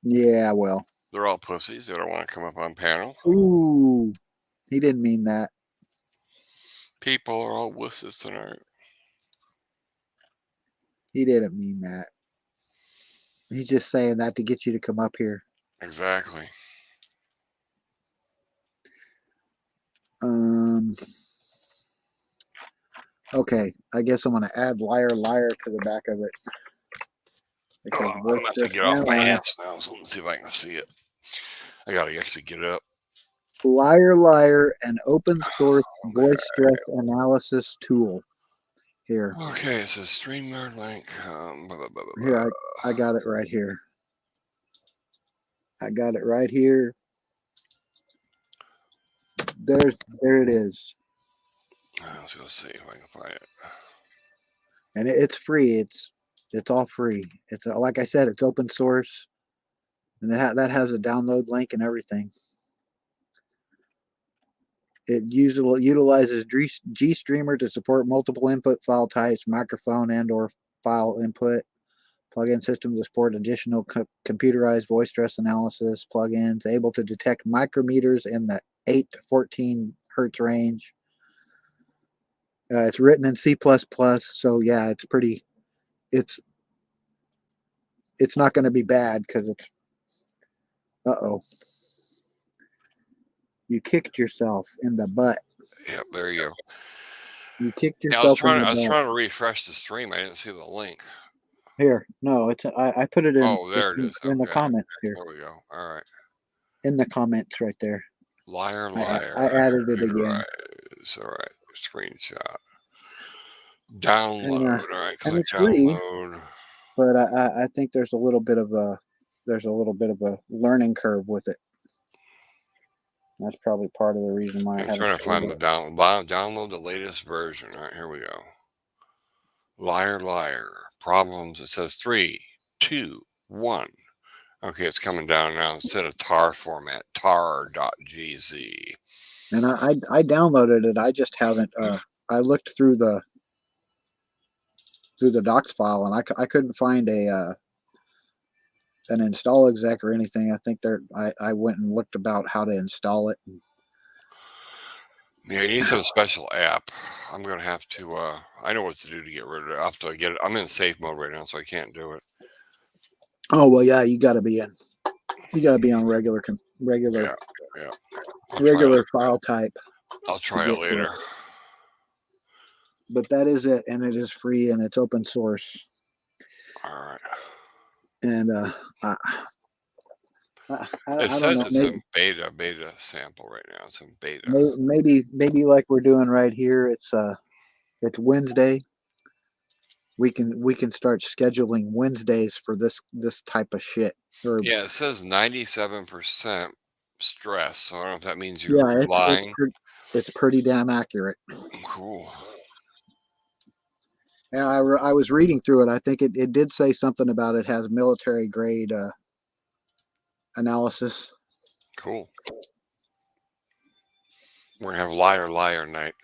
Speaker 1: Yeah, well.
Speaker 2: They're all pussies. They don't want to come up on panel.
Speaker 1: Ooh, he didn't mean that.
Speaker 2: People are all wusses tonight.
Speaker 1: He didn't mean that. He's just saying that to get you to come up here.
Speaker 2: Exactly.
Speaker 1: Okay, I guess I'm going to add liar, liar to the back of it.
Speaker 2: Because I'm going to get off my ass now, so let's see if I can see it. I got to actually get up.
Speaker 1: Liar, liar, an open source voice stress analysis tool. Here.
Speaker 2: Okay, it says StreamYard link.
Speaker 1: Here, I got it right here. I got it right here. There it is.
Speaker 2: Let's go see if I can find it.
Speaker 1: And it's free. It's all free. It's like I said, it's open source, and that has a download link and everything. It utilizes GStreamer to support multiple input file types, microphone and/or file input. Plugin system to support additional computerized voice stress analysis plugins, able to detect micrometers in the 8 to 14 hertz range. It's written in C++, so yeah, it's pretty. It's not going to be bad because it's. Uh-oh. You kicked yourself in the butt.
Speaker 2: Yep, there you go.
Speaker 1: You kicked yourself in the butt.
Speaker 2: I was trying to refresh the stream. I didn't see the link.
Speaker 1: Here, no, it's I put it in.
Speaker 2: Oh, there it is.
Speaker 1: In the comments here.
Speaker 2: There we go. All right.
Speaker 1: In the comments right there.
Speaker 2: Liar.
Speaker 1: I added it again.
Speaker 2: All right. Screenshot. Download. All right. Click
Speaker 1: Free,
Speaker 2: download.
Speaker 1: but I think there's a little bit of a learning curve with it. That's probably part of the reason why
Speaker 2: I'm trying to find the download the latest version. All right, here we go. Liar, problems. It says 3, 2, 1. Okay, it's coming down now. Instead of tar format, tar.gz.
Speaker 1: And I downloaded it. I just haven't. I looked through the docs file, and I couldn't find an install exec or anything. I think I went and looked about how to install it.
Speaker 2: Yeah, you need some special app. I'm gonna have to. I know what to do to get rid of it. I have to get it. I'm in safe mode right now, so I can't do it.
Speaker 1: Oh well, yeah, you got to be in. You got to be on regular
Speaker 2: Yeah. I'll try
Speaker 1: regular
Speaker 2: it.
Speaker 1: file type.
Speaker 2: I'll try it later.
Speaker 1: But that is it, and it is free, and it's open source.
Speaker 2: All right.
Speaker 1: And I
Speaker 2: It
Speaker 1: don't
Speaker 2: says
Speaker 1: know.
Speaker 2: it's in beta sample right now. It's in beta.
Speaker 1: Maybe like we're doing right here. It's Wednesday. We can start scheduling Wednesdays for this type of shit. Or,
Speaker 2: Yeah, it says 97% stress. So I don't know if that means you're
Speaker 1: yeah,
Speaker 2: lying.
Speaker 1: it's pretty damn accurate.
Speaker 2: Cool.
Speaker 1: And I was reading through it. I think it did say something about it has military grade analysis.
Speaker 2: Cool. We're gonna have liar night.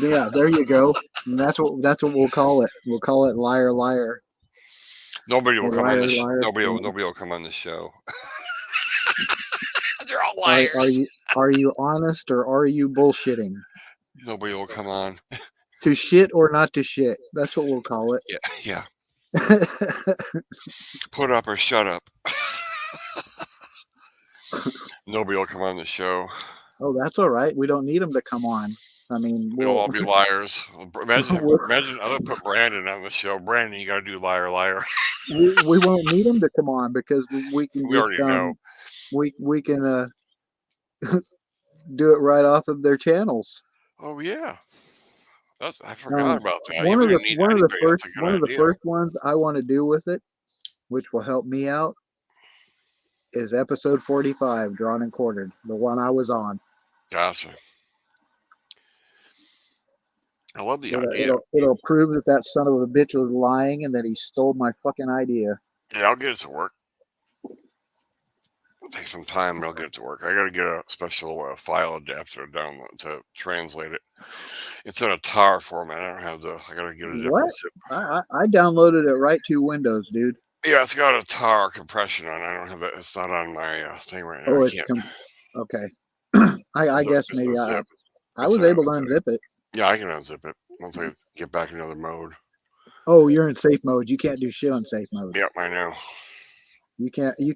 Speaker 1: Yeah, there you go. And that's what we'll call it. We'll call it liar.
Speaker 2: Nobody will
Speaker 1: Or
Speaker 2: come on
Speaker 1: liar,
Speaker 2: the
Speaker 1: liar.
Speaker 2: nobody will come on the show. They're all liars.
Speaker 1: Are you honest or are you bullshitting?
Speaker 2: Nobody will come on.
Speaker 1: To shit or not to shit. That's what we'll call it.
Speaker 2: Yeah. Put up or shut up. Nobody will come on the show.
Speaker 1: Oh, that's all right. We don't need them to come on. I mean,
Speaker 2: We'll all be liars. Imagine I'm gonna put Brandon on the show. Brandon, you gotta do liar.
Speaker 1: we won't need them to come on because we can.
Speaker 2: We already know.
Speaker 1: We can do it right off of their channels.
Speaker 2: Oh yeah. I forgot about that.
Speaker 1: One of the first ones I want to do with it, which will help me out, is episode 45, Drawn and Quartered, the one I was on.
Speaker 2: Gotcha. I love the idea.
Speaker 1: It'll prove that son of a bitch was lying and that he stole my fucking idea.
Speaker 2: Yeah, I'll get it to work. It'll take some time, but I'll get it to work. I got to get a special file adapter download to translate it. It's in a tar format. I don't have I got to get a different zip.
Speaker 1: I downloaded it right to Windows, dude.
Speaker 2: Yeah, it's got a tar compression on. I don't have it. It's not on my thing right now.
Speaker 1: Okay. I guess maybe I was able to unzip it.
Speaker 2: Yeah, I can unzip it once I get back in another mode.
Speaker 1: Oh, you're in safe mode. You can't do shit on safe mode.
Speaker 2: Yep, I know.
Speaker 1: You can't shit.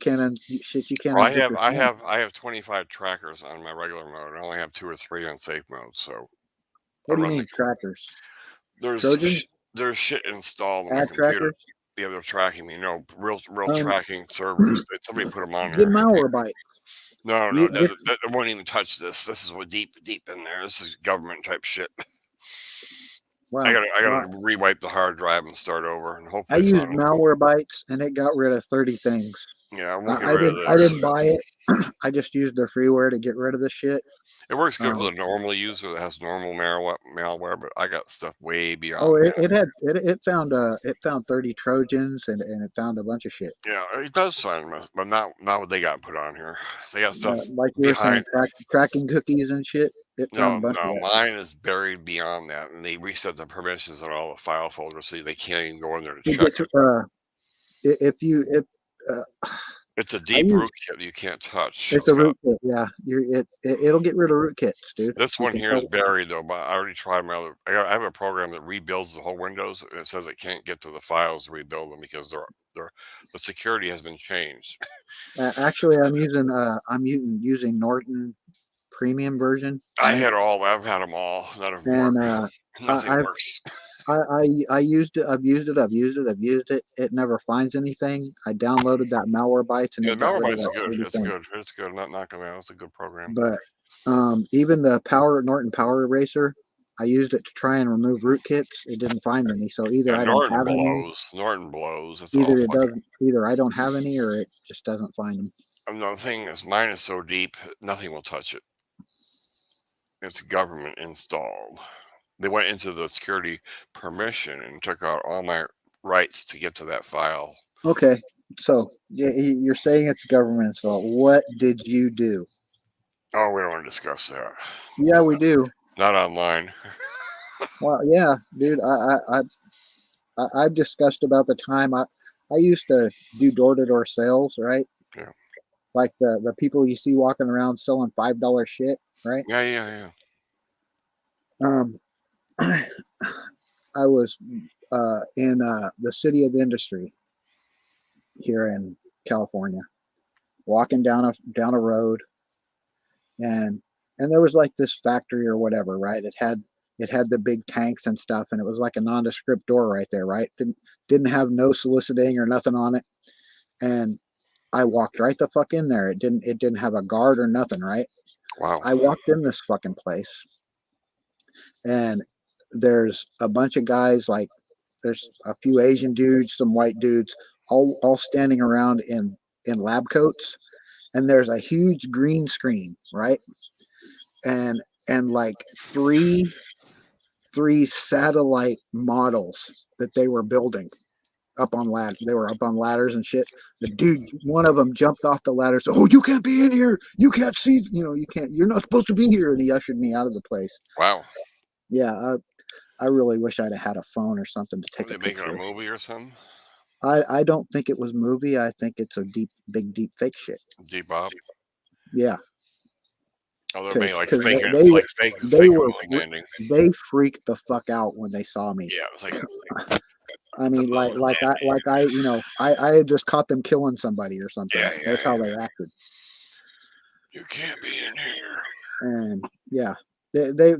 Speaker 1: You can't.
Speaker 2: Well, I have 25 trackers on my regular mode. I only have 2 or 3 on safe mode. So
Speaker 1: what do you mean trackers?
Speaker 2: There's shit installed on my computer. Trackers? Yeah, they're tracking me. No, real tracking servers. Somebody put them on there.
Speaker 1: Get Malwarebytes.
Speaker 2: No, that won't even touch this. This is what deep in there. This is government type shit. Wow. I gotta rewipe the hard drive and start over. And hopefully
Speaker 1: I used Malwarebytes and it got rid of 30 things.
Speaker 2: Yeah,
Speaker 1: I didn't buy it. I just used their freeware to get rid of the shit.
Speaker 2: It works good for the normal user that has normal malware, but I got stuff way beyond.
Speaker 1: Oh, it found 30 Trojans and it found a bunch of shit.
Speaker 2: Yeah, it does find them, but not what they got put on here. They got stuff
Speaker 1: like you were saying, tracking cookies and shit.
Speaker 2: No, mine is buried beyond that, and they reset the permissions on all the file folders, so they can't even go in there to check it. It's a deep rootkit you can't touch.
Speaker 1: It's a rootkit, yeah. It'll get rid of rootkits, dude.
Speaker 2: This one here is buried though, but I already tried my other. I have a program that rebuilds the whole Windows, and it says it can't get to the files to rebuild them because the security has been changed.
Speaker 1: Actually, I'm using Norton Premium version.
Speaker 2: I've had them all. None of them work. Nothing works.
Speaker 1: I used it. I've used it. It never finds anything. I downloaded that Malwarebytes and
Speaker 2: Malwarebytes is good. It's good. I'm not knocking it out. It's a good program.
Speaker 1: But even the Norton Power Eraser, I used it to try and remove rootkits. It didn't find any. So either I don't have any.
Speaker 2: Norton blows.
Speaker 1: Either I don't have any or it just doesn't find them.
Speaker 2: Another thing is mine is so deep, nothing will touch it. It's government installed. They went into the security permission and took out all my rights to get to that file.
Speaker 1: Okay, so you're saying it's the government's fault. What did you do?
Speaker 2: Oh, we don't want to discuss that.
Speaker 1: Yeah, we do.
Speaker 2: Not online.
Speaker 1: Well, yeah, dude. I've discussed about the time I used to do door-to-door sales, right?
Speaker 2: Yeah.
Speaker 1: Like the people you see walking around selling $5 shit, right?
Speaker 2: Yeah.
Speaker 1: Um, I was in the city of industry here in California, walking down a road, and there was like this factory or whatever, right? It had the big tanks and stuff, and it was like a nondescript door right there, right? Didn't have no soliciting or nothing on it, and I walked right the fuck in there. It didn't have a guard or nothing, right?
Speaker 2: Wow.
Speaker 1: I walked in this fucking place, and there's a bunch of guys, like there's a few Asian dudes, some white dudes, all standing around in lab coats, and there's a huge green screen, right? And like three satellite models that they were building up on ladders. They were up on ladders and shit. The dude, one of them jumped off the ladder. So, oh, you can't be in here. You can't see. You can't. You're not supposed to be here. And he ushered me out of the place.
Speaker 2: Wow.
Speaker 1: Yeah, I really wish I'd have had a phone or something to take
Speaker 2: Were
Speaker 1: a
Speaker 2: they making
Speaker 1: picture.
Speaker 2: a movie or something?
Speaker 1: I don't think it was movie. I think it's a big deep fake shit.
Speaker 2: Debop.
Speaker 1: Yeah,
Speaker 2: Oh, they're making like
Speaker 1: 'cause
Speaker 2: fake,
Speaker 1: they
Speaker 2: like fake
Speaker 1: they were
Speaker 2: moon landing.
Speaker 1: they freaked the fuck out when they saw me.
Speaker 2: Yeah, it was like
Speaker 1: I mean,
Speaker 2: moon
Speaker 1: I had just caught them killing somebody or something.
Speaker 2: Yeah,
Speaker 1: That's how they acted.
Speaker 2: you can't be in here.
Speaker 1: And yeah, they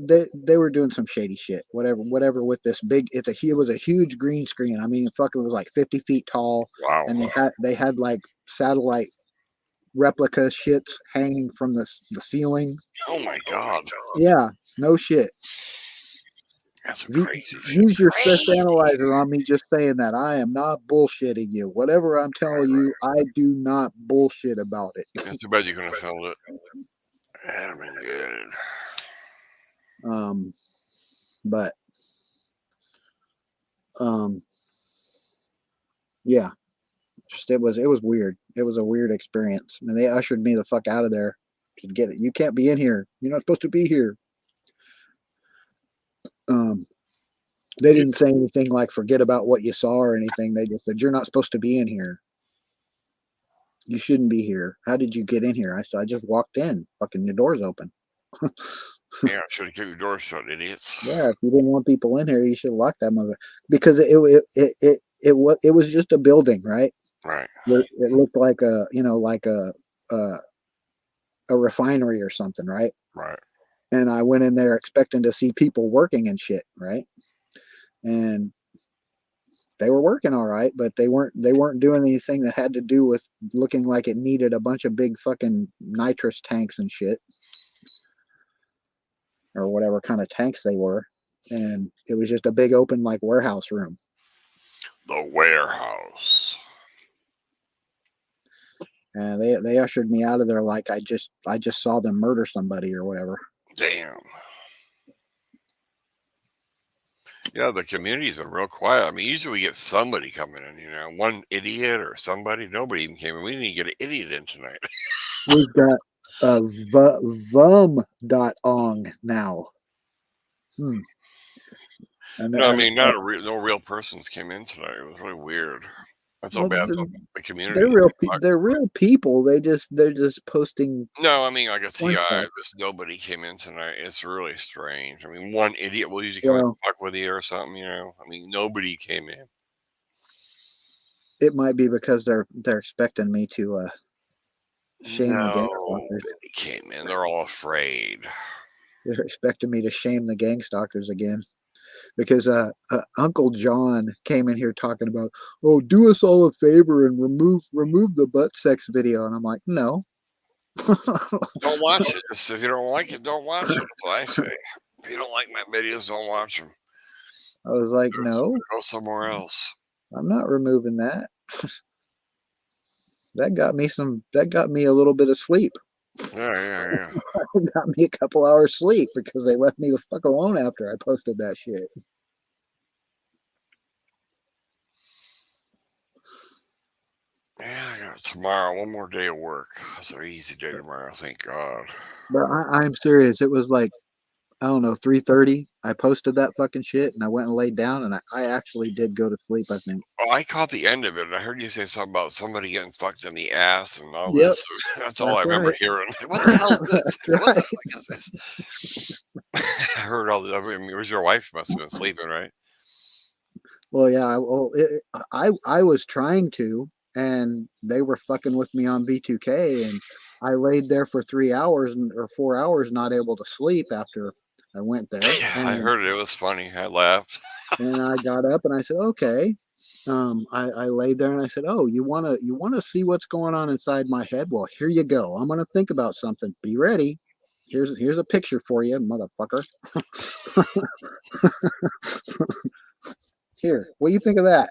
Speaker 1: were doing some shady shit. Whatever with this big. It was a huge green screen. I mean, fucking was like 50 feet tall,
Speaker 2: Wow.
Speaker 1: and they had like satellite replica shits hanging from the ceiling.
Speaker 2: Oh my god.
Speaker 1: Yeah, no shit.
Speaker 2: That's a crazy shit.
Speaker 1: Use your stress analyzer on me just saying that. I am not bullshitting you. Whatever I'm telling you, I do not bullshit about it.
Speaker 2: It's too bad you couldn't have filmed it. That'd have been good.
Speaker 1: But yeah, just it was weird. It was a weird experience, and they ushered me the fuck out of there to get it. You can't be in here. You're not supposed to be here. They didn't say anything like forget about what you saw or anything. They just said you're not supposed to be in here. You shouldn't be here. How did you get in here? I said I just walked in. Fucking the door's open.
Speaker 2: Yeah, should have kept your door shut, idiots.
Speaker 1: Yeah, if you didn't want people in here, you should lock that mother, because it was just a building, right?
Speaker 2: Right.
Speaker 1: It looked like a refinery or something, right?
Speaker 2: Right.
Speaker 1: And I went in there expecting to see people working and shit, right? And they were working all right, but they weren't doing anything that had to do with looking like it needed a bunch of big fucking nitrous tanks and shit, or whatever kind of tanks they were. And it was just a big open like warehouse room.
Speaker 2: The warehouse.
Speaker 1: And they ushered me out of there like I just saw them murder somebody or whatever.
Speaker 2: Damn. Yeah, the community's been real quiet. I mean, usually we get somebody coming in, one idiot or somebody. Nobody even came in. We didn't get an idiot in tonight.
Speaker 1: We've got vum.ong now. And
Speaker 2: No, I mean, no real persons came in tonight. It was really weird. That's so bad for the community.
Speaker 1: They're real people. They're just posting.
Speaker 2: No, I mean, like a TI,
Speaker 1: stuff.
Speaker 2: just nobody came in tonight. It's really strange. I mean, one idiot will usually come in and fuck with you or something, I mean, nobody came in.
Speaker 1: It might be because they're expecting me to shame the gang stalkers.
Speaker 2: Nobody came in. They're all afraid.
Speaker 1: They're expecting me to shame the gang stalkers again. Because Uncle John came in here talking about, oh, do us all a favor and remove the butt sex video, and I'm like, no.
Speaker 2: Don't watch it. Just if you don't like it, don't watch it. That's what I say. If you don't like my videos, don't watch them.
Speaker 1: I was like, no.
Speaker 2: Go somewhere else.
Speaker 1: I'm not removing that. That got me a little bit of sleep.
Speaker 2: Yeah.
Speaker 1: Got me a couple hours sleep because they left me the fuck alone after I posted that shit.
Speaker 2: Yeah, tomorrow, one more day of work. It's an easy day tomorrow, thank God.
Speaker 1: But I'm serious. It was like, I don't know, 3:30. I posted that fucking shit and I went and laid down and I actually did go to sleep, I think.
Speaker 2: Oh, I caught the end of it. I heard you say something about somebody getting fucked in the ass and all
Speaker 1: Yep,
Speaker 2: this. That's all I
Speaker 1: that's
Speaker 2: remember
Speaker 1: right.
Speaker 2: hearing. What the hell is this?
Speaker 1: That's
Speaker 2: What the
Speaker 1: right.
Speaker 2: fuck is this? I heard all the. I mean, it was your wife must have been sleeping, right?
Speaker 1: Well, yeah, I was trying to, and they were fucking with me on B2K, and I laid there for 3 hours or 4 hours, not able to sleep after I went there,
Speaker 2: Yeah, I heard it. It was funny. I laughed.
Speaker 1: and I got up and I said, okay. I laid there and I said, oh, you wanna see what's going on inside my head? Well, here you go. I'm gonna think about something. Be ready. Here's a picture for you, motherfucker. Here, what do you think of that?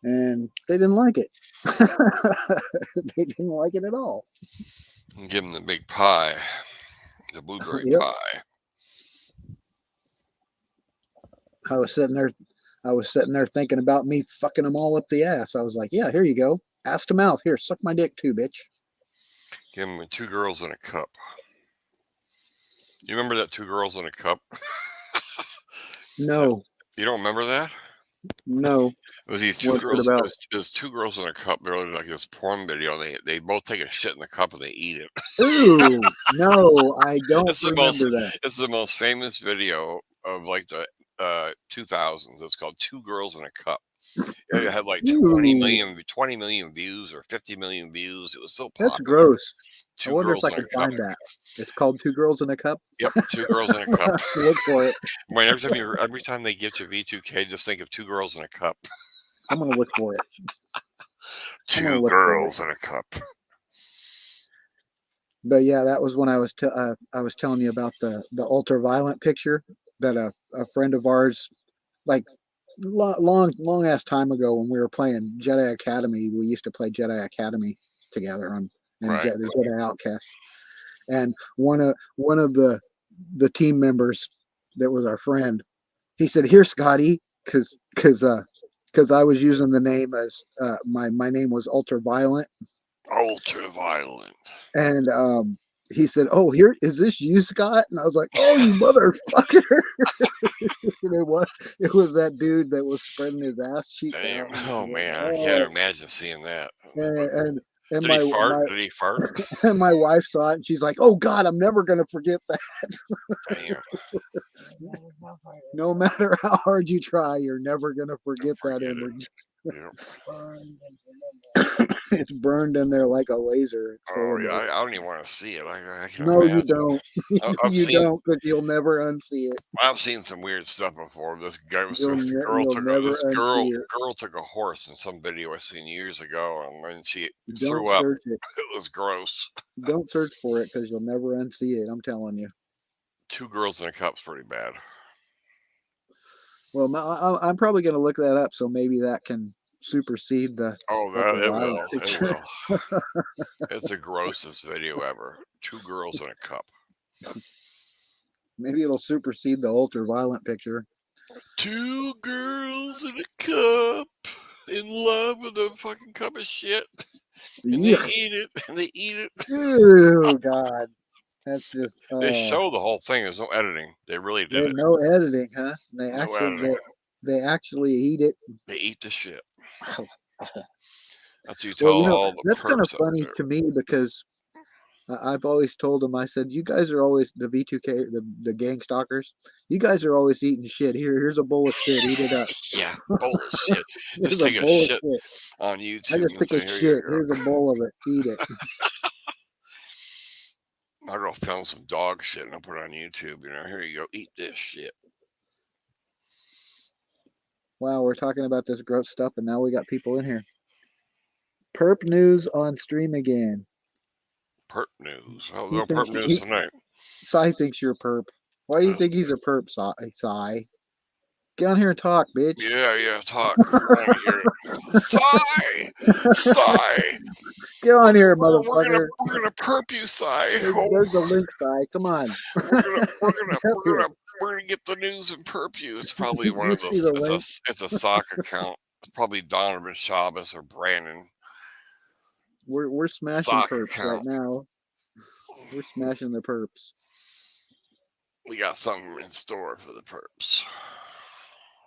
Speaker 1: And they didn't like it. They didn't like it at all.
Speaker 2: Give him the big pie, the blueberry
Speaker 1: Yep.
Speaker 2: pie.
Speaker 1: I was sitting there thinking about me fucking them all up the ass. I was like, yeah, here you go. Ass to mouth. Here, suck my dick too, bitch.
Speaker 2: Give him 2 girls in a cup. You remember that 2 girls in a cup?
Speaker 1: No,
Speaker 2: You don't remember that?
Speaker 1: no.
Speaker 2: It was these 2
Speaker 1: What's it
Speaker 2: girls.
Speaker 1: about?
Speaker 2: It was 2 girls in a cup. They're like this porn video. They both take a shit in the cup and they eat it.
Speaker 1: Ooh, no, I don't
Speaker 2: It's the most
Speaker 1: remember that.
Speaker 2: it's the most famous video of like the 2000s. It's called 2 Girls in a Cup. It had like 20
Speaker 1: Ooh,
Speaker 2: million views or 50 million views. It was so
Speaker 1: that's
Speaker 2: popular.
Speaker 1: gross. I
Speaker 2: 2
Speaker 1: wonder if
Speaker 2: girls
Speaker 1: I
Speaker 2: in a
Speaker 1: can
Speaker 2: cup.
Speaker 1: find that. It's called Two Girls in a Cup.
Speaker 2: Yep, 2 girls in a
Speaker 1: I'm gonna
Speaker 2: cup.
Speaker 1: have to look for it.
Speaker 2: When every time they get you V2K, just think of 2 girls in a cup.
Speaker 1: I'm gonna look for it. I'm gonna
Speaker 2: 2
Speaker 1: look for it.
Speaker 2: girls in a cup.
Speaker 1: But yeah, that was when I was telling you about the ultraviolet picture that a friend of ours, like long ass time ago when we were playing Jedi Academy. We used to play Jedi Academy together on
Speaker 2: Right.
Speaker 1: the Jedi Outcast, and one of the team members that was our friend, he said, "Here, Scotty," because I was using the name as my name was Ultraviolet,
Speaker 2: Ultraviolet.
Speaker 1: and he said, "Oh, here is this you, Scott?" And I was like, "Oh, you motherfucker!" And it was that dude that was spreading his ass cheeks
Speaker 2: Damn.
Speaker 1: out.
Speaker 2: Oh man, I
Speaker 1: Oh,
Speaker 2: can't imagine seeing that.
Speaker 1: and
Speaker 2: Did
Speaker 1: my
Speaker 2: he fart? Did he fart?
Speaker 1: and my wife saw it, and she's like, "Oh God, I'm never gonna forget that.
Speaker 2: Damn.
Speaker 1: No matter how hard you try, you're never gonna forget that
Speaker 2: Forget it.
Speaker 1: image.
Speaker 2: Yep.
Speaker 1: It's burned in there like a laser. It's
Speaker 2: Oh yeah,
Speaker 1: horrible.
Speaker 2: I don't even want to see it. I can
Speaker 1: No, you
Speaker 2: imagine.
Speaker 1: don't.
Speaker 2: I've
Speaker 1: You
Speaker 2: seen
Speaker 1: don't, because you'll never unsee it.
Speaker 2: I've seen some weird stuff before. This girl
Speaker 1: You'll never unsee it.
Speaker 2: girl took a horse in some video I seen years ago, and when she
Speaker 1: Don't
Speaker 2: threw up,
Speaker 1: search it.
Speaker 2: it was gross.
Speaker 1: Don't search for it, because you'll never unsee it. I'm telling you.
Speaker 2: 2 girls in a cup's pretty bad.
Speaker 1: Well, I'm probably going to look that up, so maybe that can supersede the
Speaker 2: Oh, that it
Speaker 1: ultraviolet
Speaker 2: will. It
Speaker 1: picture.
Speaker 2: will. It's the grossest video ever. 2 girls in a cup.
Speaker 1: Maybe it'll supersede the ultraviolet picture.
Speaker 2: 2 girls in a cup, in love with a fucking cup of shit, and they
Speaker 1: Yuck.
Speaker 2: eat it. And they eat it.
Speaker 1: Oh God, that's just.
Speaker 2: They show the whole thing. There's no editing. They really did
Speaker 1: There's
Speaker 2: it.
Speaker 1: no editing, huh? They
Speaker 2: No
Speaker 1: actually
Speaker 2: editing.
Speaker 1: they actually eat it.
Speaker 2: They eat the shit. That's what you
Speaker 1: Well,
Speaker 2: tell all the
Speaker 1: that's kind of
Speaker 2: perps out
Speaker 1: funny
Speaker 2: there.
Speaker 1: to me because I've always told them. I said, "You guys are always the V2K, the gang stalkers. You guys are always eating shit. Here's a bowl of shit. Eat it up.
Speaker 2: Yeah, bowl of shit.
Speaker 1: Here's
Speaker 2: Just take a
Speaker 1: bowl of
Speaker 2: shit on YouTube.
Speaker 1: I just
Speaker 2: and
Speaker 1: took
Speaker 2: say,
Speaker 1: a
Speaker 2: "Here you
Speaker 1: shit.
Speaker 2: go."
Speaker 1: Here's a bowl of it. Eat it."
Speaker 2: My girl found some dog shit and I put it on YouTube. Here you go. Eat this shit.
Speaker 1: Wow, we're talking about this gross stuff, and now we got people in here. Perp news on stream again.
Speaker 2: Perp news. Oh,
Speaker 1: He
Speaker 2: no
Speaker 1: thinks
Speaker 2: perp news tonight.
Speaker 1: Cy thinks you're a perp. Why do you think he's a perp, Cy? Get on here and talk, bitch.
Speaker 2: Yeah, talk. I want to hear it. Sigh!
Speaker 1: Get on here,
Speaker 2: We're
Speaker 1: motherfucker.
Speaker 2: gonna perp you, Sigh.
Speaker 1: There's a link, Cy. Come on.
Speaker 2: We're gonna get the news and perp you. It's probably one of
Speaker 1: You see
Speaker 2: those.
Speaker 1: the link?
Speaker 2: It's a sock account. probably Donovan Shabbos or Brandon.
Speaker 1: We're smashing
Speaker 2: Stock
Speaker 1: perps right
Speaker 2: account.
Speaker 1: now. We're smashing the perps.
Speaker 2: We got something in store for the perps.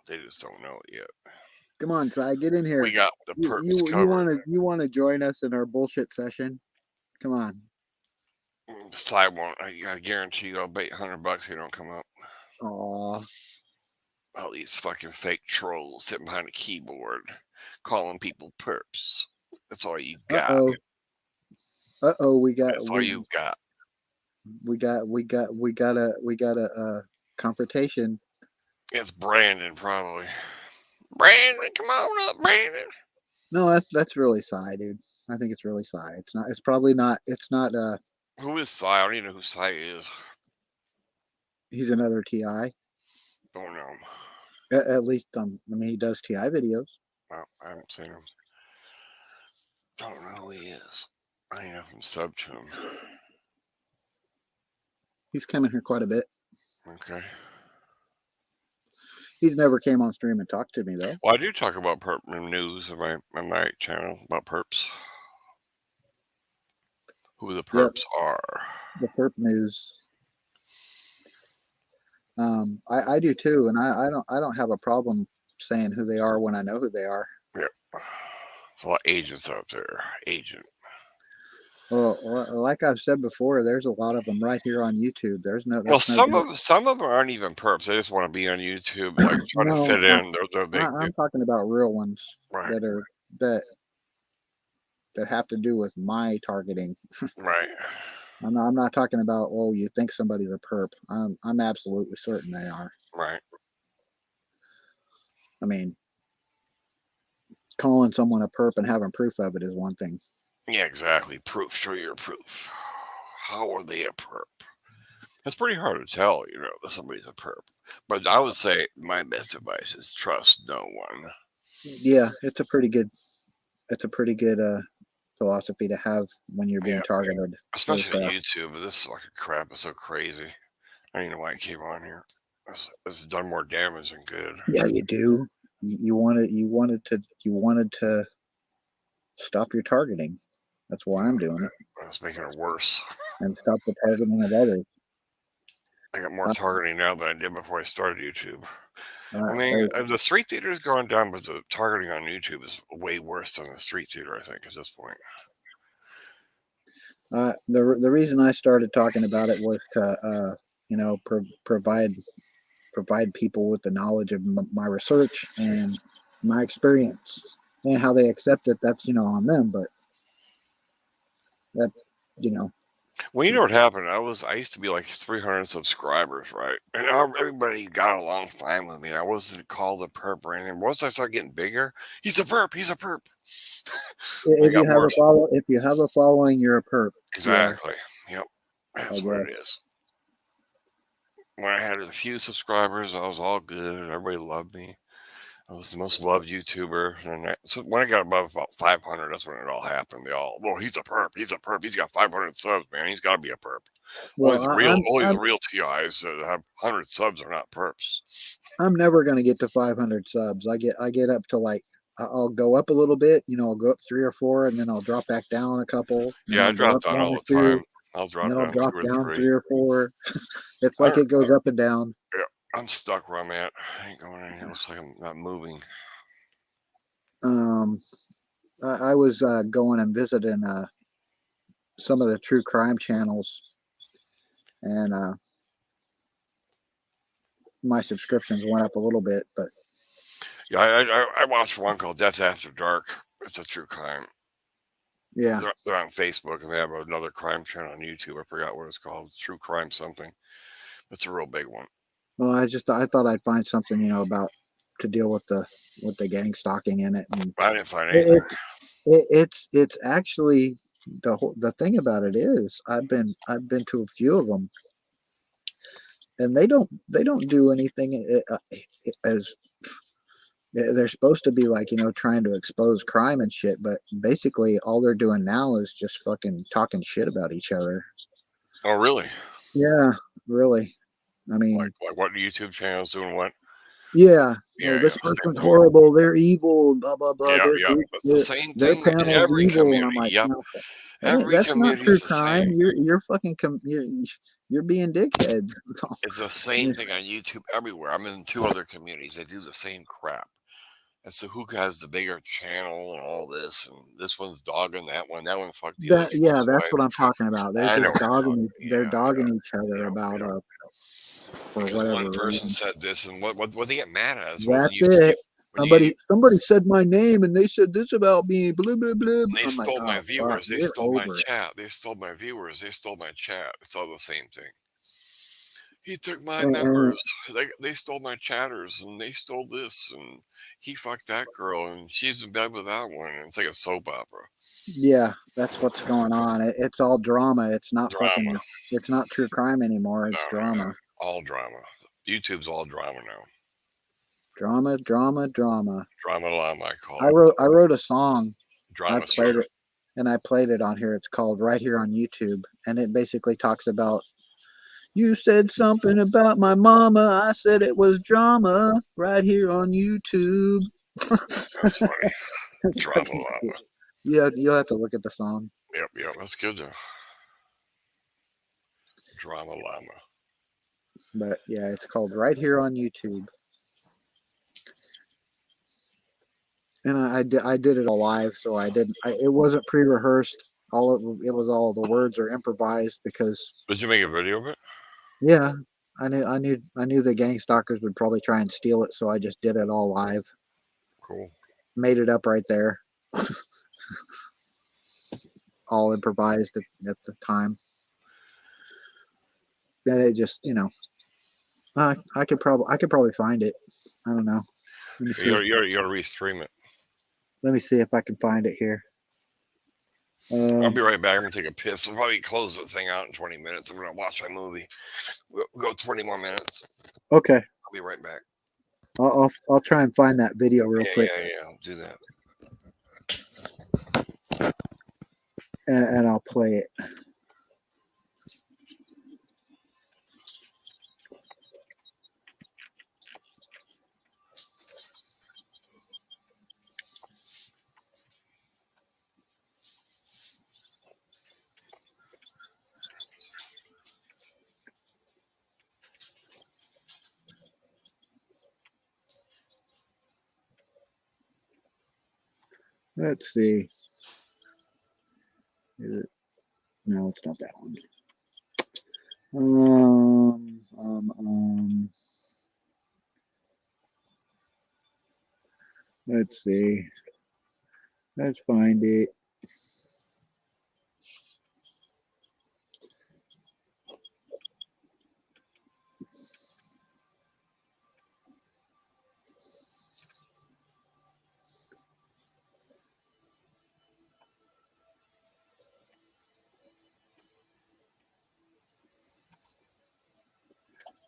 Speaker 2: They just don't know it yet.
Speaker 1: Come on, Si, get in here.
Speaker 2: We got the perps
Speaker 1: You
Speaker 2: covered.
Speaker 1: you want to join us in our bullshit session? Come on.
Speaker 2: Side one, I guarantee you, I'll bet $100 he don't come up.
Speaker 1: Aw.
Speaker 2: All these fucking fake trolls sitting behind a keyboard, calling people perps. That's all you got.
Speaker 1: Uh-oh, we got
Speaker 2: That's all you got.
Speaker 1: we got a confrontation.
Speaker 2: It's Brandon, probably. Brandon, come on up, Brandon.
Speaker 1: No, that's really Si, dude. I think it's really Si. It's probably not. It's not.
Speaker 2: Who is Cy? I don't even know who Cy is.
Speaker 1: He's another TI.
Speaker 2: Don't know.
Speaker 1: At least I mean, he does TI videos.
Speaker 2: No, I haven't seen him. Don't know who he is. I ain't have him sub to him.
Speaker 1: He's coming here quite a bit.
Speaker 2: Okay.
Speaker 1: He's never came on stream and talked to me though.
Speaker 2: Well, I do talk about perp news on my channel about perps. Who the perps are.
Speaker 1: The perp news. I do too, and I don't have a problem saying who they are when I know who they are.
Speaker 2: Yeah. There's a lot of agents out there. Agent.
Speaker 1: Well, like I've said before, there's a lot of them right here on YouTube. There's no.
Speaker 2: Well, some of them aren't even perps. They just want to be on YouTube, like trying to fit in.
Speaker 1: I'm talking about real ones
Speaker 2: right.
Speaker 1: that have to do with my targeting.
Speaker 2: Right.
Speaker 1: I'm not talking about, oh, you think somebody's a perp. I'm absolutely certain they are.
Speaker 2: Right.
Speaker 1: I mean, calling someone a perp and having proof of it is one thing.
Speaker 2: Yeah, exactly. Proof. Show your proof. How are they a perp? It's pretty hard to tell, that somebody's a perp. But I would say my best advice is trust no one.
Speaker 1: Yeah, it's a pretty good philosophy to have when you're being targeted.
Speaker 2: Especially on YouTube. This fucking crap is so crazy. I don't even know why I came on here. This has done more damage than good.
Speaker 1: Yeah, you do. You wanted to stop your targeting. That's why I'm doing it.
Speaker 2: It's making it worse.
Speaker 1: And stop the targeting of others.
Speaker 2: I got more targeting now than I did before I started YouTube. I mean, the street theater is going down, but the targeting on YouTube is way worse than the street theater, I think, at this point.
Speaker 1: The reason I started talking about it was to, provide people with the knowledge of my research and my experience, and how they accept it. That's on them, but that
Speaker 2: Well, you know what happened? I used to be like 300 subscribers, right? And everybody got along fine with me. I wasn't called a perp or anything. Once I started getting bigger, he's a perp. He's a perp.
Speaker 1: If you have a following, you're a perp.
Speaker 2: Exactly. Yeah. Yep. That's what it is. When I had a few subscribers, I was all good. Everybody loved me. I was the most loved YouTuber. And so when I got above about 500, that's when it all happened. They all, well, he's a perp. He's a perp. He's got 500 subs, man. He's got to be a perp. Well, only the real TIs that have 100 subs are not perps.
Speaker 1: I'm never going to get to 500 subs. I get up to like, I'll go up a little bit. I'll go up 3 or 4, and then I'll drop back down a couple.
Speaker 2: Yeah, I drop down all the time. I'll drop
Speaker 1: down 3 or 4. It's like it goes up and down.
Speaker 2: Yeah. I'm stuck where I'm at. I ain't going in here. Looks like I'm not moving.
Speaker 1: I was going and visiting some of the true crime channels, and my subscriptions went up a little bit. But
Speaker 2: yeah, I watched one called Death After Dark. It's a true crime.
Speaker 1: Yeah,
Speaker 2: they're on Facebook, and they have another crime channel on YouTube. I forgot what it's called. True Crime something. It's a real big one.
Speaker 1: Well, I thought I'd find something, about to deal with the gang stalking in it. And
Speaker 2: I didn't find anything.
Speaker 1: It's actually the thing about it is I've been to a few of them, and they don't do anything as they're supposed to be like, trying to expose crime and shit. But basically, all they're doing now is just fucking talking shit about each other.
Speaker 2: Oh, really?
Speaker 1: Yeah, really. I mean,
Speaker 2: like what YouTube channels doing what?
Speaker 1: Yeah.
Speaker 2: Yeah,
Speaker 1: This
Speaker 2: yeah,
Speaker 1: person's horrible. They're evil. Blah blah blah.
Speaker 2: yeah,
Speaker 1: Their
Speaker 2: yeah.
Speaker 1: group,
Speaker 2: It's the same
Speaker 1: their
Speaker 2: thing in
Speaker 1: panel's
Speaker 2: every
Speaker 1: evil, and I'm
Speaker 2: community.
Speaker 1: like,
Speaker 2: Yep,
Speaker 1: no,
Speaker 2: every
Speaker 1: that's not
Speaker 2: community
Speaker 1: true
Speaker 2: is the
Speaker 1: crime.
Speaker 2: same.
Speaker 1: You're fucking you're being dickheads.
Speaker 2: It's the same thing on YouTube everywhere. I'm in 2 other communities. They do the same crap. And so who has the bigger channel and all this, and this one's dogging that one fucked the other
Speaker 1: Yeah,
Speaker 2: kid's
Speaker 1: that's
Speaker 2: wife.
Speaker 1: what I'm talking about. They're
Speaker 2: I know
Speaker 1: just
Speaker 2: what you're talking.
Speaker 1: dogging. They're
Speaker 2: Yeah,
Speaker 1: dogging each other
Speaker 2: yeah,
Speaker 1: about
Speaker 2: yeah.
Speaker 1: for
Speaker 2: Because
Speaker 1: whatever
Speaker 2: one person
Speaker 1: reason.
Speaker 2: said this, and what they get mad at is when
Speaker 1: That's
Speaker 2: you see
Speaker 1: it.
Speaker 2: when you
Speaker 1: Somebody said my name and they said this about me. Blah blah blah.
Speaker 2: they
Speaker 1: I'm like,
Speaker 2: stole my
Speaker 1: oh fuck,
Speaker 2: viewers, they
Speaker 1: get
Speaker 2: stole my
Speaker 1: over it.
Speaker 2: chat, they stole my viewers, they stole my chat. It's all the same thing. He took my
Speaker 1: And
Speaker 2: members. They stole my chatters, and they stole this, and he fucked that girl, and she's in bed with that one. And it's like a soap opera.
Speaker 1: yeah, that's what's going on. It's all drama. It's not
Speaker 2: Drama.
Speaker 1: It's not true crime anymore. It's
Speaker 2: No,
Speaker 1: drama.
Speaker 2: all drama. YouTube's all drama now.
Speaker 1: Drama, drama, drama.
Speaker 2: Drama llama, I call it.
Speaker 1: I wrote a song.
Speaker 2: Drama
Speaker 1: I played
Speaker 2: stream.
Speaker 1: it, and I played it on here. It's called Right Here on YouTube, and it basically talks about, you said something about my mama. I said it was drama right here on YouTube.
Speaker 2: That's funny. Drama llama.
Speaker 1: Yeah, you'll have to look at the song.
Speaker 2: Yep, that's good though. Drama llama.
Speaker 1: But yeah, it's called Right Here on YouTube. And I did it all live, so it wasn't pre-rehearsed. It was all the words are improvised because,
Speaker 2: Did you make a video of it?
Speaker 1: yeah, I knew the gang stalkers would probably try and steal it, so I just did it all live.
Speaker 2: Cool.
Speaker 1: Made it up right there. All improvised at the time. Then it just, I could probably find it. I don't know. Let me see.
Speaker 2: You gotta restream it.
Speaker 1: Let me see if I can find it here.
Speaker 2: I'll be right back. I'm gonna take a piss. We'll probably close the thing out in 20 minutes. I'm gonna watch my movie. We'll go 20 more minutes.
Speaker 1: Okay.
Speaker 2: I'll be right back.
Speaker 1: I'll try and find that video real quick.
Speaker 2: Yeah. I'll do that.
Speaker 1: And I'll play it. Let's see. No, it's not that one. Let's see. Let's find it.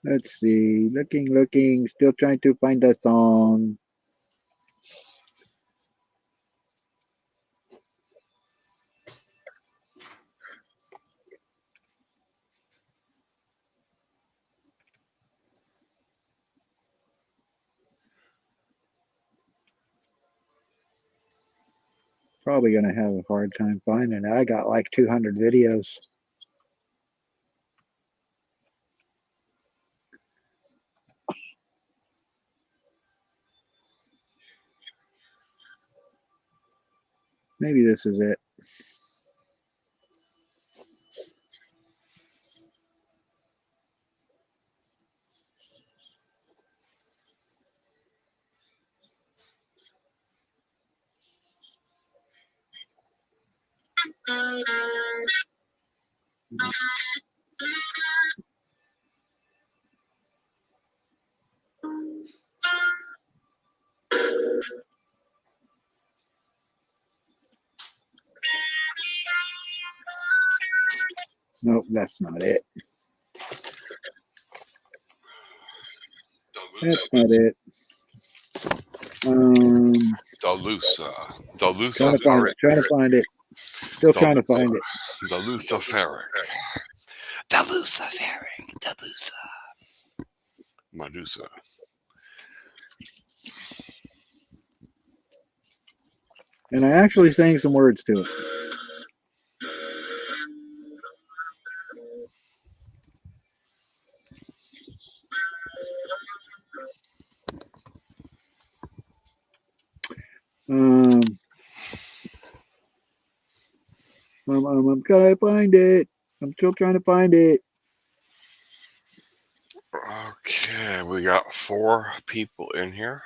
Speaker 1: Let's see. Looking. Still trying to find the song. Probably gonna have a hard time finding it. I got like 200 videos. Maybe this is it. Nope, that's not it. That's not it.
Speaker 2: Delusa
Speaker 1: Trying to find it. Still trying to find it.
Speaker 2: Delusaferic. Medusa.
Speaker 1: And I actually sang some words to it. I'm trying to find it. I'm still trying to find it.
Speaker 2: Okay, we got 4 people in here.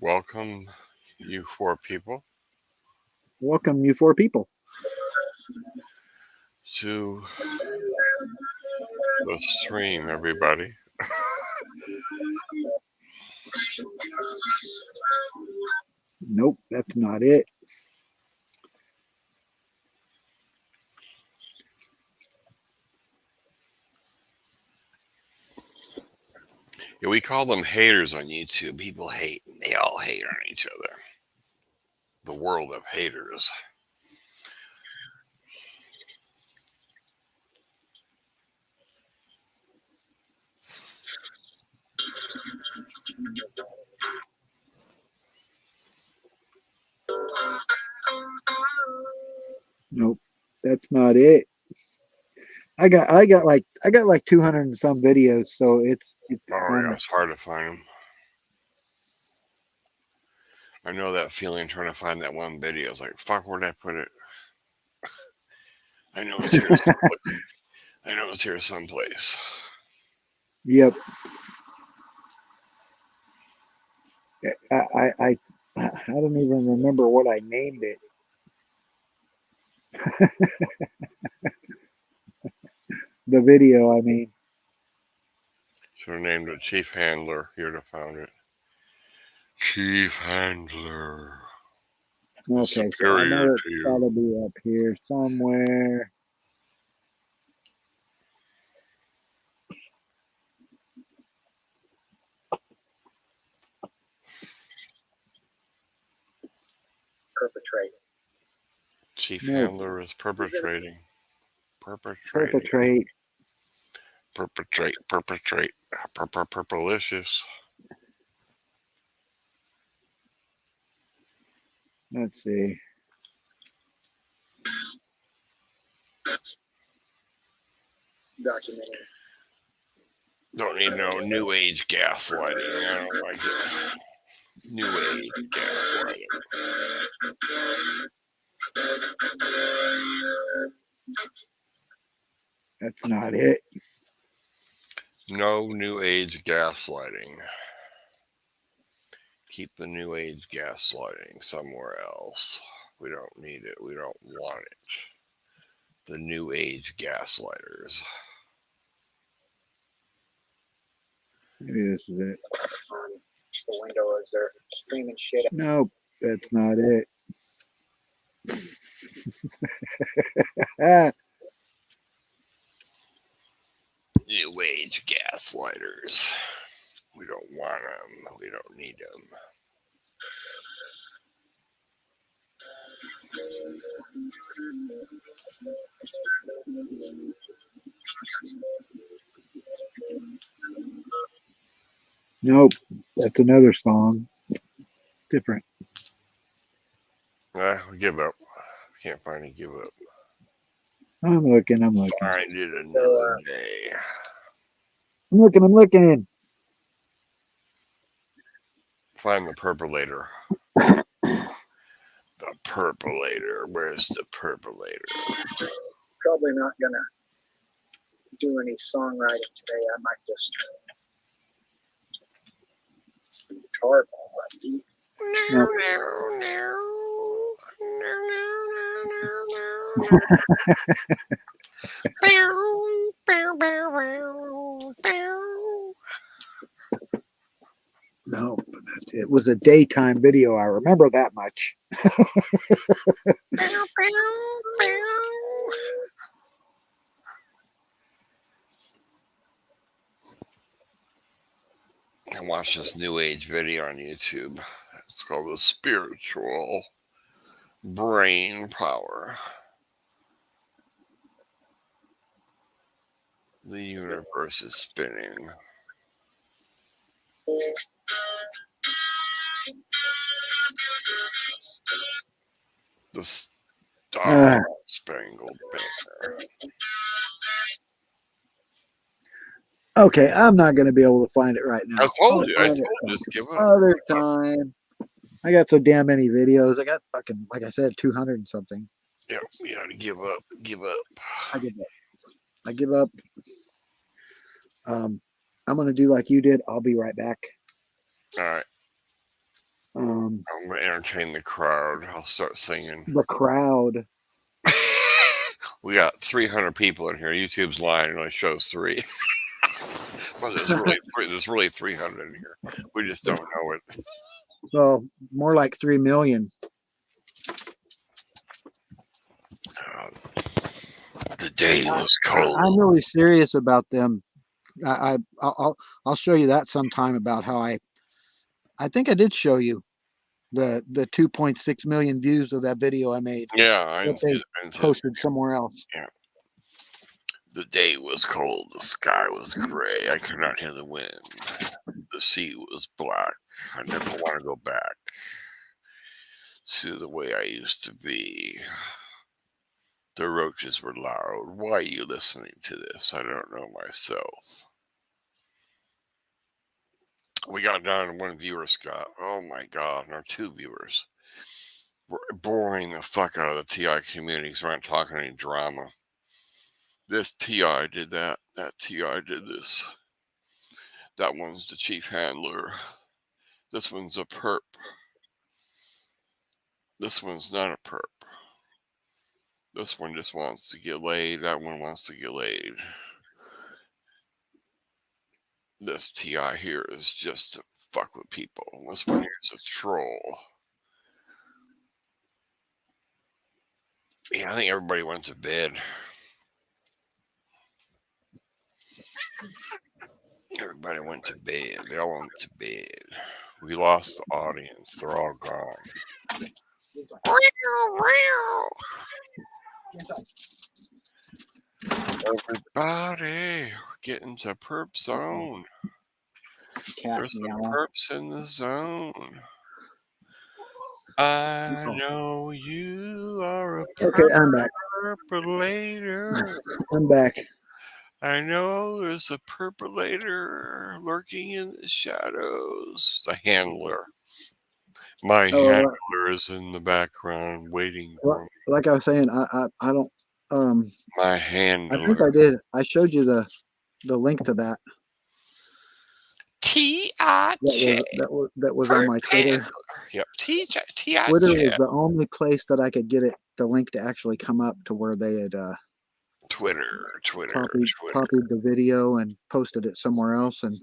Speaker 2: Welcome, you 4 people,
Speaker 1: Welcome, you 4 people.
Speaker 2: to the stream, everybody.
Speaker 1: Nope, that's not it.
Speaker 2: Yeah, we call them haters on YouTube. People hate, and they all hate on each other. The world of haters.
Speaker 1: Nope, that's not it. I got like 200 and some videos, so it's
Speaker 2: Oh
Speaker 1: kind
Speaker 2: yeah,
Speaker 1: of,
Speaker 2: it's hard to find them. I know that feeling trying to find that one video. It's like, fuck, where'd I put it? I know it's here someplace. I know it's here someplace.
Speaker 1: yep. I don't even remember what I named it. The video, I mean.
Speaker 2: Should have named it Chief Handler. You'd have found it. Chief Handler.
Speaker 1: Okay, so I
Speaker 2: Superior
Speaker 1: know it's
Speaker 2: to you.
Speaker 1: got to be up here somewhere. Perpetrating.
Speaker 2: Chief
Speaker 1: No.
Speaker 2: Handler is perpetrating.
Speaker 1: Perpetrate.
Speaker 2: Perpetrate. Purplicious.
Speaker 1: Let's see. Documenting.
Speaker 2: Don't need no new age gaslighting. I don't like it. New age gaslighting.
Speaker 1: That's not it.
Speaker 2: No new age gaslighting. Keep the new age gaslighting somewhere else. We don't need it. We don't want it. The new age gaslighters.
Speaker 1: Maybe this is it. The window is there screaming shit. Nope, that's not it.
Speaker 2: New age gaslighters. We don't want them. We don't need them.
Speaker 1: Nope, that's another song. Different.
Speaker 2: We give up. Can't find it. Give up.
Speaker 1: I'm looking.
Speaker 2: Find it another day.
Speaker 1: I'm looking.
Speaker 2: Find the percolator. The percolator. Where's the percolator?
Speaker 1: Probably not gonna do any songwriting today. I might just guitar ball. No. No, it was a daytime video. I remember that much.
Speaker 2: I watched this new age video on YouTube. It's called The Spiritual Brain Power. The universe is spinning. The Star Spangled Banner.
Speaker 1: Okay, I'm not going to be able to find it right now.
Speaker 2: I told
Speaker 1: I'll
Speaker 2: you.
Speaker 1: find it
Speaker 2: Just give up.
Speaker 1: other time. I got so damn many videos. I got fucking, like I said, 200 and something.
Speaker 2: Yeah, you got to give up. Give up.
Speaker 1: I give up. I give up. I'm going to do like you did. I'll be right back.
Speaker 2: All right.
Speaker 1: Um,
Speaker 2: I'm going to entertain the crowd. I'll start singing.
Speaker 1: the crowd.
Speaker 2: We got 300 people in here. YouTube's lying. It only shows 3. Well, there's really 300 in here. We just don't know it.
Speaker 1: Well, more like 3 million.
Speaker 2: The day was cold.
Speaker 1: I'm really serious about them. I'll show you that sometime about how I think I did show you the 2.6 million views of that video I made.
Speaker 2: Yeah, I
Speaker 1: that they posted somewhere else.
Speaker 2: Yeah. The day was cold. The sky was gray. I could not hear the wind. The sea was black. I never want to go back to the way I used to be. The roaches were loud. Why are you listening to this? I don't know myself. We got down to 1 viewer, Scott. Oh my God, or 2 viewers. We're boring the fuck out of the TI community because we're not talking any drama. This TI did that. That TI did this. That one's the chief handler. This one's a perp. This one's not a perp. This one just wants to get laid. That one wants to get laid. This TI here is just to fuck with people. This one here is a troll. Yeah, I think everybody went to bed. Everybody went to bed. They all went to bed. We lost the audience. They're all gone. Everybody get into perp zone. There's some perps in the zone. I know you are a
Speaker 1: I'm back.
Speaker 2: perpolator.
Speaker 1: I'm back.
Speaker 2: I know there's a perpolator lurking in the shadows. The handler. My handler is in the background waiting for me.
Speaker 1: Like I was saying, I don't.
Speaker 2: My handler.
Speaker 1: I think I did. I showed you the link to that.
Speaker 2: T-I-J.
Speaker 1: That was on my Twitter.
Speaker 2: Yep. T-I-J.
Speaker 1: Twitter was the only place that I could get the link to actually come up to where they had
Speaker 2: Twitter.
Speaker 1: copied the video and posted it somewhere else and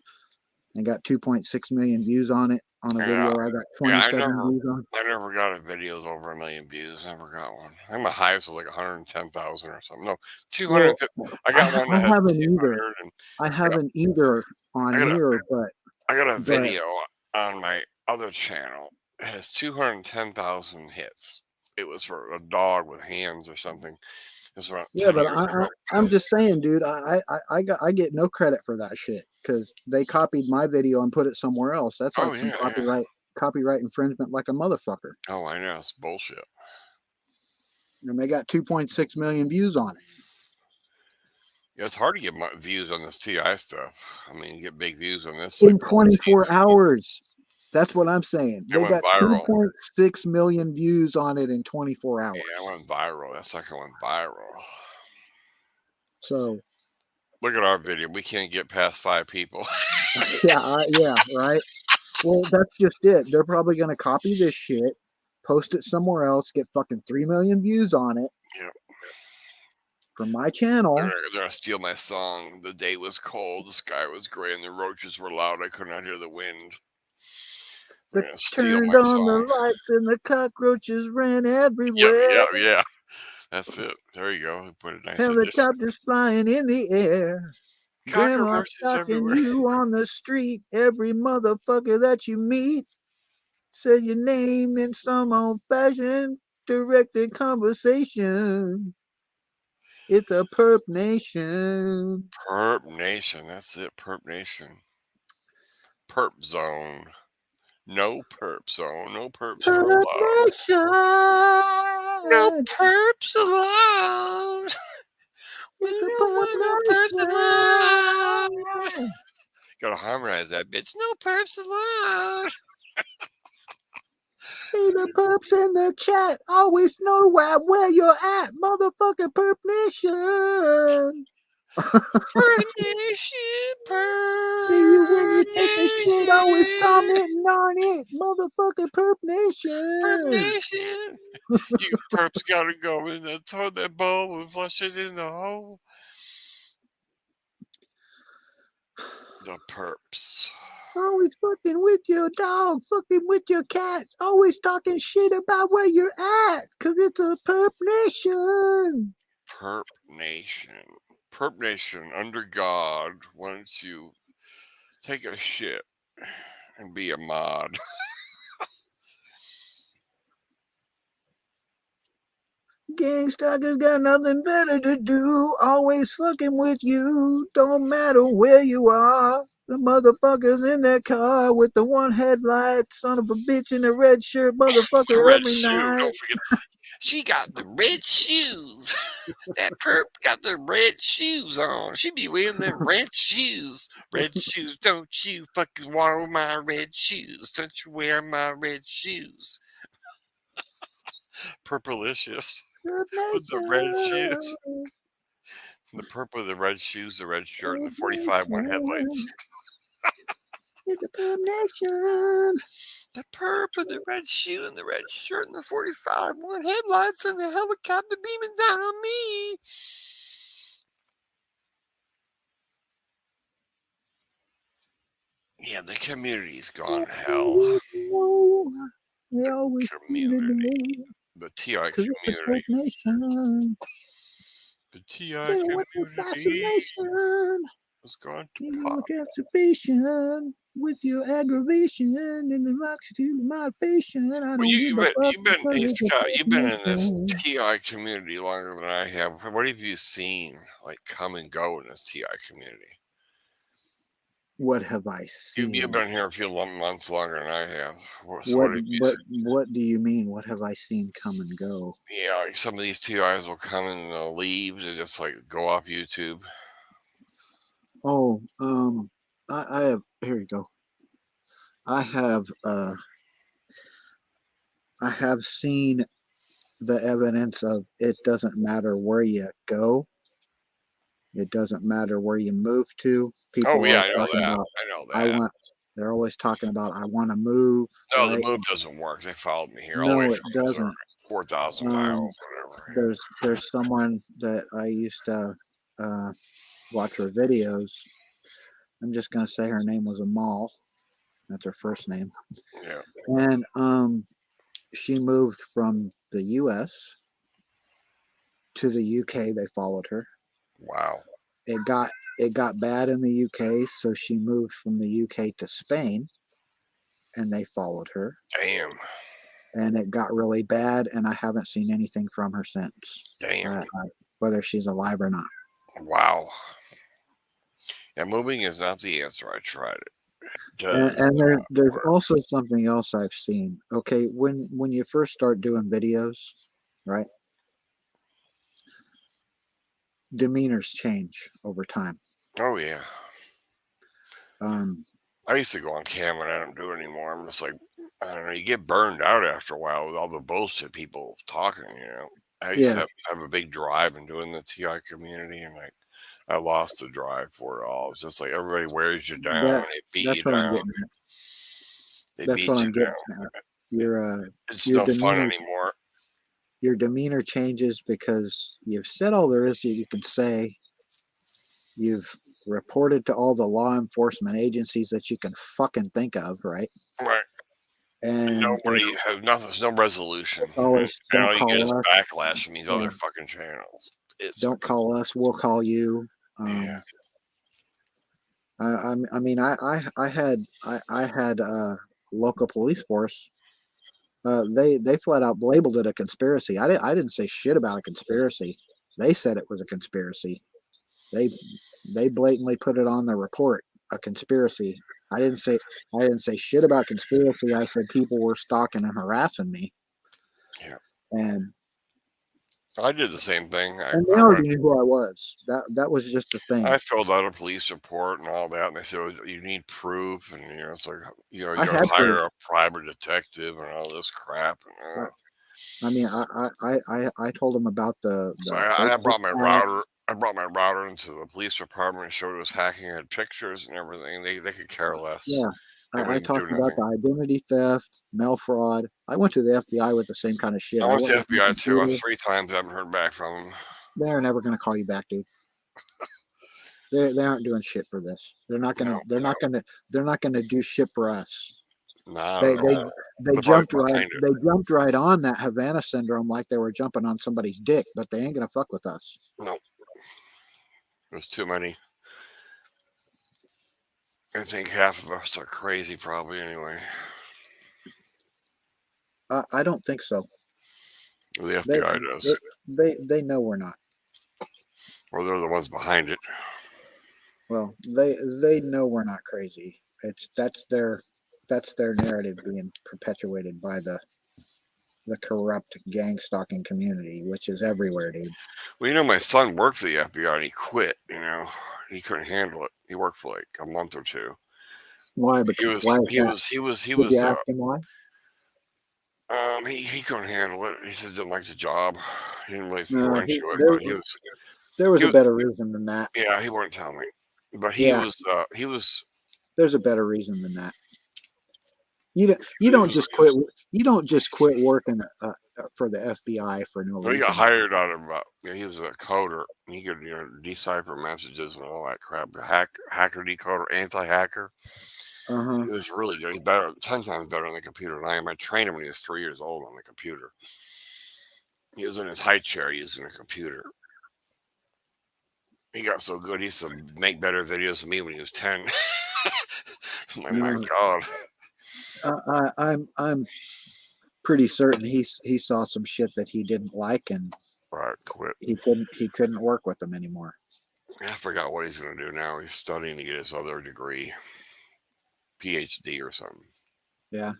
Speaker 1: got 2.6 million views on it on a video I got 27 views on.
Speaker 2: I never got a videos over 1 million views. Never got one. I think my highest was like 110,000 or something. No, 250.
Speaker 1: Well,
Speaker 2: I got one.
Speaker 1: I haven't either. I haven't either on here, but
Speaker 2: I got a video on my other channel. It has 210,000 hits. It was for a dog with hands or something.
Speaker 1: Yeah, but I'm just saying, dude. I get no credit for that shit because they copied my video and put it somewhere else. That's like some copyright infringement, like a motherfucker.
Speaker 2: Oh, I know, it's bullshit.
Speaker 1: And they got 2.6 million views on it.
Speaker 2: Yeah, it's hard to get views on this TI stuff. I mean, you get big views on this
Speaker 1: in 24 hours. That's what I'm saying. They got 2.6 million views on it in 24 hours.
Speaker 2: Yeah, it went viral. That sucker went viral.
Speaker 1: So
Speaker 2: look at our video. We can't get past 5 people.
Speaker 1: yeah, right. Well, that's just it. They're probably going to copy this shit, post it somewhere else, get fucking 3 million views on it.
Speaker 2: Yep.
Speaker 1: From my channel.
Speaker 2: They're going to steal my song. The day was cold, the sky was gray, and the roaches were loud. I could not hear the wind.
Speaker 1: Turned on the lights and the cockroaches ran everywhere.
Speaker 2: Yeah. That's it. There you go. Put it nice.
Speaker 1: Helicopters flying in the air. Grandma stalking you on the street. Every motherfucker that you meet said your name in some old-fashioned directed conversation. It's a perp nation.
Speaker 2: Perp nation. That's it. Perp nation. Perp zone. No perp zone. No perp zone.
Speaker 1: nation.
Speaker 2: perps alone. We
Speaker 1: It's a
Speaker 2: don't want no perps alone.
Speaker 1: perp nation.
Speaker 2: Gotta harmonize that bitch. No perps alone.
Speaker 1: See the perps in the chat. Always know where you're at. Motherfucking perp nation.
Speaker 2: Perp nation.
Speaker 1: See you when you
Speaker 2: Perp
Speaker 1: take a shit. Always
Speaker 2: nation.
Speaker 1: commenting on it. Motherfucking perp
Speaker 2: Perp
Speaker 1: nation.
Speaker 2: nation. You perps gotta go in the toilet bowl and flush it in the hole. The perps.
Speaker 1: Always fucking with your dog. Fucking with your cat. Always talking shit about where you're at. Cause it's a perp nation.
Speaker 2: Perp nation. Perp nation, under God, why don't you take a shit and be a mod?
Speaker 1: Gangstalkers got nothing better to do. Always fucking with you. Don't matter where you are. The motherfuckers in that car with the one headlight. Son of a bitch in a red shirt. Motherfucker
Speaker 2: Red
Speaker 1: every
Speaker 2: shoe,
Speaker 1: night.
Speaker 2: don't forget. She got the red shoes. That perp got the red shoes on. She be wearing them red shoes. Red shoes, don't you fucking wear my red shoes. Don't you wear my red shoes. Purplicious with the red shoes. The perp with the red shoes, the red shirt, and the 45-1 headlights.
Speaker 1: It's a perp nation.
Speaker 2: The perp with the red shoe and the red shirt and the 45-1 headlights and the helicopter beaming down on me. Yeah, the community's gone to hell.
Speaker 1: They always
Speaker 2: Community. The TI community.
Speaker 1: Nation.
Speaker 2: The TI community has gone to pot.
Speaker 1: Conservation with your aggravation and the rocks to the motivation. I don't
Speaker 2: Well,
Speaker 1: give a fuck.
Speaker 2: hey, Scott, you've been in this TI community longer than I have. What have you seen, like, come and go in this TI community?
Speaker 1: What have I seen?
Speaker 2: You've been here a few months longer than I have. So
Speaker 1: what do you mean? What have I seen come and go?
Speaker 2: Yeah, like some of these TIs will come and they'll leave to just like go off YouTube.
Speaker 1: Oh, I have. Here you go. I have seen the evidence of it doesn't matter where you go. It doesn't matter where you move to. People
Speaker 2: Oh yeah,
Speaker 1: are
Speaker 2: I know
Speaker 1: talking
Speaker 2: that.
Speaker 1: about.
Speaker 2: I know that.
Speaker 1: They're always talking about. I want to move.
Speaker 2: No,
Speaker 1: right?
Speaker 2: the move doesn't work. They followed me here all
Speaker 1: No,
Speaker 2: the way
Speaker 1: it
Speaker 2: from
Speaker 1: doesn't.
Speaker 2: 4,000 miles, whatever.
Speaker 1: There's someone that I used to watch her videos. I'm just gonna say her name was Amal. That's her first name.
Speaker 2: Yeah.
Speaker 1: And she moved from the U.S. to the U.K. They followed her.
Speaker 2: Wow.
Speaker 1: It got bad in the U.K., so she moved from the U.K. to Spain, and they followed her.
Speaker 2: Damn.
Speaker 1: And it got really bad, and I haven't seen anything from her since.
Speaker 2: Damn.
Speaker 1: Whether she's alive or not.
Speaker 2: Wow. Yeah, moving is not the answer. I tried it.
Speaker 1: And there's also something else I've seen. Okay, when you first start doing videos, right? Demeanors change over time.
Speaker 2: Oh yeah.
Speaker 1: I
Speaker 2: used to go on camera and I don't do it anymore. I'm just like, I don't know, you get burned out after a while with all the bullshit people talking, you know. I used to have a big drive in doing the TI community, and like I lost the drive for it all. It's just like everybody wears you down, they beat you down.
Speaker 1: That's what I'm getting at.
Speaker 2: It's no fun anymore.
Speaker 1: Your demeanor changes because you've said all there is that you can say. You've reported to all the law enforcement agencies that you can fucking think of, right?
Speaker 2: Right. And nobody has nothing. There's no resolution. And all you get is backlash from these other fucking channels.
Speaker 1: Don't call us. We'll call you.
Speaker 2: Yeah.
Speaker 1: I mean, I had local police force. They flat out labeled it a conspiracy. I didn't say shit about a conspiracy. They said it was a conspiracy. They blatantly put it on the report, a conspiracy. I didn't say shit about conspiracy. I said people were stalking and harassing me.
Speaker 2: Yeah.
Speaker 1: And
Speaker 2: I did the same thing.
Speaker 1: And they already knew who I was. That was just the thing.
Speaker 2: I filled out a police report and all that, and they said, "Oh, you need proof," and it's like, you
Speaker 1: I
Speaker 2: gotta
Speaker 1: had
Speaker 2: hire
Speaker 1: proof.
Speaker 2: a private detective and all this crap. And,
Speaker 1: I mean, I told them about the
Speaker 2: so I
Speaker 1: Facebook
Speaker 2: brought my
Speaker 1: hack.
Speaker 2: router. I brought my router into the police department and showed it was hacking, had pictures and everything. They could care less.
Speaker 1: Yeah,
Speaker 2: They
Speaker 1: I
Speaker 2: wouldn't even do
Speaker 1: talked about
Speaker 2: nothing.
Speaker 1: the identity theft, mail fraud. I went to the FBI with the same kind of shit.
Speaker 2: I
Speaker 1: I
Speaker 2: went to
Speaker 1: went with my
Speaker 2: FBI too.
Speaker 1: computer.
Speaker 2: 3 times. I haven't heard back from them.
Speaker 1: They're never going to call you back, dude. They aren't doing shit for this. They're not gonna.
Speaker 2: No,
Speaker 1: They're not gonna. They're not gonna do shit for us.
Speaker 2: not
Speaker 1: They
Speaker 2: at
Speaker 1: they
Speaker 2: all.
Speaker 1: they
Speaker 2: They're probably
Speaker 1: jumped right.
Speaker 2: behind it.
Speaker 1: They jumped right on that Havana syndrome like they were jumping on somebody's dick, but they ain't gonna fuck with us.
Speaker 2: No, there's too many. I think half of us are crazy, probably anyway.
Speaker 1: I don't think so.
Speaker 2: The
Speaker 1: They
Speaker 2: FBI does,
Speaker 1: they know we're not.
Speaker 2: or they're the ones behind it.
Speaker 1: Well, they know we're not crazy. That's their narrative being perpetuated by the corrupt gang stalking community, which is everywhere, dude.
Speaker 2: Well, my son worked for the FBI and he quit. He couldn't handle it. He worked for like a month or two.
Speaker 1: Why?
Speaker 2: He
Speaker 1: Because
Speaker 2: was
Speaker 1: why is
Speaker 2: he
Speaker 1: that?
Speaker 2: was he was he
Speaker 1: Did
Speaker 2: was
Speaker 1: you ask him why?
Speaker 2: he couldn't handle it. He said didn't like the job. He didn't really
Speaker 1: No,
Speaker 2: go into it, but
Speaker 1: there was
Speaker 2: he
Speaker 1: a
Speaker 2: was
Speaker 1: better reason than that.
Speaker 2: yeah, he wouldn't tell me. But
Speaker 1: Yeah,
Speaker 2: he was
Speaker 1: there's a better reason than that. You don't just quit. You don't just quit working for the FBI for no
Speaker 2: he got
Speaker 1: reason.
Speaker 2: hired out of he was a coder. He could decipher messages and all that crap. Hacker decoder, anti-hacker.
Speaker 1: Uh-huh.
Speaker 2: He was really good. He's better, 10 times better on the computer than I am. I trained him when he was 3 years old on the computer. He was in his high chair using a computer. He got so good he used to make better videos than me when he was 10. My God.
Speaker 1: I'm pretty certain he saw some shit that he didn't like, and
Speaker 2: Right, quit.
Speaker 1: he couldn't work with them anymore.
Speaker 2: I forgot what he's going to do now. He's studying to get his other degree, PhD or something.
Speaker 1: Yeah.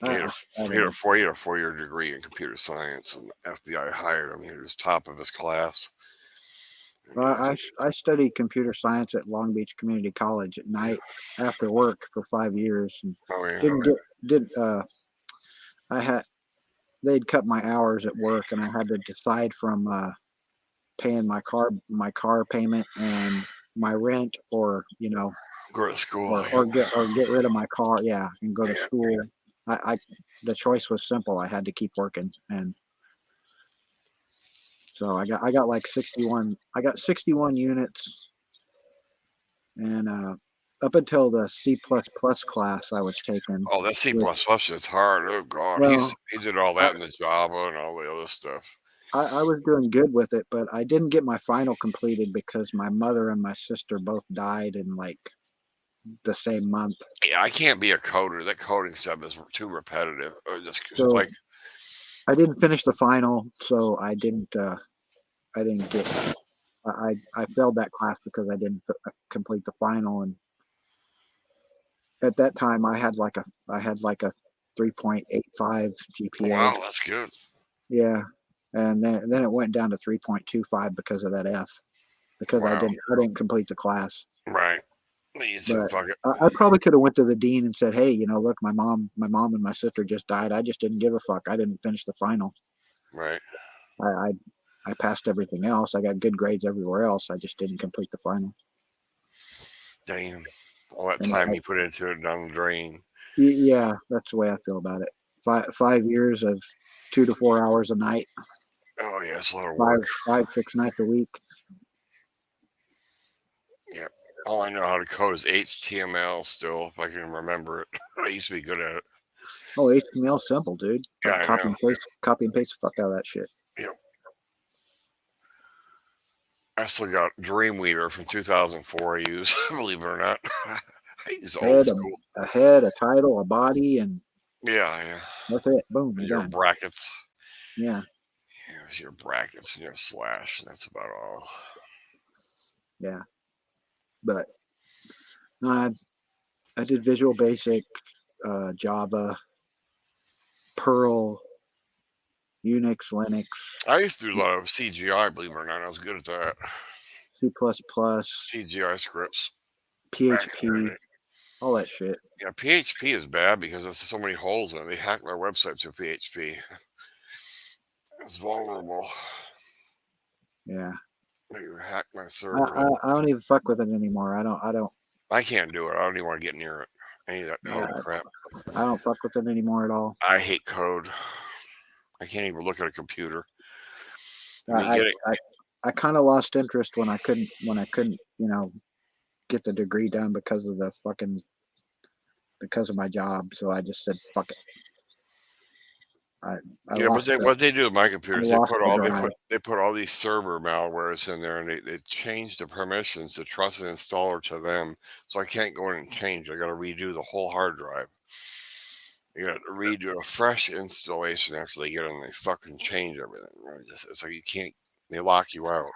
Speaker 2: He had a 4-year degree in computer science, and the FBI hired him. He was top of his class.
Speaker 1: I studied computer science at Long Beach Community College at night after work for 5 years, and they'd cut my hours at work, and I had to decide from paying my car payment and my rent, or
Speaker 2: go to school,
Speaker 1: or get rid of my car, and go to school. The choice was simple. I had to keep working, and so I got like 61. I got 61 units, and up until the C++ class I was taking.
Speaker 2: Oh, that C++ is hard. Oh God,
Speaker 1: Well,
Speaker 2: he did all that in the Java and all the other stuff.
Speaker 1: I was doing good with it, but I didn't get my final completed because my mother and my sister both died in like the same month.
Speaker 2: Yeah, I can't be a coder. That coding stuff is too repetitive.
Speaker 1: So I didn't finish the final, so I didn't get. I failed that class because I didn't complete the final, and at that time I had like a 3.85 GPA.
Speaker 2: Wow, that's good.
Speaker 1: Yeah, and then it went down to 3.25 because of that F, because I didn't complete the class.
Speaker 2: Right. Said, fuck it.
Speaker 1: I probably could have went to the dean and said, "Hey, look, my mom and my sister just died. I just didn't give a fuck. I didn't finish the final.
Speaker 2: Right.
Speaker 1: I passed everything else. I got good grades everywhere else. I just didn't complete the final."
Speaker 2: Damn. All that time you put into it down the drain.
Speaker 1: Yeah, that's the way I feel about it. 5 years of 2 to 4 hours a night.
Speaker 2: Oh yeah, it's a lot of work.
Speaker 1: 5-6 nights a week.
Speaker 2: Yeah. All I know how to code is HTML still, if I can remember it. I used to be good at it.
Speaker 1: Oh, HTML simple, dude.
Speaker 2: Yeah,
Speaker 1: copy and paste the fuck out of that shit.
Speaker 2: Yep. I still got Dreamweaver from 2004 I use, believe it or not. I use old school.
Speaker 1: A head, a title, a body, and
Speaker 2: yeah.
Speaker 1: that's it. Boom.
Speaker 2: Your
Speaker 1: done.
Speaker 2: Brackets.
Speaker 1: Yeah.
Speaker 2: Yeah, your brackets and your slash. That's about all.
Speaker 1: Yeah. But no, I did Visual Basic, Java, Perl, Unix, Linux,
Speaker 2: I used to do a lot of CGI, believe it or not. I was good at that.
Speaker 1: C++,
Speaker 2: CGI scripts. back in the
Speaker 1: PHP,
Speaker 2: day.
Speaker 1: all that shit.
Speaker 2: Yeah, PHP is bad because there's so many holes in it. They hacked my website through PHP. It's vulnerable.
Speaker 1: Yeah.
Speaker 2: They hacked my
Speaker 1: I,
Speaker 2: server.
Speaker 1: I don't even fuck with it anymore. I don't
Speaker 2: I can't do it. I don't even want to get near it. Any of that code
Speaker 1: Yeah.
Speaker 2: crap.
Speaker 1: I don't fuck with it anymore at all.
Speaker 2: I hate code. I can't even look at a computer. I mean,
Speaker 1: I
Speaker 2: get it.
Speaker 1: I kind of lost interest when I couldn't get the degree done because of my job. So I just said fuck it. I
Speaker 2: Yeah,
Speaker 1: lost
Speaker 2: what they do with my computers,
Speaker 1: lost the drive.
Speaker 2: they put all these server malwares in there, and they change the permissions to trusted installer to them, so I can't go in and change. I got to redo the whole hard drive. You got to redo a fresh installation after they get in. They fucking change everything. Right? It's like you can't. They lock you out.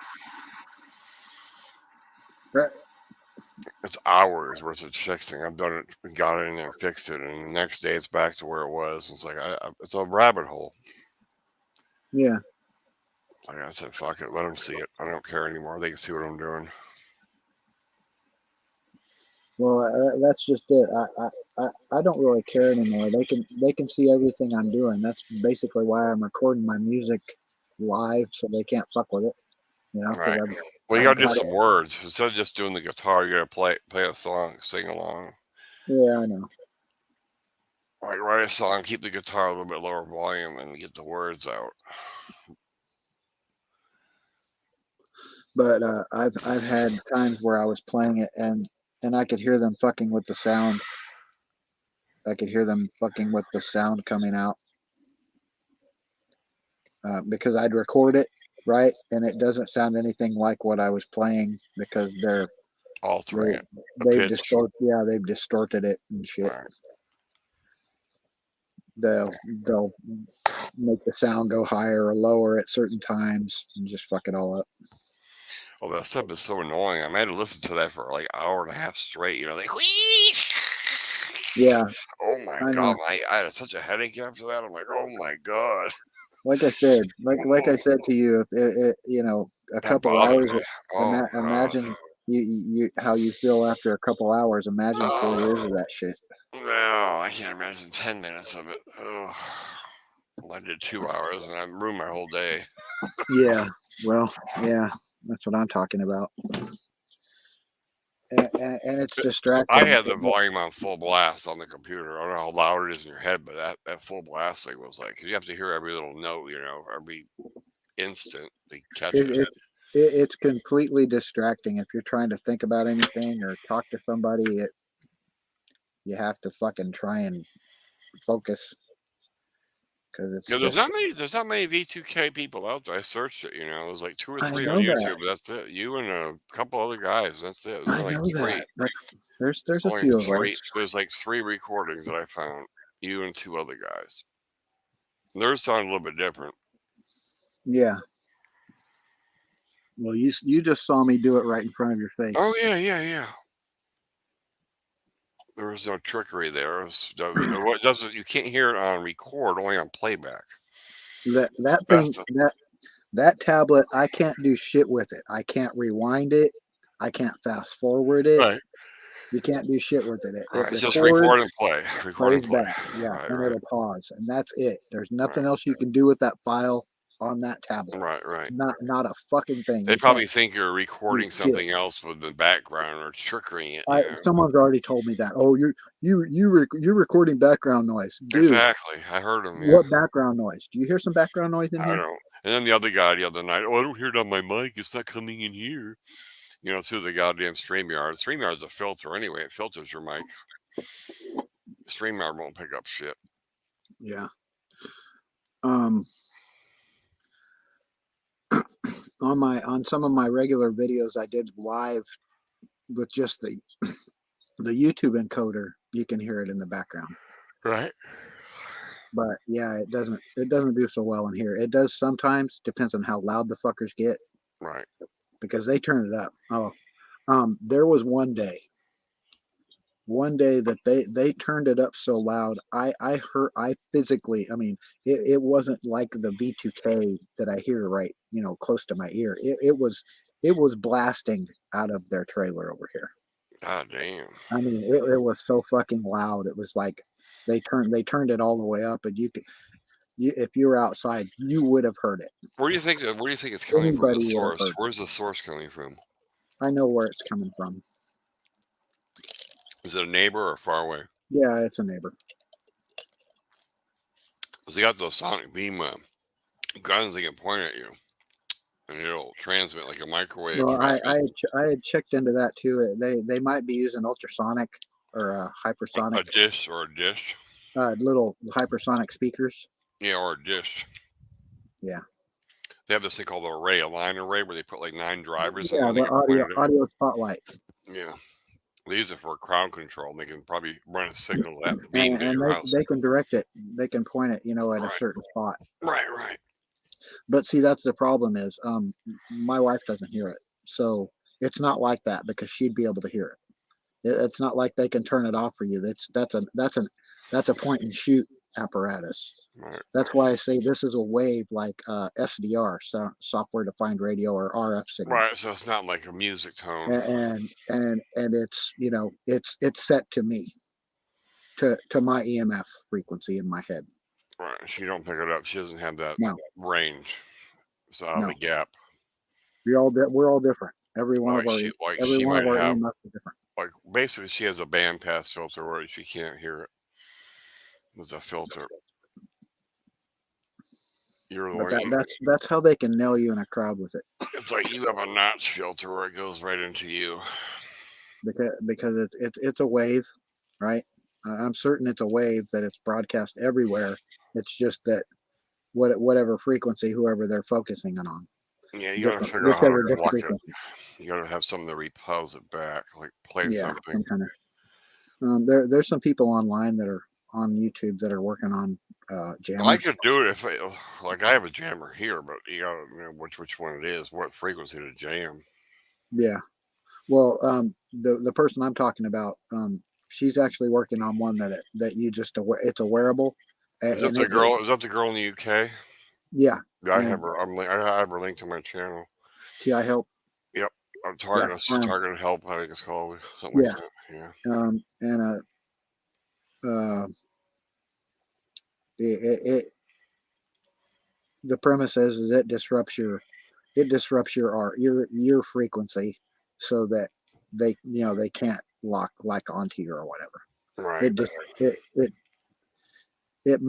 Speaker 1: Right.
Speaker 2: It's hours worth of fixing. I've done it, got it in there, and fixed it, and the next day it's back to where it was. It's like it's a rabbit hole.
Speaker 1: Yeah.
Speaker 2: Like I said, fuck it, let them see it. I don't care anymore. They can see what I'm doing.
Speaker 1: Well, that's just it. I don't really care anymore. They can see everything I'm doing. That's basically why I'm recording my music live, so they can't fuck with it. You know, 'cause
Speaker 2: Right. Well, you
Speaker 1: I've
Speaker 2: gotta do
Speaker 1: got it.
Speaker 2: some words instead of just doing the guitar. You gotta play a song, sing along.
Speaker 1: Yeah, I know.
Speaker 2: Like write a song, keep the guitar a little bit lower volume, and get the words out.
Speaker 1: But I've had times where I was playing it and I could hear them fucking with the sound. I could hear them fucking with the sound coming out because I'd record it right, and it doesn't sound anything like what I was playing because
Speaker 2: Altering it.
Speaker 1: they've distorted it and shit.
Speaker 2: Right.
Speaker 1: They'll make the sound go higher or lower at certain times and just fuck it all up.
Speaker 2: Oh, that stuff is so annoying. I had to listen to that for like an hour and a half straight. You know, like whee!
Speaker 1: Yeah.
Speaker 2: Oh my
Speaker 1: I know.
Speaker 2: god, I had such a headache after that. I'm like, oh my god.
Speaker 1: Like I said, like I said to you, if a
Speaker 2: That
Speaker 1: couple
Speaker 2: bothered
Speaker 1: hours.
Speaker 2: me. Oh, God.
Speaker 1: Imagine you how you feel after a couple hours. Imagine 4 years of that shit.
Speaker 2: No, I can't imagine 10 minutes of it. Oh, well, I did 2 hours and I ruined my whole day.
Speaker 1: Yeah. Well, yeah, that's what I'm talking about. And it's distracting.
Speaker 2: I had the volume on full blast on the computer. I don't know how loud it is in your head, but that full blast thing was like, 'cause you have to hear every little note, every instant to catch it.
Speaker 1: It's completely distracting if you're trying to think about anything or talk to somebody. You have to fucking try and focus because it's
Speaker 2: Yeah,
Speaker 1: just.
Speaker 2: there's not many V2K people out there. I searched it, it was like 2 or
Speaker 1: I
Speaker 2: 3
Speaker 1: know
Speaker 2: on
Speaker 1: that.
Speaker 2: YouTube. But that's it. You and a couple other guys. That's it. There's
Speaker 1: I
Speaker 2: like
Speaker 1: know
Speaker 2: 3.
Speaker 1: that. There's a
Speaker 2: Only
Speaker 1: few of
Speaker 2: 3.
Speaker 1: us.
Speaker 2: There's like 3 recordings that I found. You and 2 other guys. Theirs sound a little bit different.
Speaker 1: Yeah. Well, you just saw me do it right in front of your face.
Speaker 2: Oh yeah. There was no trickery there. What doesn't you can't hear it on record, only on playback.
Speaker 1: That thing that tablet, I can't do shit with it. I can't rewind it. I can't fast forward it.
Speaker 2: Right.
Speaker 1: You can't do shit with it. It
Speaker 2: It's just
Speaker 1: records,
Speaker 2: record and play. Record and
Speaker 1: plays
Speaker 2: play.
Speaker 1: back. Yeah,
Speaker 2: Right,
Speaker 1: and
Speaker 2: right.
Speaker 1: it'll pause, and that's it. There's nothing
Speaker 2: Right.
Speaker 1: else you can do with that file on that tablet.
Speaker 2: Right.
Speaker 1: Not a fucking thing.
Speaker 2: They
Speaker 1: You
Speaker 2: probably
Speaker 1: can't
Speaker 2: think you're recording
Speaker 1: do shit.
Speaker 2: something else with the background or trickering it.
Speaker 1: Someone's already told me that. Oh, you're recording background noise, dude.
Speaker 2: Exactly. I heard them. Yeah.
Speaker 1: What background noise? Do you hear some background noise in
Speaker 2: I
Speaker 1: here?
Speaker 2: don't. And then the other guy the other night, I don't hear it on my mic. It's not coming in here. Through the goddamn StreamYard. StreamYard's a filter anyway. It filters your mic. StreamYard won't pick up shit.
Speaker 1: Yeah. On some of my regular videos, I did live with just the YouTube encoder. You can hear it in the background.
Speaker 2: Right.
Speaker 1: But yeah, it doesn't do so well in here. It does sometimes. Depends on how loud the fuckers get.
Speaker 2: Right.
Speaker 1: Because they turn it up. Oh, there was one day one day that they turned it up so loud, I heard, I physically, I mean, it wasn't like the V2K that I hear right, close to my ear. It was blasting out of their trailer over here.
Speaker 2: God damn.
Speaker 1: I mean, it was so fucking loud. It was like they turned it all the way up, and if you were outside, you would have heard it.
Speaker 2: Where do you think it's coming from? The
Speaker 1: Anybody would have
Speaker 2: source.
Speaker 1: heard it.
Speaker 2: Where's the source coming from?
Speaker 1: I know where it's coming from.
Speaker 2: Is it a neighbor or far away?
Speaker 1: Yeah, it's a neighbor.
Speaker 2: 'Cause they got those sonic beam guns they can point at you, and it'll transmit like a microwave.
Speaker 1: Well, I
Speaker 2: transmit
Speaker 1: I had checked into that too. They might be using ultrasonic or
Speaker 2: a
Speaker 1: hypersonic,
Speaker 2: dish or a dish.
Speaker 1: little hypersonic speakers.
Speaker 2: Yeah, or a dish.
Speaker 1: Yeah.
Speaker 2: They have this thing called a line array where they put like 9 drivers in
Speaker 1: Yeah,
Speaker 2: one. They
Speaker 1: the
Speaker 2: can point it at.
Speaker 1: audio spotlight.
Speaker 2: Yeah. They use it for crowd control. And they can probably run a signal that beam to
Speaker 1: And
Speaker 2: your house.
Speaker 1: they can direct it. They can point it, at a
Speaker 2: Right.
Speaker 1: certain spot.
Speaker 2: Right.
Speaker 1: But see, that's the problem is, my wife doesn't hear it, so it's not like that because she'd be able to hear it. It's not like they can turn it off for you. That's a point and shoot apparatus.
Speaker 2: Right.
Speaker 1: That's why I say this is a wave like SDR, software defined radio, or RF signal.
Speaker 2: Right. So it's not like a music tone.
Speaker 1: And it's it's set to me, to my EMF frequency in my head.
Speaker 2: Right. She don't pick it up. She doesn't have that
Speaker 1: No.
Speaker 2: range. It's out of
Speaker 1: No.
Speaker 2: the gap.
Speaker 1: We're all different. Every one
Speaker 2: Like
Speaker 1: of our
Speaker 2: she, like
Speaker 1: every
Speaker 2: she
Speaker 1: one of
Speaker 2: might
Speaker 1: our
Speaker 2: have,
Speaker 1: EMFs is different.
Speaker 2: like basically she has a bandpass filter where she can't hear it. There's a filter. You're the
Speaker 1: But
Speaker 2: one.
Speaker 1: that's how they can nail you in a crowd with it,
Speaker 2: It's like you have a notch filter where it goes right into you.
Speaker 1: because it's a wave, right? I'm certain it's a wave that it's broadcast everywhere. It's just that whatever frequency, whoever they're focusing it on.
Speaker 2: Yeah, you gotta
Speaker 1: Different,
Speaker 2: figure out how to
Speaker 1: whichever
Speaker 2: block it.
Speaker 1: frequency.
Speaker 2: You gotta have something to repulse it back, like play
Speaker 1: Yeah,
Speaker 2: something.
Speaker 1: some kind of. There's some people online that are on YouTube that are working on
Speaker 2: I
Speaker 1: jammers.
Speaker 2: could do it if like I have a jammer here, but you gotta know which one it is, what frequency to jam.
Speaker 1: Yeah. Well, the person I'm talking about, she's actually working on one that you just it's a wearable.
Speaker 2: Is that the girl? Is that the girl in the UK?
Speaker 1: Yeah.
Speaker 2: I have her. I have her linked to my channel.
Speaker 1: TI Help.
Speaker 2: Yep. Target Help. I think it's called something like that. Yeah.
Speaker 1: And the premise is it disrupts your frequency, so that they can't lock onto you or whatever.
Speaker 2: Right.
Speaker 1: It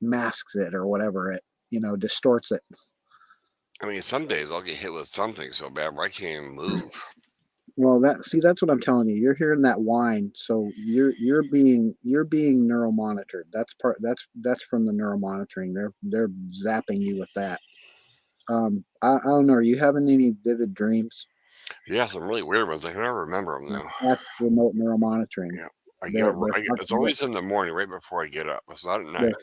Speaker 1: masks it or whatever. It distorts it.
Speaker 2: I mean, some days I'll get hit with something so bad where I can't even move.
Speaker 1: Well, that's what I'm telling you. You're hearing that whine, so you're being neuromonitored. That's from the neuromonitoring. They're zapping you with that. I don't know. Are you having any vivid dreams?
Speaker 2: Yeah, some really weird ones. I can never remember them though.
Speaker 1: That's remote neuromonitoring.
Speaker 2: Yeah. It's always in the morning, right before I get up. It's not at night.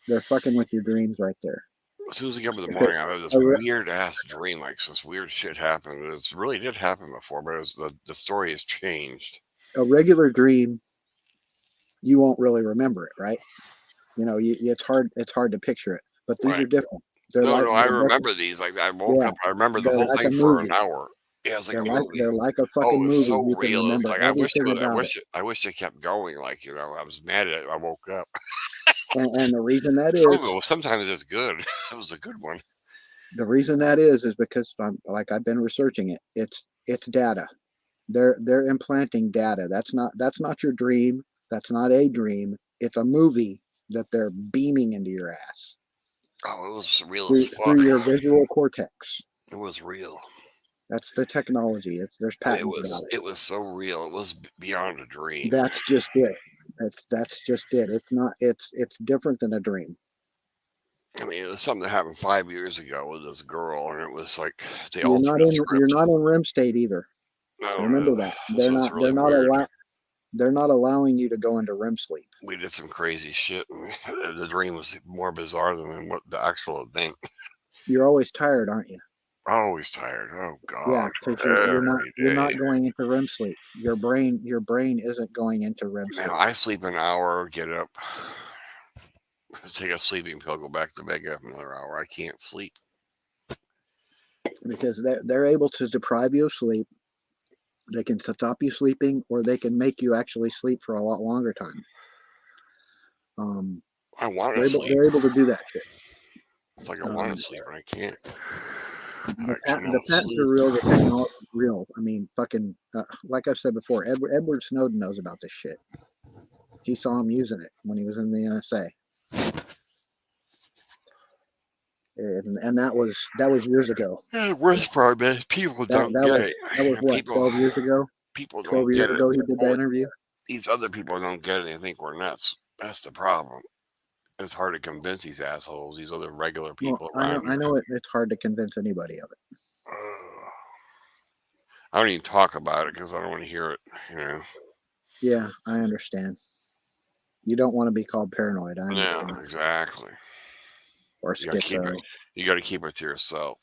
Speaker 1: They're fucking with your dreams right there.
Speaker 2: As soon as I get up in the morning, I have this weird ass dream, like this weird shit happened. It really did happen before, but the story has changed.
Speaker 1: A regular dream, you won't really remember it, right? It's hard to picture it, but these are different.
Speaker 2: I remember these. Like I woke up, I remember the whole thing for an hour. Yeah, it's like a movie.
Speaker 1: They're like a fucking movie.
Speaker 2: So
Speaker 1: you can
Speaker 2: real. It's
Speaker 1: remember
Speaker 2: like I wish it kept going. Like I was mad at it. I woke up.
Speaker 1: And the reason that is,
Speaker 2: sometimes it's good. That was a good one.
Speaker 1: The reason that is because I've been researching it. It's data. They're implanting data. That's not your dream. That's not a dream. It's a movie that they're beaming into your ass.
Speaker 2: Oh, it was real as fuck.
Speaker 1: Through your visual cortex.
Speaker 2: It was real.
Speaker 1: That's the technology. There's patents about it.
Speaker 2: It was so real. It was beyond a dream.
Speaker 1: That's just it. That's just it. It's not. It's different than a dream.
Speaker 2: I mean, it was something that happened 5 years ago with this girl, and it was like
Speaker 1: you're not in REM state either.
Speaker 2: No,
Speaker 1: remember that they're not allowing you to go into REM sleep.
Speaker 2: We did some crazy shit. The dream was more bizarre than what the actual event.
Speaker 1: You're always tired, aren't you?
Speaker 2: Always tired. Oh
Speaker 1: Yeah,
Speaker 2: God.
Speaker 1: because you're not
Speaker 2: Every day.
Speaker 1: going into REM sleep. Your brain isn't going into REM sleep.
Speaker 2: Now I sleep an hour, get up, take a sleeping pill, go back to bed, get up another hour. I can't sleep.
Speaker 1: Because they're able to deprive you of sleep. They can stop you sleeping, or they can make you actually sleep for a lot longer time.
Speaker 2: I want to
Speaker 1: They're
Speaker 2: sleep.
Speaker 1: able to do that shit.
Speaker 2: It's like I want to sleep, but I can't.
Speaker 1: The patents are real. The technology is real. I mean, fucking, like I've said before, Edward Snowden knows about this shit. He saw him using it when he was in the NSA. And that was years ago.
Speaker 2: Yeah, the worst part, man, people don't get it.
Speaker 1: That was what, 12 years ago?
Speaker 2: People
Speaker 1: 12
Speaker 2: don't
Speaker 1: years
Speaker 2: get
Speaker 1: ago
Speaker 2: it.
Speaker 1: he did the interview?
Speaker 2: These other people don't get it. They think we're nuts. That's the problem. It's hard to convince these assholes, these other regular people around
Speaker 1: I know it's hard to convince anybody of it.
Speaker 2: I don't even talk about it because I don't want to hear it, you know.
Speaker 1: Yeah, I understand. You don't want to be called paranoid. I understand.
Speaker 2: Yeah, exactly.
Speaker 1: Or schizo.
Speaker 2: You got to keep it to yourself,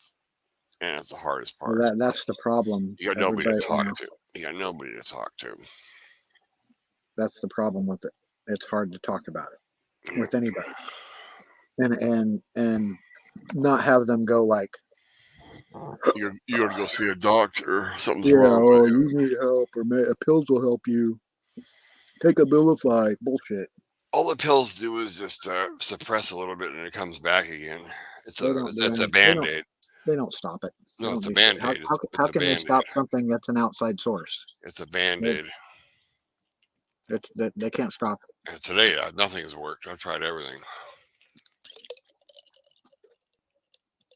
Speaker 2: and it's the hardest part.
Speaker 1: Well, that's the problem.
Speaker 2: You got nobody to talk to. You got nobody to talk to.
Speaker 1: That's the problem with it. It's hard to talk about it with anybody, and not have them go like,
Speaker 2: you got to go see a doctor. Something's
Speaker 1: yeah,
Speaker 2: wrong
Speaker 1: oh,
Speaker 2: with you.
Speaker 1: you need help, or pills will help you. Take Abilify. Bullshit.
Speaker 2: All the pills do is just suppress a little bit, and it comes back again. It's a Band-Aid.
Speaker 1: They don't stop it.
Speaker 2: No, it's a Band-Aid.
Speaker 1: How can they stop something that's an outside source?
Speaker 2: It's a Band-Aid.
Speaker 1: They can't stop it.
Speaker 2: And today, nothing has worked. I've tried everything.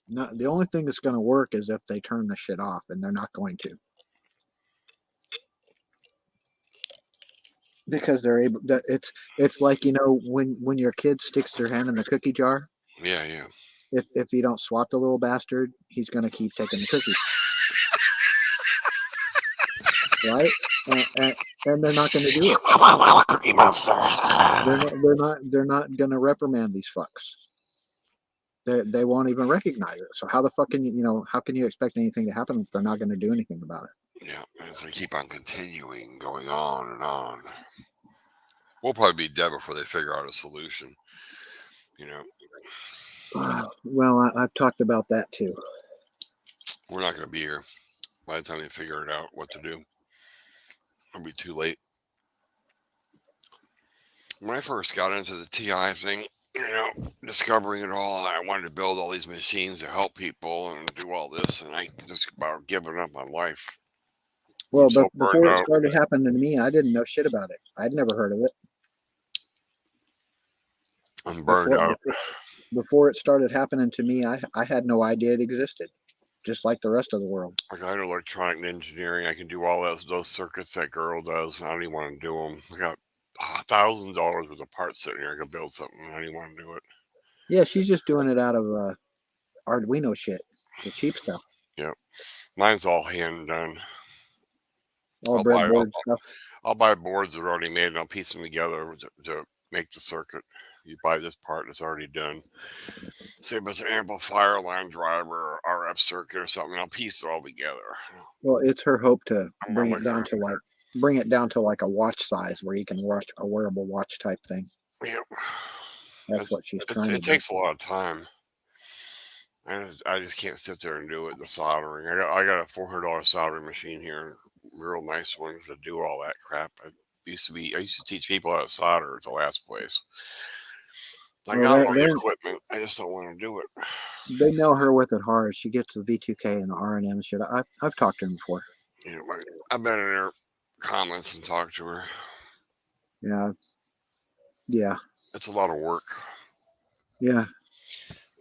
Speaker 1: No, the only thing that's going to work is if they turn the shit off, and they're not going to. Because they're able. It's like, you know, when your kid sticks their hand in the cookie jar.
Speaker 2: Yeah.
Speaker 1: If you don't swat the little bastard, he's going to keep taking the cookies. Right? And they're not going to do it.
Speaker 2: Cookie Monster.
Speaker 1: They're not going to reprimand these fucks. They won't even recognize it. So how the fuck can how can you expect anything to happen if they're not going to do anything about it?
Speaker 2: Yeah, as they keep on continuing, going on and on. We'll probably be dead before they figure out a solution. You know.
Speaker 1: Well, I've talked about that too.
Speaker 2: We're not going to be here by the time they figure it out what to do. It'll be too late. When I first got into the TI thing, discovering it all, I wanted to build all these machines to help people and do all this, and I just about given up on life.
Speaker 1: Well, but before it started happening to me, I didn't know shit about it. I'd never heard of it.
Speaker 2: I'm burned out.
Speaker 1: Before it started happening to me, I had no idea it existed, just like the rest of the world.
Speaker 2: I got electronic engineering. I can do all those circuits that girl does. I don't even want to do them. I got $1,000 worth of parts sitting here. I could build something. I don't even want to do it.
Speaker 1: Yeah, she's just doing it out of Arduino shit, the cheap stuff.
Speaker 2: Yep, mine's all hand done.
Speaker 1: All breadboard stuff.
Speaker 2: I'll buy boards that are already made, and I'll piece them together to make the circuit. You buy this part that's already done. Say if it's an amplifier, line driver, or RF circuit or something, I'll piece it all together.
Speaker 1: Well, it's her hope to bring it down to like a watch size where you can watch a wearable watch type thing.
Speaker 2: Yep.
Speaker 1: That's what she's trying to do.
Speaker 2: It takes a lot of time. I just can't sit there and do it. The soldering. I got a $400 soldering machine here, real nice one to do all that crap. I used to teach people how to solder at the last place. I got all the equipment. I just don't want to do it.
Speaker 1: They know her with it hard. She gets the V2K and the R&M shit. I've talked to her before.
Speaker 2: Yeah, I've been in her comments and talked to her.
Speaker 1: Yeah. It's
Speaker 2: a lot of work.
Speaker 1: Yeah.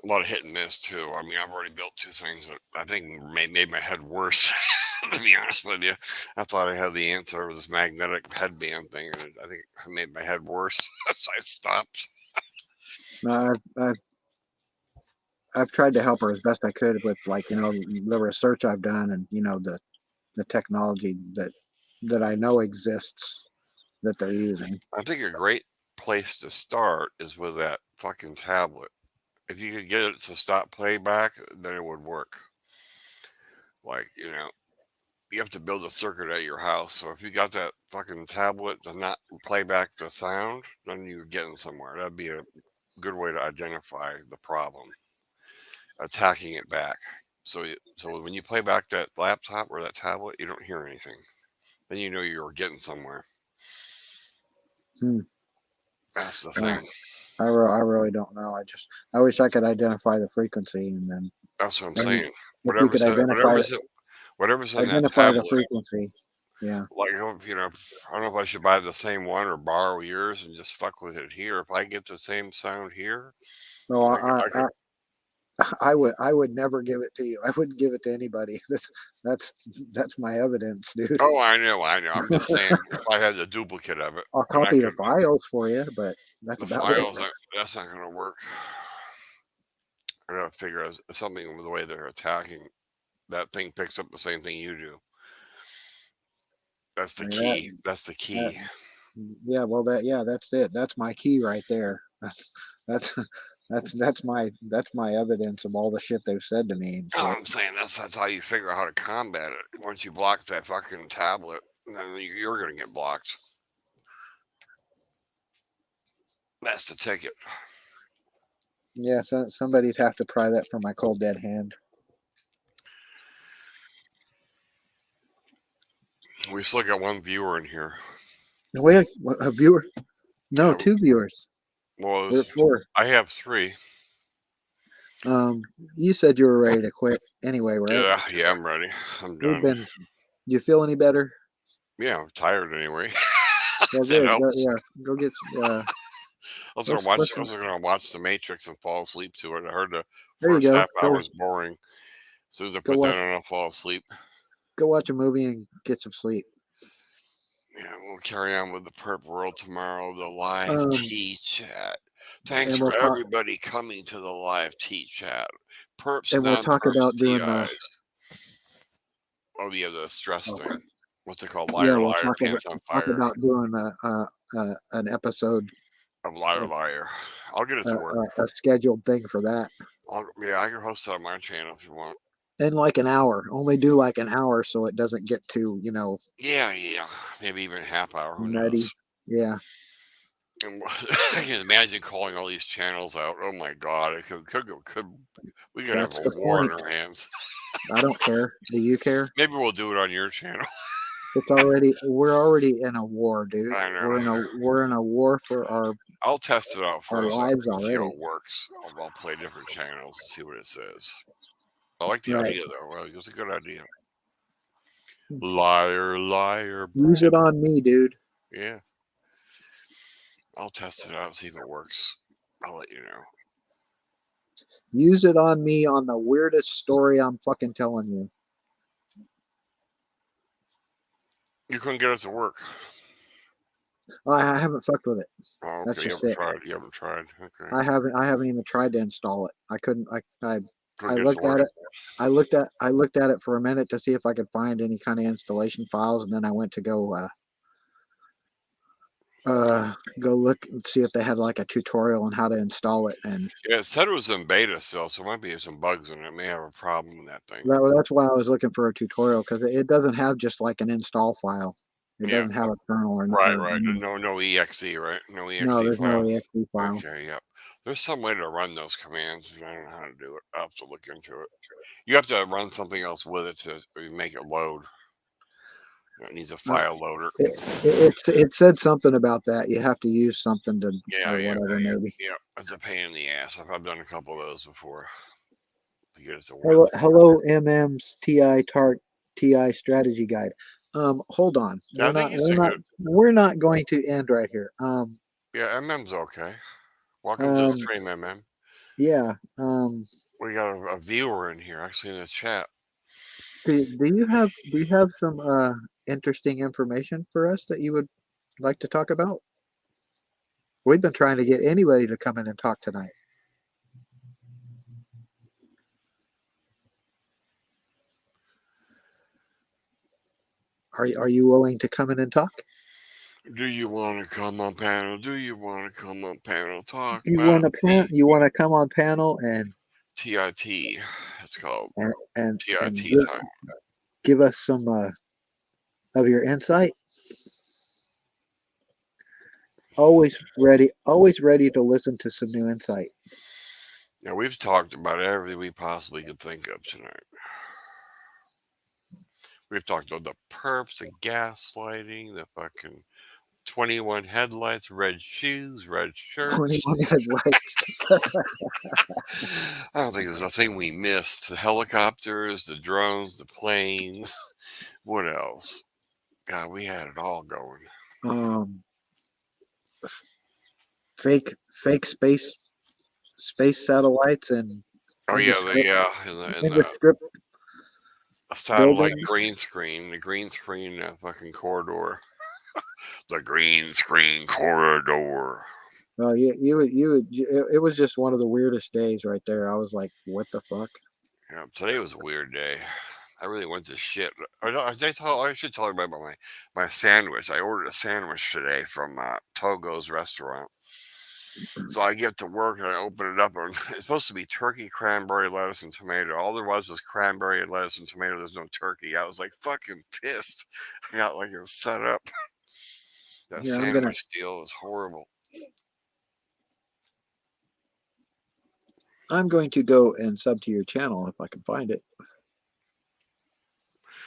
Speaker 2: A lot of hit and miss too. I mean, I've already built 2 things that I think made my head worse. To be honest with you, I thought I had the answer with this magnetic headband thing, and I think it made my head worse. So I stopped.
Speaker 1: I've tried to help her as best I could with, like, the research I've done, and the technology that I know exists that they're using.
Speaker 2: I think a great place to start is with that fucking tablet. If you could get it to stop playback, then it would work. Like, you have to build a circuit at your house. So if you got that fucking tablet to not play back the sound, then you're getting somewhere. That'd be a good way to identify the problem, attacking it back. So when you play back that laptop or that tablet, you don't hear anything. Then you know you're getting somewhere.
Speaker 1: Hmm.
Speaker 2: That's the
Speaker 1: Uh,
Speaker 2: thing.
Speaker 1: I really don't know. I wish I could identify the frequency, and then
Speaker 2: That's what I'm
Speaker 1: then
Speaker 2: saying.
Speaker 1: if you could
Speaker 2: Whatever's in that
Speaker 1: identify the
Speaker 2: tablet.
Speaker 1: frequency. Yeah.
Speaker 2: Like, I don't know if I should buy the same one or borrow yours and just fuck with it here. If I get the same sound here,
Speaker 1: No,
Speaker 2: I could,
Speaker 1: I would never give it to you. I wouldn't give it to anybody. That's my evidence, dude.
Speaker 2: oh, I know. I'm just saying, if I had the duplicate of it,
Speaker 1: I'll
Speaker 2: and I
Speaker 1: copy the
Speaker 2: could,
Speaker 1: files for you, but that's
Speaker 2: the
Speaker 1: about it.
Speaker 2: files, that's not going to work. I got to figure out something with the way they're attacking. That thing picks up the same thing you do. That's the
Speaker 1: Yeah,
Speaker 2: key. That's the key.
Speaker 1: yeah, well, that's it. That's my key right there. That's my evidence of all the shit they've said to me and
Speaker 2: Oh,
Speaker 1: shit.
Speaker 2: I'm saying that's how you figure out how to combat it. Once you block that fucking tablet, then you're going to get blocked. That's the ticket.
Speaker 1: Yeah, so somebody'd have to pry that from my cold dead hand.
Speaker 2: We still got one viewer in here.
Speaker 1: Wait, a viewer? No,
Speaker 2: Yeah,
Speaker 1: 2 viewers.
Speaker 2: well,
Speaker 1: We're 4.
Speaker 2: I have 3.
Speaker 1: You said you were ready to quit anyway, right?
Speaker 2: Yeah, I'm ready. I'm done.
Speaker 1: Do you feel any better?
Speaker 2: Yeah, I'm tired anyway.
Speaker 1: Well,
Speaker 2: That
Speaker 1: good.
Speaker 2: helps.
Speaker 1: Go get.
Speaker 2: I was
Speaker 1: let's-
Speaker 2: gonna watch The Matrix and fall asleep to it. I heard the
Speaker 1: There you
Speaker 2: first
Speaker 1: go.
Speaker 2: half hour was boring. As soon as I
Speaker 1: Go
Speaker 2: put
Speaker 1: watch-
Speaker 2: that on, I'll fall asleep.
Speaker 1: Go watch a movie and get some sleep.
Speaker 2: Yeah, we'll carry on with the Perp World tomorrow, the live tea chat. Thanks
Speaker 1: and
Speaker 2: for
Speaker 1: we'll talk-
Speaker 2: everybody coming to the live tea chat. Perps,
Speaker 1: And we'll talk
Speaker 2: non-perps,
Speaker 1: about doing
Speaker 2: TIs. Oh yeah, the stress thing. What's it called?
Speaker 1: yeah,
Speaker 2: Liar,
Speaker 1: we'll
Speaker 2: liar,
Speaker 1: talk
Speaker 2: pants on fire.
Speaker 1: about doing an episode,
Speaker 2: Of liar, liar. I'll get it to work.
Speaker 1: a scheduled thing for that.
Speaker 2: I can host that on my channel if you want.
Speaker 1: In like an hour. Only do like an hour so it doesn't get too,
Speaker 2: Yeah. Maybe even a half hour. Who
Speaker 1: nutty.
Speaker 2: knows?
Speaker 1: Yeah.
Speaker 2: And I can imagine calling all these channels out. Oh my god! We could have
Speaker 1: That's
Speaker 2: a
Speaker 1: the
Speaker 2: war on
Speaker 1: point.
Speaker 2: our hands.
Speaker 1: I don't care. Do you care?
Speaker 2: Maybe we'll do it on your channel.
Speaker 1: We're already in a war, dude.
Speaker 2: I know.
Speaker 1: We're in a war for our
Speaker 2: I'll test it out
Speaker 1: our
Speaker 2: first
Speaker 1: lives
Speaker 2: and see how
Speaker 1: already.
Speaker 2: it works. I'll play different channels and see what it says. I like the
Speaker 1: Right.
Speaker 2: idea though. Well, it was a good idea. Liar, liar.
Speaker 1: Use it on me, dude.
Speaker 2: Yeah. I'll test it out, see if it works. I'll let you know.
Speaker 1: Use it on me on the weirdest story I'm fucking telling you.
Speaker 2: You couldn't get it to work.
Speaker 1: I haven't fucked with it.
Speaker 2: Oh,
Speaker 1: That's
Speaker 2: okay.
Speaker 1: just
Speaker 2: You
Speaker 1: it.
Speaker 2: haven't tried. Okay.
Speaker 1: I haven't even tried to install it. I couldn't. I
Speaker 2: Couldn't get
Speaker 1: looked
Speaker 2: to
Speaker 1: at
Speaker 2: work.
Speaker 1: it. I looked at it for a minute to see if I could find any kind of installation files, and then I went to go look and see if they had like a tutorial on how to install it. And
Speaker 2: Yeah, it said it was in beta still, so there might be some bugs in it. It may have a problem with that thing.
Speaker 1: that's why I was looking for a tutorial, because it doesn't have just like an install file. It
Speaker 2: Yeah.
Speaker 1: doesn't have a kernel or
Speaker 2: Right.
Speaker 1: anything.
Speaker 2: No exe, right? No exe
Speaker 1: No, there's
Speaker 2: file.
Speaker 1: no exe file.
Speaker 2: Okay, yep. There's some way to run those commands. I don't know how to do it. I'll have to look into it. You have to run something else with it to make it load. It needs a file loader.
Speaker 1: It said something about that. You have to use something to
Speaker 2: Yeah,
Speaker 1: or whatever, maybe.
Speaker 2: Yeah, it's a pain in the ass. I've done a couple of those before to get it to work.
Speaker 1: Hello, MM's TI strategy guide. Hold on. We're not going to end right here.
Speaker 2: Yeah, MM's okay. Welcome to the stream, MM.
Speaker 1: Yeah.
Speaker 2: We got a viewer in here, actually, in the chat.
Speaker 1: Do you have some interesting information for us that you would like to talk about? We've been trying to get anybody to come in and talk tonight. Are you willing to come in and talk?
Speaker 2: Do you want to come on panel? Do you want to come on panel? Talk
Speaker 1: You
Speaker 2: about
Speaker 1: want to come on panel and
Speaker 2: TIT. It's called
Speaker 1: and
Speaker 2: TIT
Speaker 1: give,
Speaker 2: time.
Speaker 1: give us some of your insight. Always ready to listen to some new insight.
Speaker 2: Now, we've talked about everything we possibly could think of tonight. We've talked about the perps, the gaslighting, the fucking 21 headlights, red shoes, red shirts.
Speaker 1: 21 headlights.
Speaker 2: I don't think there's a thing we missed. The helicopters, the drones, the planes. What else? God, we had it all going.
Speaker 1: Fake space satellites and
Speaker 2: Oh yeah, in the
Speaker 1: script
Speaker 2: satellite
Speaker 1: buildings.
Speaker 2: green screen, the green screen fucking corridor, the green screen corridor.
Speaker 1: Well, it was just one of the weirdest days right there. I was like, what the fuck?
Speaker 2: Yeah, today was a weird day. I really went to shit. I should tell everybody about my sandwich. I ordered a sandwich today from Togo's restaurant. So I get to work and I open it up, and it's supposed to be turkey, cranberry, lettuce, and tomato. All there was cranberry and lettuce and tomato. There's no turkey. I was like fucking pissed. I got like it was set up. That
Speaker 1: Yeah,
Speaker 2: sandwich deal was horrible.
Speaker 1: I'm going to go and sub to your channel if I can find it.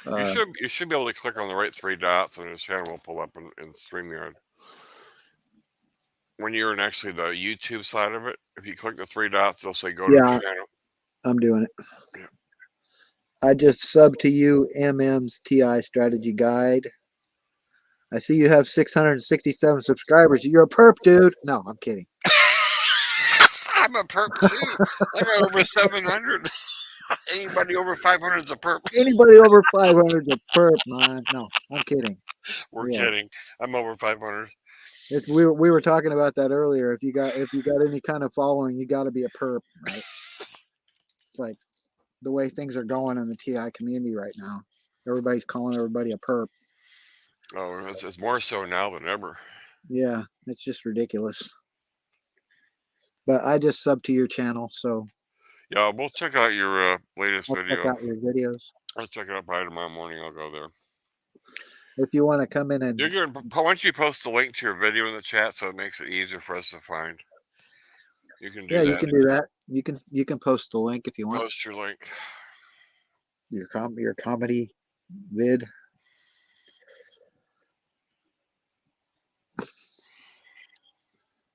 Speaker 2: You should be able to click on the right three dots, and his channel will pull up in StreamYard. When you're in actually the YouTube side of it, if you click the three dots, they'll say go to the channel.
Speaker 1: I'm doing it.
Speaker 2: Yeah.
Speaker 1: I just subbed to you MM's TI strategy guide. I see you have 667 subscribers. You're a perp, dude. No, I'm kidding.
Speaker 2: I'm a perp too. I got over 700. Anybody over 500 is a perp.
Speaker 1: Anybody over 500 is a perp, man. No, I'm kidding.
Speaker 2: We're kidding. I'm over 500.
Speaker 1: We were talking about that earlier. If you got any kind of following, you got to be a perp, right? It's like the way things are going in the TI community right now. Everybody's calling everybody a perp.
Speaker 2: Oh, it's more so now than ever.
Speaker 1: Yeah, it's just ridiculous. But I just subbed to your channel, so
Speaker 2: yeah, we'll check out your latest video.
Speaker 1: Check out your videos.
Speaker 2: I'll check it out probably tomorrow morning. I'll go there.
Speaker 1: If you want to come in and
Speaker 2: why don't you post the link to your video in the chat so it makes it easier for us to find. You can do that.
Speaker 1: Yeah, you can do that. You can post the link if you want.
Speaker 2: Post your link.
Speaker 1: Your comedy vid.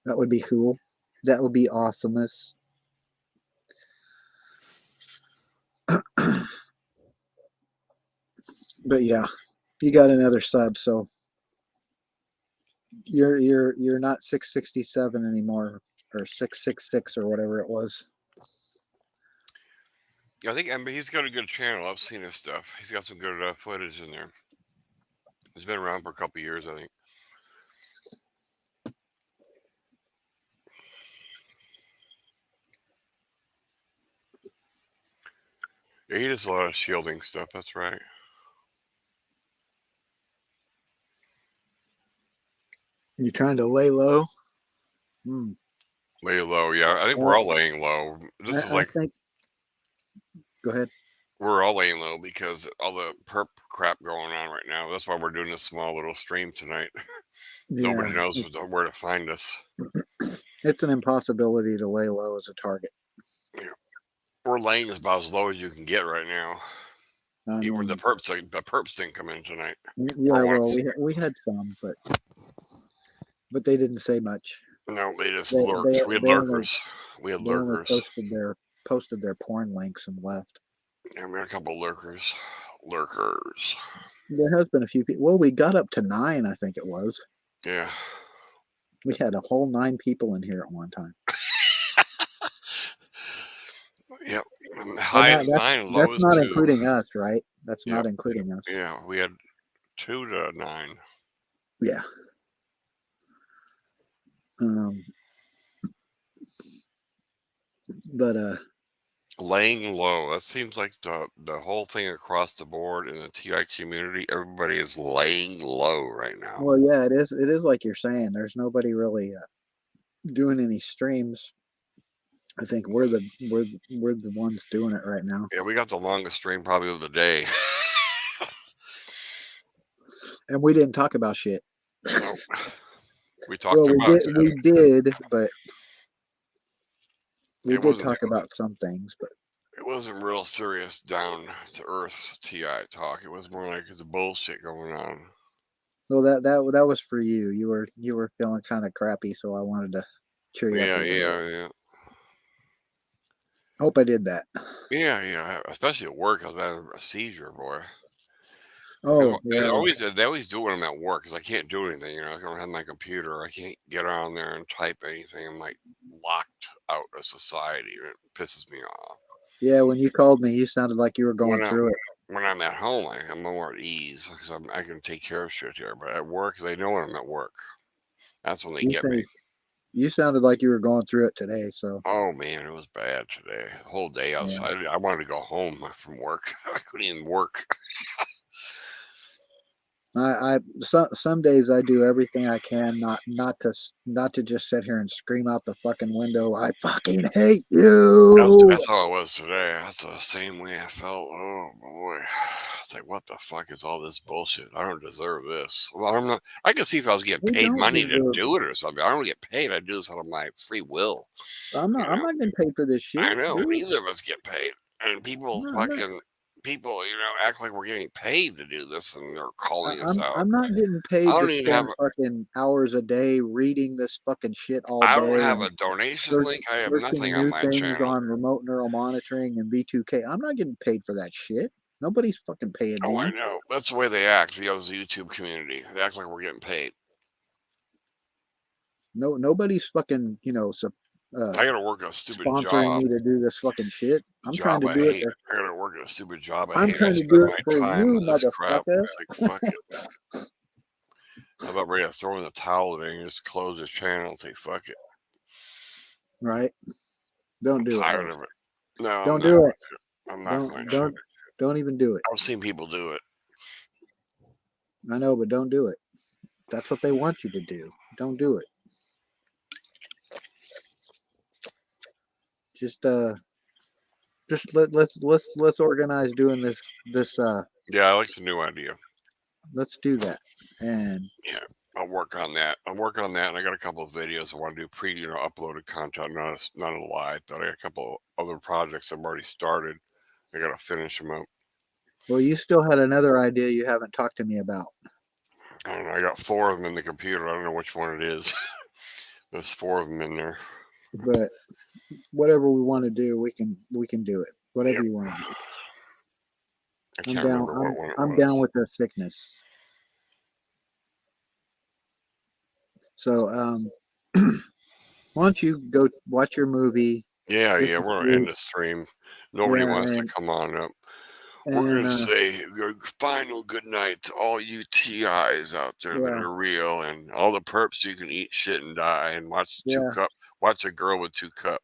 Speaker 1: That would be cool. That would be awesomeness. But yeah, you got another sub, so you're not 667 anymore, or 666 or whatever it was.
Speaker 2: I think he's got a good channel. I've seen his stuff. He's got some good footage in there. He's been around for a couple years, I think. Yeah, he does a lot of shielding stuff. That's right.
Speaker 1: You're trying to lay low?
Speaker 2: Lay low, yeah. I think we're all laying low. This is like...
Speaker 1: Go ahead.
Speaker 2: We're all laying low because all the perp crap going on right now. That's why we're doing this small little stream tonight. Nobody knows where to find us.
Speaker 1: It's an impossibility to lay low as a target.
Speaker 2: Yeah. We're laying about as low as you can get right now. Even the perps didn't come in tonight.
Speaker 1: Yeah, well, we had some, but they didn't say much.
Speaker 2: No, they just lurked. We had lurkers. We had lurkers.
Speaker 1: Posted their porn links and left.
Speaker 2: Yeah, we had a couple lurkers.
Speaker 1: There has been a few people. Well, we got up to 9, I think it was.
Speaker 2: Yeah.
Speaker 1: We had a whole 9 people in here at one time.
Speaker 2: Yep. High as 9, low
Speaker 1: that's
Speaker 2: as
Speaker 1: not
Speaker 2: 2.
Speaker 1: including us, right? That's not including us.
Speaker 2: Yeah, we had 2 to 9.
Speaker 1: Yeah. But
Speaker 2: laying low. That seems like the whole thing across the board in the TI community. Everybody is laying low right now.
Speaker 1: Well, yeah, it is. It is like you're saying. There's nobody really doing any streams. I think we're the ones doing it right now,
Speaker 2: Yeah, we got the longest stream probably of the day.
Speaker 1: and we didn't talk about shit.
Speaker 2: Nope. We talked
Speaker 1: Well,
Speaker 2: about
Speaker 1: we did, but we
Speaker 2: it
Speaker 1: did
Speaker 2: wasn't
Speaker 1: talk about some things. But
Speaker 2: it wasn't real serious down to earth TI talk. It was more like the bullshit going on.
Speaker 1: well, that was for you. You were feeling kind of crappy, so I wanted to cheer you up a
Speaker 2: Yeah,
Speaker 1: little bit.
Speaker 2: yeah.
Speaker 1: Hope I did that.
Speaker 2: Yeah. Especially at work, I was having a seizure, boy.
Speaker 1: Oh
Speaker 2: They
Speaker 1: yeah,
Speaker 2: always do it when I'm at work because I can't do anything. I don't have my computer. I can't get on there and type anything. I'm like locked out of society. It pisses me off.
Speaker 1: yeah. When you called me, you sounded like you were going
Speaker 2: When I
Speaker 1: through it.
Speaker 2: when I'm at home, I'm more at ease because I can take care of shit here. But at work, they know when I'm at work. That's when they
Speaker 1: You
Speaker 2: get me.
Speaker 1: said you sounded like you were going through it today. So
Speaker 2: Oh man, it was bad today. The whole day
Speaker 1: yeah.
Speaker 2: I wanted to go home from work. I couldn't even work.
Speaker 1: Some days I do everything I can not to just sit here and scream out the fucking window. I fucking hate you.
Speaker 2: That's how it was today. That's the same way I felt. Oh boy. It's like, what the fuck is all this bullshit? I don't deserve this. Well, I'm not. I could see if I was getting
Speaker 1: We
Speaker 2: paid
Speaker 1: don't
Speaker 2: money to
Speaker 1: deserve.
Speaker 2: do it or something. I don't get paid. I do this out of my free will.
Speaker 1: I'm
Speaker 2: You
Speaker 1: not. I'm
Speaker 2: know,
Speaker 1: not getting paid for this shit,
Speaker 2: I know
Speaker 1: dude.
Speaker 2: neither of us get paid, and people
Speaker 1: No, I'm not.
Speaker 2: fucking people, act like we're getting paid to do this, and they're calling us out.
Speaker 1: I'm not getting
Speaker 2: I
Speaker 1: paid to
Speaker 2: don't even have.
Speaker 1: spend fucking hours a day reading this fucking shit all
Speaker 2: I
Speaker 1: day
Speaker 2: don't have
Speaker 1: and
Speaker 2: a donation link. I have
Speaker 1: searching
Speaker 2: nothing on
Speaker 1: new
Speaker 2: my
Speaker 1: things
Speaker 2: channel.
Speaker 1: on remote neural monitoring and V2K. I'm not getting paid for that shit. Nobody's fucking paying
Speaker 2: Oh, I
Speaker 1: me.
Speaker 2: know. That's the way they act. The YouTube community. They act like we're getting paid.
Speaker 1: No, nobody's fucking
Speaker 2: I gotta work a stupid
Speaker 1: sponsoring
Speaker 2: job.
Speaker 1: me to do this fucking shit. I'm trying
Speaker 2: Job
Speaker 1: to
Speaker 2: I
Speaker 1: do it.
Speaker 2: hate. I gotta work a stupid job I
Speaker 1: I'm
Speaker 2: hate. I
Speaker 1: trying to
Speaker 2: spend
Speaker 1: do it
Speaker 2: my
Speaker 1: for
Speaker 2: time
Speaker 1: you,
Speaker 2: on this crap.
Speaker 1: motherfucker.
Speaker 2: It's like, fuck it. I'm about ready to throw in the towel today and just close this channel and say, fuck it.
Speaker 1: Right? Don't
Speaker 2: I'm
Speaker 1: do it.
Speaker 2: tired
Speaker 1: Dave.
Speaker 2: of it. No, I'm
Speaker 1: Don't
Speaker 2: not
Speaker 1: do
Speaker 2: going
Speaker 1: it.
Speaker 2: to. I'm not going to.
Speaker 1: Don't even do it.
Speaker 2: I've seen people do it.
Speaker 1: I know, but don't do it. That's what they want you to do. Don't do it. Just let's organize doing this
Speaker 2: Yeah, I like the new idea.
Speaker 1: let's do that. And
Speaker 2: Yeah, I'll work on that. And I got a couple of videos I want to do uploaded content, not a live, but I got a couple other projects I've already started. I got to finish them up.
Speaker 1: well, you still had another idea you haven't talked to me about.
Speaker 2: I don't know. I got 4 of them in the computer. I don't know which one it is. There's 4 of them in there.
Speaker 1: But whatever we want to do, we can do it. Whatever
Speaker 2: Yep.
Speaker 1: you want to do.
Speaker 2: I can't remember what one it
Speaker 1: I'm
Speaker 2: was.
Speaker 1: down with the sickness. So why don't you go watch your movie?
Speaker 2: Yeah,
Speaker 1: Get some
Speaker 2: we're gonna
Speaker 1: sleep.
Speaker 2: end the stream. Nobody wants to come on up. We're
Speaker 1: and
Speaker 2: gonna say your final good night to all you TIs out there that
Speaker 1: yeah,
Speaker 2: are real, and all the perps you can eat shit and die, and watch
Speaker 1: yeah.
Speaker 2: watch a girl with 2 cup.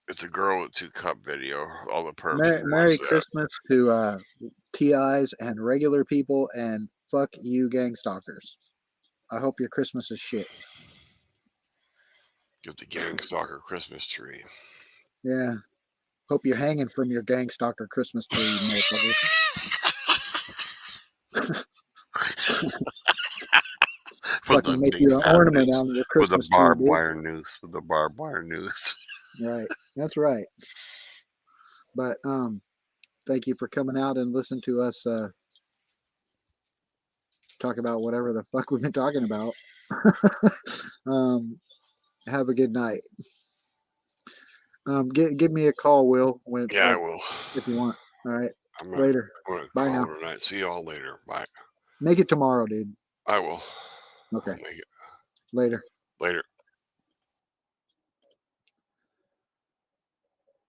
Speaker 2: It's a girl with 2 cup video. All the perps. You can
Speaker 1: Merry
Speaker 2: watch that.
Speaker 1: Christmas to TIs and regular people, and fuck you, gang stalkers. I hope your Christmas is shit.
Speaker 2: Get the gang stalker Christmas tree.
Speaker 1: Yeah. Hope you're hanging from your gang stalker Christmas tree, motherfucker. Fucking make you an ornament on your
Speaker 2: with the
Speaker 1: Christmas tree,
Speaker 2: barbed
Speaker 1: dude.
Speaker 2: wire noose. With the barbed wire noose.
Speaker 1: Right. That's right. But thank you for coming out and listen to us talk about whatever the fuck we've been talking about. Have a good night. Give me a call, Will,
Speaker 2: I will.
Speaker 1: if you want. All right.
Speaker 2: I'm
Speaker 1: Later.
Speaker 2: gonna
Speaker 1: Bye
Speaker 2: call
Speaker 1: now.
Speaker 2: tonight. See y'all later. Bye.
Speaker 1: Make it tomorrow, dude.
Speaker 2: I will.
Speaker 1: Okay.
Speaker 2: Make it.
Speaker 1: Later.
Speaker 2: Later.